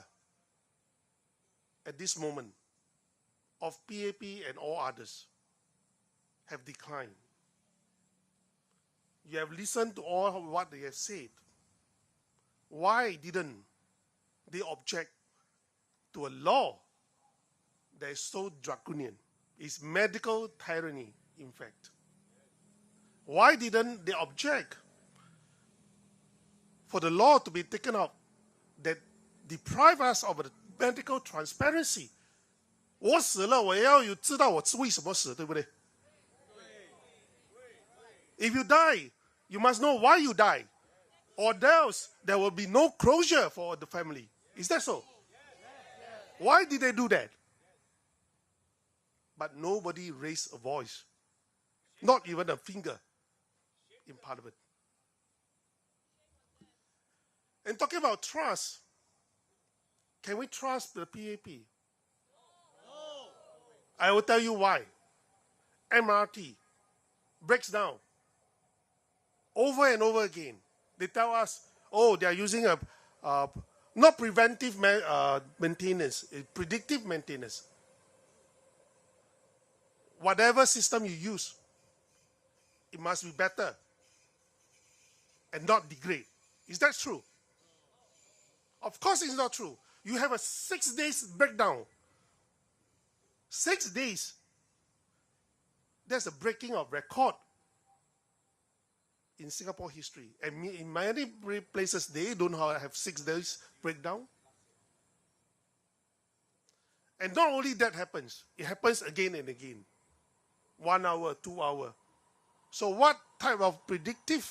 at this moment of PAP and all others have declined. You have listened to all of what they have said. Why didn't they object to a law that is so draconian? It's medical tyranny, in fact. Why didn't they object for the law to be taken out that deprive us of the medical transparency. 我死了，我也要有知道我为什么死，对不对？ If you die, you must know why you die, or else there will be no closure for the family. Is that so? Why did they do that? But nobody raised a voice, not even a finger in Parliament. And talking about trust, can we trust the PAP? I will tell you why. MRT breaks down over and over again. They tell us, oh, they are using a not preventive maintenance, predictive maintenance. Whatever system you use, it must be better and not degrade. Is that true? Of course it's not true. You have a 6 days breakdown. 6 days. That's a breaking of record in Singapore history. And in many places, they don't have 6 days breakdown. And not only that happens, it happens again and again. 1 hour, 2 hours. So what type of predictive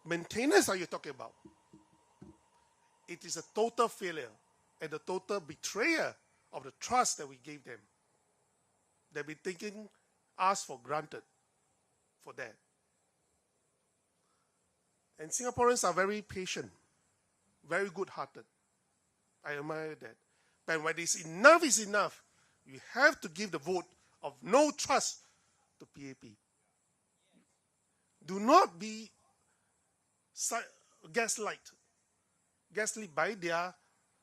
maintenance are you talking about? It is a total failure and a total betrayal of the trust that we gave them. They've been taking us for granted for that. And Singaporeans are very patient, very good-hearted. I admire that. But when it's enough is enough, you have to give the vote of no trust to PAP. Do not be gaslit by their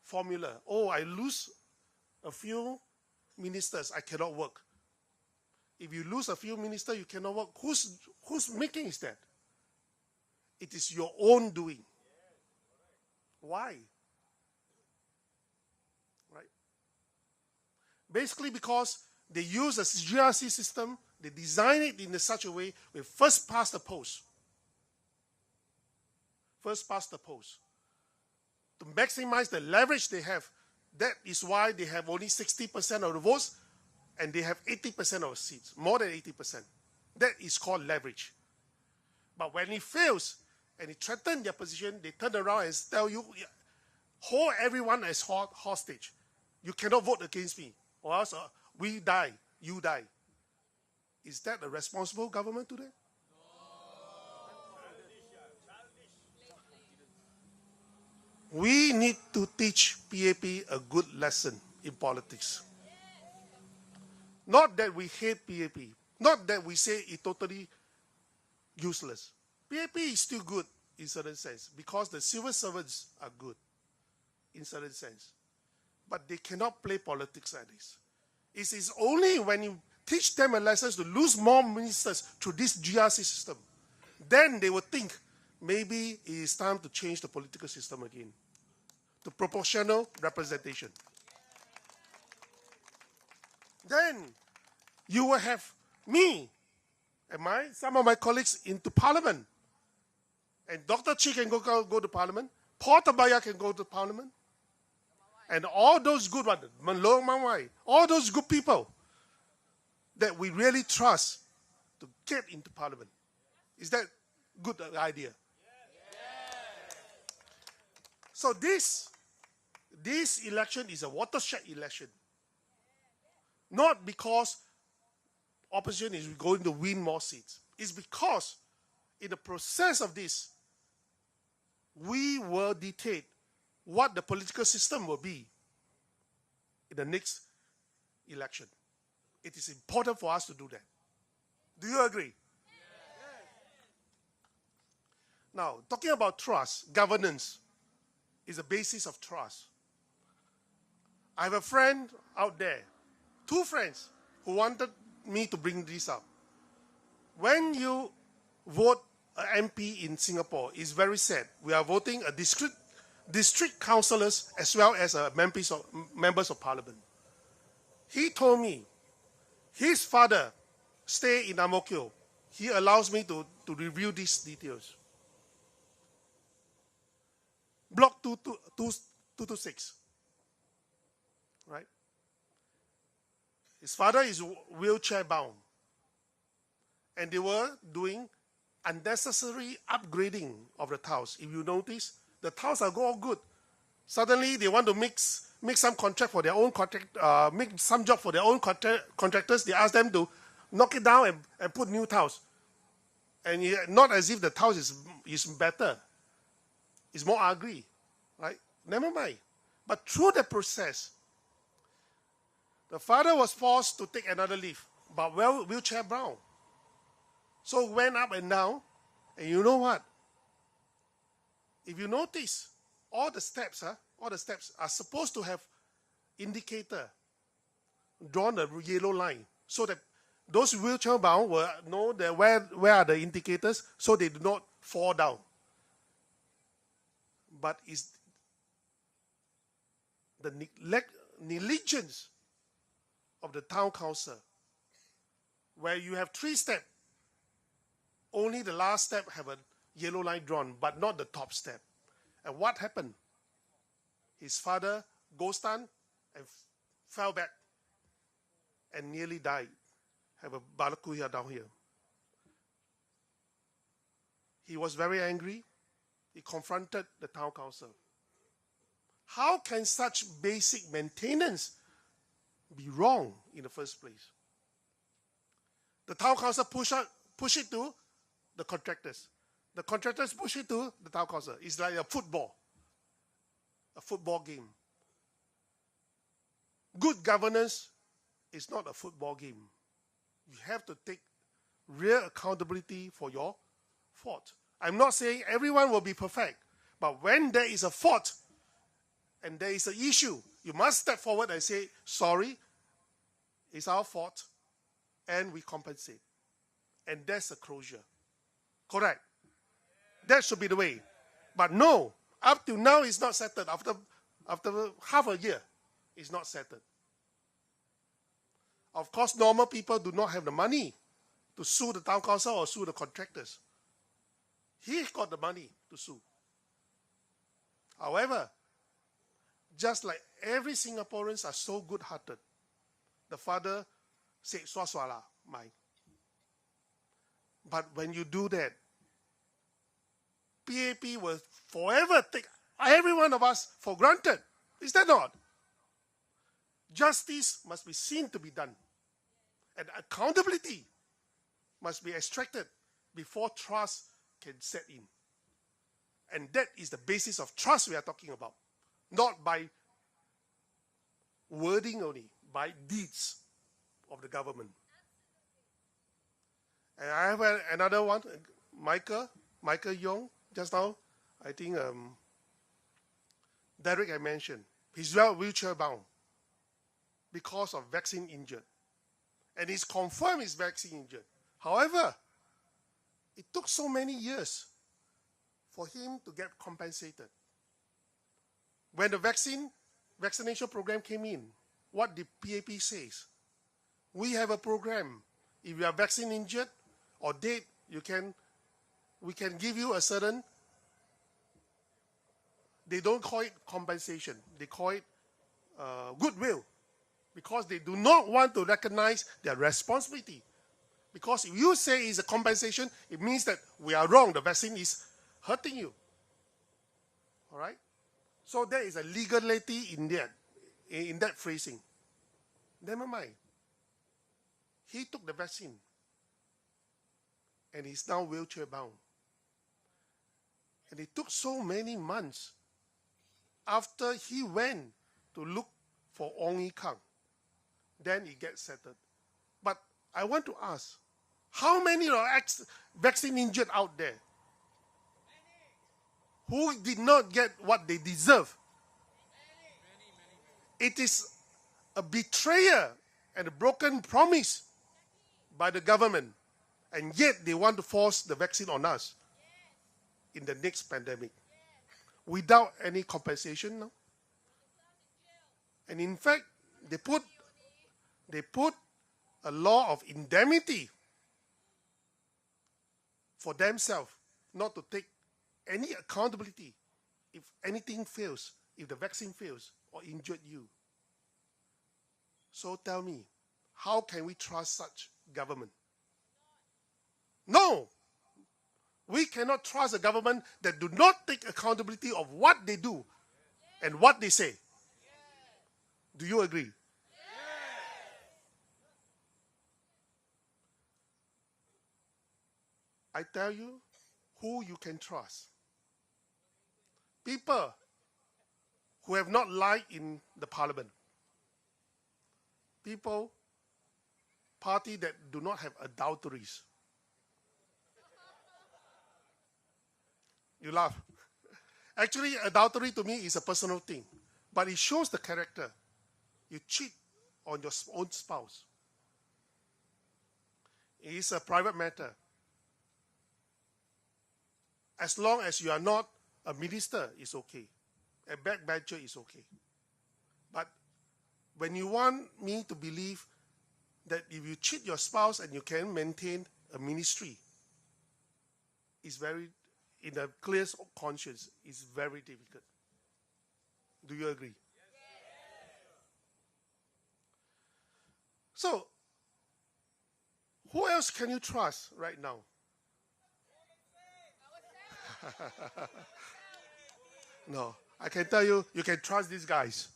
formula. Oh, I lose a few ministers, I cannot work. If you lose a few ministers, you cannot work. Who's making is that? It is your own doing. Why? Right? Basically because they use a GRC system, they design it in such a way we first past the post. First past the post. To maximize the leverage they have. That is why they have only 60% of the votes and they have 80% of the seats, more than 80%. That is called leverage. But when it fails and it threatens their position, they turn around and tell you, hold everyone as hostage. You cannot vote against me, or else we die, you die. Is that a responsible government today? We need to teach PAP a good lesson in politics. Not that we hate PAP. Not that we say it's totally useless. PAP is still good in certain sense because the civil servants are good in certain sense. But they cannot play politics like this. It is only when you teach them a lesson to lose more ministers through this GRC system, then they will think maybe it is time to change the political system again to proportional representation. Then you will have me and some of my colleagues into Parliament. And Dr. Chi can go to Parliament. Paul Tabaya can go to Parliament. And all those good ones, Manlong Mawai, all those good people that we really trust to get into Parliament. Is that a good idea? So this election is a watershed election. Not because opposition is going to win more seats. It's because in the process of this, we will dictate what the political system will be in the next election. It is important for us to do that. Do you agree? Now, talking about trust, governance is the basis of trust. I have a friend out there, 2 friends, who wanted me to bring this up. When you vote an MP in Singapore, it's very sad. We are voting a district councillors as well as members of parliament. He told me his father stay in Ang Mo Kio. He allows me to review these details. Block 226. Right? His father is wheelchair bound. And they were doing unnecessary upgrading of the tiles. If you notice, the tiles are all good. Suddenly, they want to make some contract for their own contract, make some job for their own contractors. They ask them to knock it down and put new tiles. And not as if the tiles is better. It's more ugly, right? Never mind. But through the process, the father was forced to take another leave, but wheelchair bound. So went up and down, and you know what? If you notice, all the steps are supposed to have indicator drawn a yellow line, so that those wheelchair bound will know that where are the indicators, so they do not fall down. But it's the negligence of the town council, where you have 3 steps. Only the last step have a yellow line drawn, but not the top step. And what happened? His father ghost stunned and fell back and nearly died. Have a balakuya down here. He was very angry. He confronted the town council. How can such basic maintenance be wrong in the first place? The town council push it to the contractors. The contractors push it to the town council. It's like a football game. Good governance is not a football game. You have to take real accountability for your fault. I'm not saying everyone will be perfect, but when there is a fault and there is an issue, you must step forward and say, sorry, it's our fault, and we compensate. And that's a closure. Correct. That should be the way. But no, up to now it's not settled. After half a year, it's not settled. Of course, normal people do not have the money to sue the town council or sue the contractors. He got the money to sue. However, just like every Singaporeans are so good-hearted, the father said, "Swaswala, mine." But when you do that, PAP will forever take every one of us for granted. Is that not? Justice must be seen to be done. And accountability must be extracted before trust can set in. And that is the basis of trust we are talking about. Not by wording only, by deeds of the government. And I have another one, Michael Yong, just now, I think Derek I mentioned. He's wheelchair bound because of vaccine injured. And he's confirmed he's vaccine injured. However, it took so many years for him to get compensated. When the vaccination program came in, what the PAP says? We have a program. If you are vaccine injured or dead, we can give you a certain, they don't call it compensation, they call it goodwill, because they do not want to recognize their responsibility. Because if you say it's a compensation, it means that we are wrong, the vaccine is hurting you. All right? So there is a legality in that phrasing. Never mind. He took the vaccine and he's now wheelchair bound. And it took so many months after he went to look for Ong Yi Kang. Then he gets settled. But I want to ask, how many are vaccine injured out there who did not get what they deserve? It is a betrayal and a broken promise by the government, and yet they want to force the vaccine on us in the next pandemic without any compensation now. And in fact, they put a law of indemnity for themselves, not to take any accountability if anything fails if the vaccine fails or injured you. So tell me, how can we trust such government? No! We cannot trust a government that do not take accountability of what they do and what they say. Do you agree? I tell you who you can trust. People who have not lied in the parliament. People, party that do not have adulteries. You laugh. Actually, adultery to me is a personal thing, but it shows the character. You cheat on your own spouse. It is a private matter. As long as you are not a minister, it's okay. A backbencher is okay. But when you want me to believe that if you cheat your spouse and you can maintain a ministry, it's very, in a clear conscience, it's very difficult. Do you agree? So, who else can you trust right now? No, I can tell you, you can trust these guys.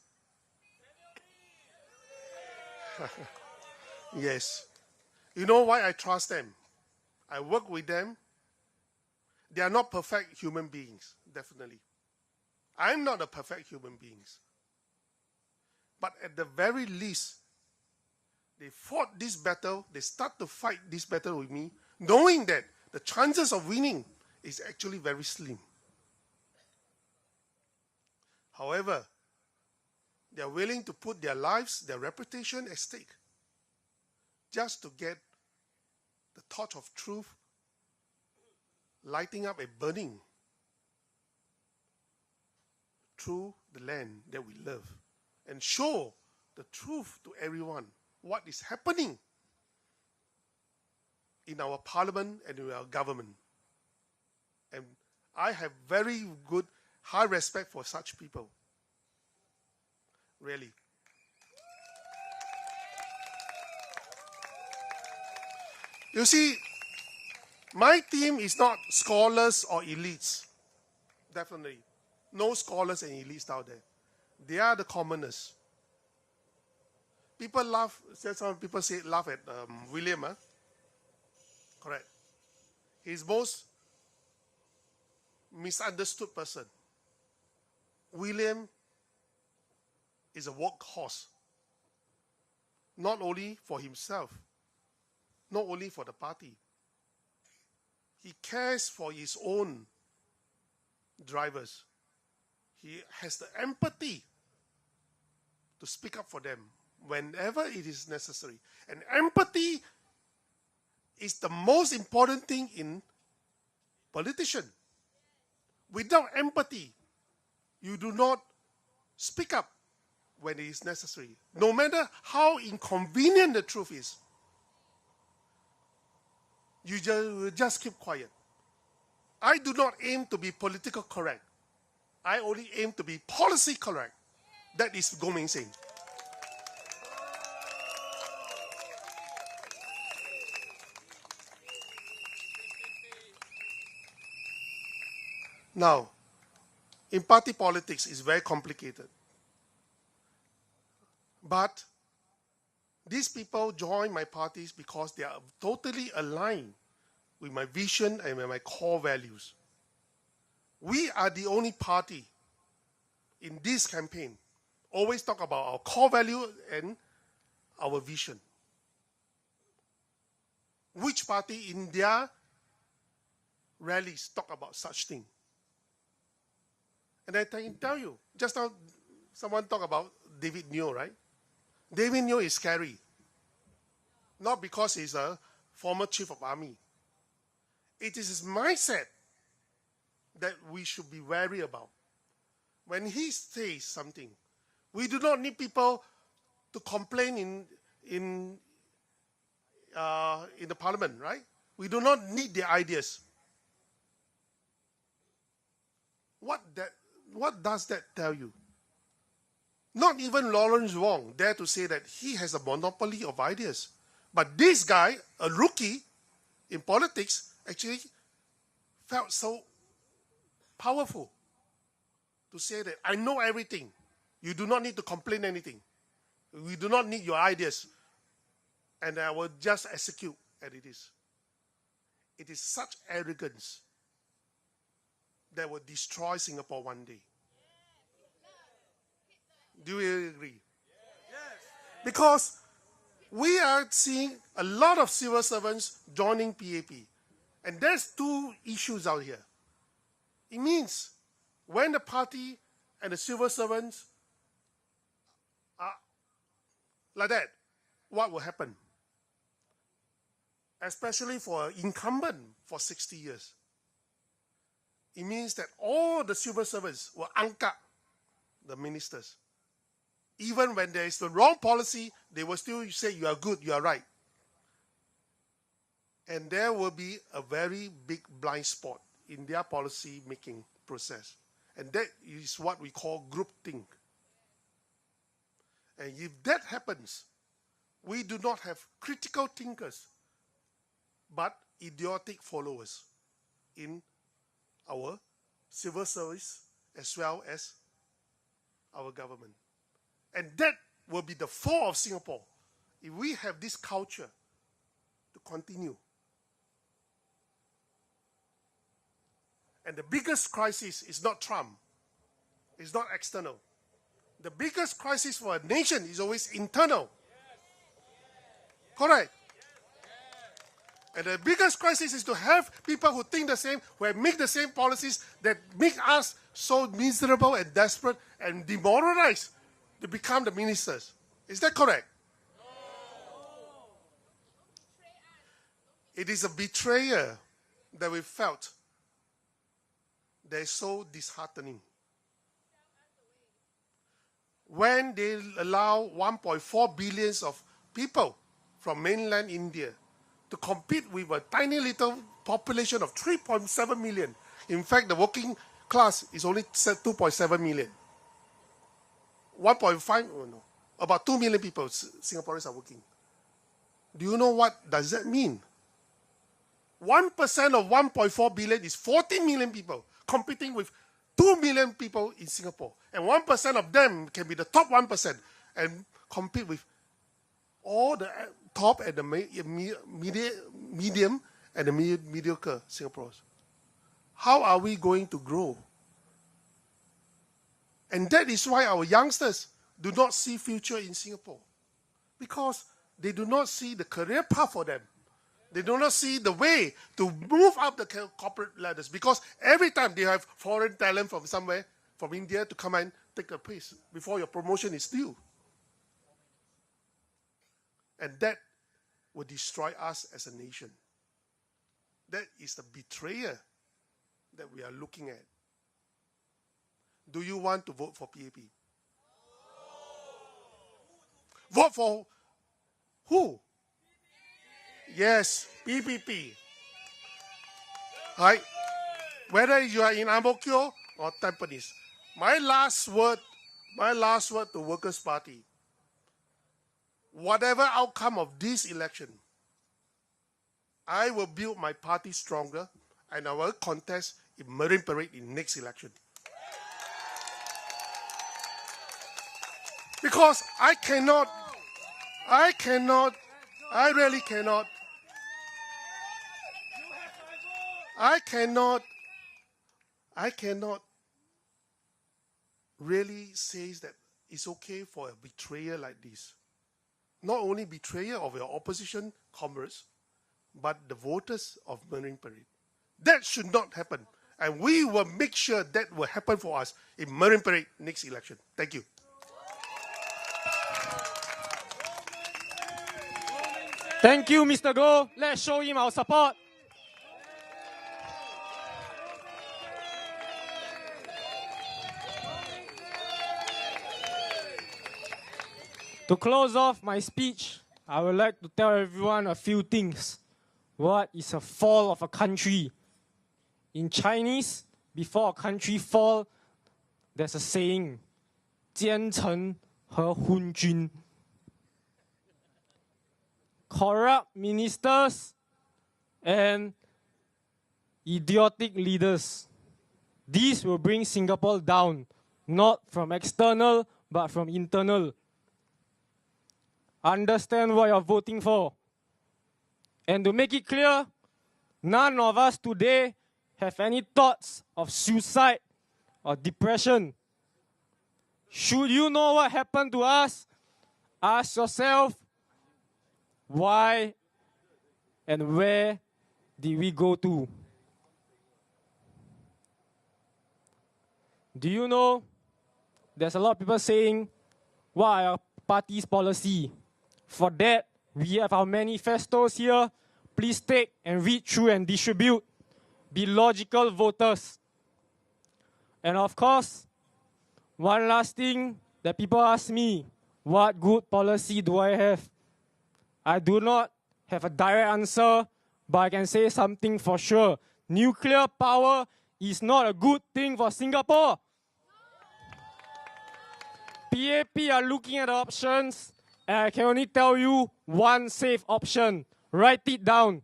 Yes. You know why I trust them? I work with them. They are not perfect human beings, definitely. I'm not a perfect human being. But at the very least, they fought this battle, they start to fight this battle with me, knowing that the chances of winning is actually very slim. However, they are willing to put their lives, their reputation at stake, just to get the torch of truth lighting up and burning through the land that we love, and show the truth to everyone, what is happening in our parliament and in our government. And I have very good, high respect for such people. Really. You see, my team is not scholars or elites. Definitely. No scholars and elites out there. They are the commoners. People laugh, some people say laugh at William. Huh? Correct. He's most misunderstood person. William is a workhorse. Not only for himself, not only for the party. He cares for his own drivers. He has the empathy to speak up for them whenever it is necessary. And empathy is the most important thing in politician. Without empathy, you do not speak up when it is necessary. No matter how inconvenient the truth is, you just keep quiet. I do not aim to be political correct. I only aim to be policy correct. That is Gomeng Singh. Now, in party politics, it's very complicated. But these people join my parties because they are totally aligned with my vision and with my core values. We are the only party in this campaign always talk about our core value and our vision. Which party in their rallies talk about such thing? And I can tell you, just now someone talked about David Neo, right? David Neo is scary. Not because he's a former chief of army. It is his mindset that we should be wary about. When he says something, we do not need people to complain in the parliament, right? We do not need their ideas. What does that tell you? Not even Lawrence Wong dare to say that he has a monopoly of ideas. But this guy, a rookie in politics, actually felt so powerful to say that I know everything. You do not need to complain anything. We do not need your ideas. And I will just execute as it is. It is such arrogance that will destroy Singapore one day. Do you agree? Yes. Because we are seeing a lot of civil servants joining PAP. And there's two issues out here. It means when the party and the civil servants are like that, what will happen? Especially for an incumbent for 60 years. It means that all the civil servants will angkat the ministers. Even when there is the wrong policy, they will still say, you are good, you are right. And there will be a very big blind spot in their policy making process. And that is what we call groupthink. And if that happens, we do not have critical thinkers, but idiotic followers in our civil service as well as our government. And that will be the fall of Singapore if we have this culture to continue. And the biggest crisis is not Trump. It's not external. The biggest crisis for a nation is always internal. Correct? And the biggest crisis is to have people who think the same, who make the same policies that make us so miserable and desperate and demoralized to become the ministers. Is that correct? It is a betrayal that we felt that is so disheartening. When they allow 1.4 billion of people from mainland India to compete with a tiny little population of 3.7 million. In fact, the working class is only 2.7 million. 1.5, oh no, about 2 million people, Singaporeans are working. Do you know what does that mean? 1% of 1.4 billion is 14 million people competing with 2 million people in Singapore. And 1% of them can be the top 1% and compete with all the top and the medium and the mediocre Singaporeans. How are we going to grow? And that is why our youngsters do not see future in Singapore. Because they do not see the career path for them. They do not see the way to move up the corporate ladders. Because every time they have foreign talent from somewhere, from India, to come and take a place before your promotion is due. And that will destroy us as a nation. That is the betrayal that we are looking at. Do you want to vote for PAP? Vote for who? Yes, PPP. Right? Whether you are in Ang Mo Kio or Tampines. My last word to Workers' Party. Whatever outcome of this election, I will build my party stronger and I will contest in Marine Parade in next election. Because I really cannot really say that it's okay for a betrayal like this. Not only betrayal of your opposition comrades, but the voters of Marine Parade. That should not happen. And we will make sure that will happen for us in Marine Parade next election. Thank you. Thank you, Mr. Goh. Let's show him our support. To close off my speech, I would like to tell everyone a few things. What is a fall of a country? In Chinese, before a country falls, there's a saying, 奸臣和昏君. Corrupt ministers and idiotic leaders. These will bring Singapore down, not from external, but from internal. Understand what you're voting for. And to make it clear, none of us today have any thoughts of suicide or depression. Should you know what happened to us, ask yourself, why and where did we go to? Do you know, there's a lot of people saying, what are our party's policy? For that, we have our manifestos here. Please take and read through and distribute. Be logical voters. And of course, one last thing that people ask me, what good policy do I have? I do not have a direct answer, but I can say something for sure. Nuclear power is not a good thing for Singapore. PAP are looking at the options, and I can only tell you one safe option. Write it down.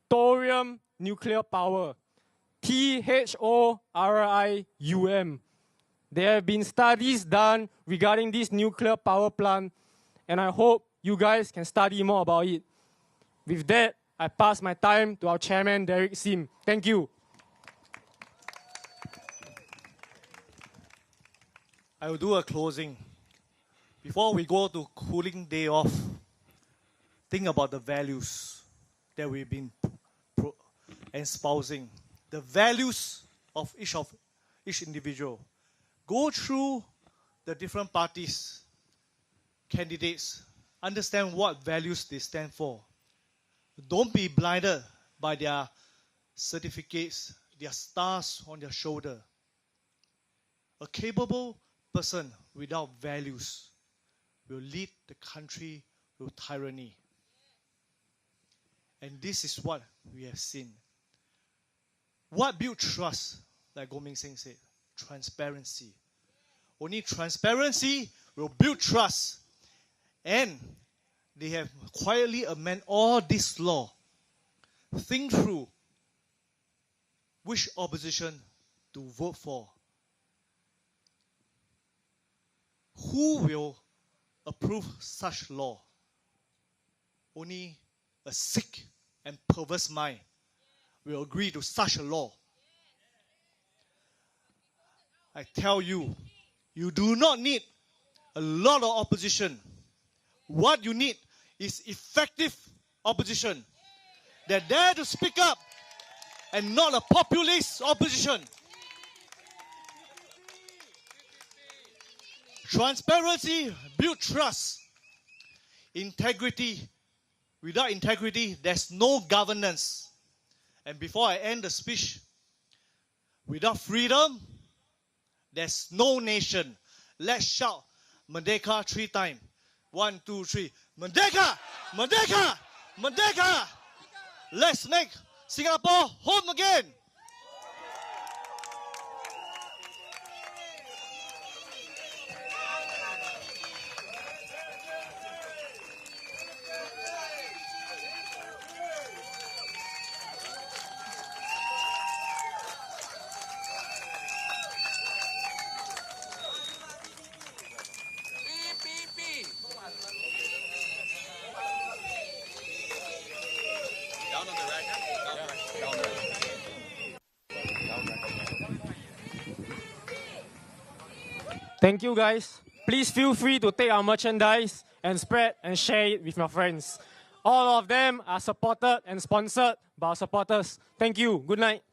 Thorium nuclear power. THORIUM. There have been studies done regarding this nuclear power plant, and I hope you guys can study more about it. With that, I pass my time to our chairman, Derek Sim. Thank you. I will do a closing. Before we go to cooling day off, think about the values that we've been espousing. The values of each individual. Go through the different parties, candidates, understand what values they stand for. Don't be blinded by their certificates, their stars on their shoulder. A capable person without values will lead the country to tyranny. And this is what we have seen. What builds trust, like Goh Ming Seng said? Transparency. Only transparency will build trust. And they have quietly amended all this law. Think through which opposition to vote for. Who will approve such law? Only a sick and perverse mind will agree to such a law. I tell you, you do not need a lot of opposition. What you need is effective opposition that dare to speak up and not a populist opposition. Transparency builds trust. Integrity. Without integrity, there's no governance. And before I end the speech, without freedom, there's no nation. Let's shout Merdeka 3 times. 1, 2, 3. Merdeka! Merdeka! Merdeka! Let's make Singapore home again. Thank you, guys. Please feel free to take our merchandise and spread and share it with your friends. All of them are supported and sponsored by our supporters. Thank you. Good night.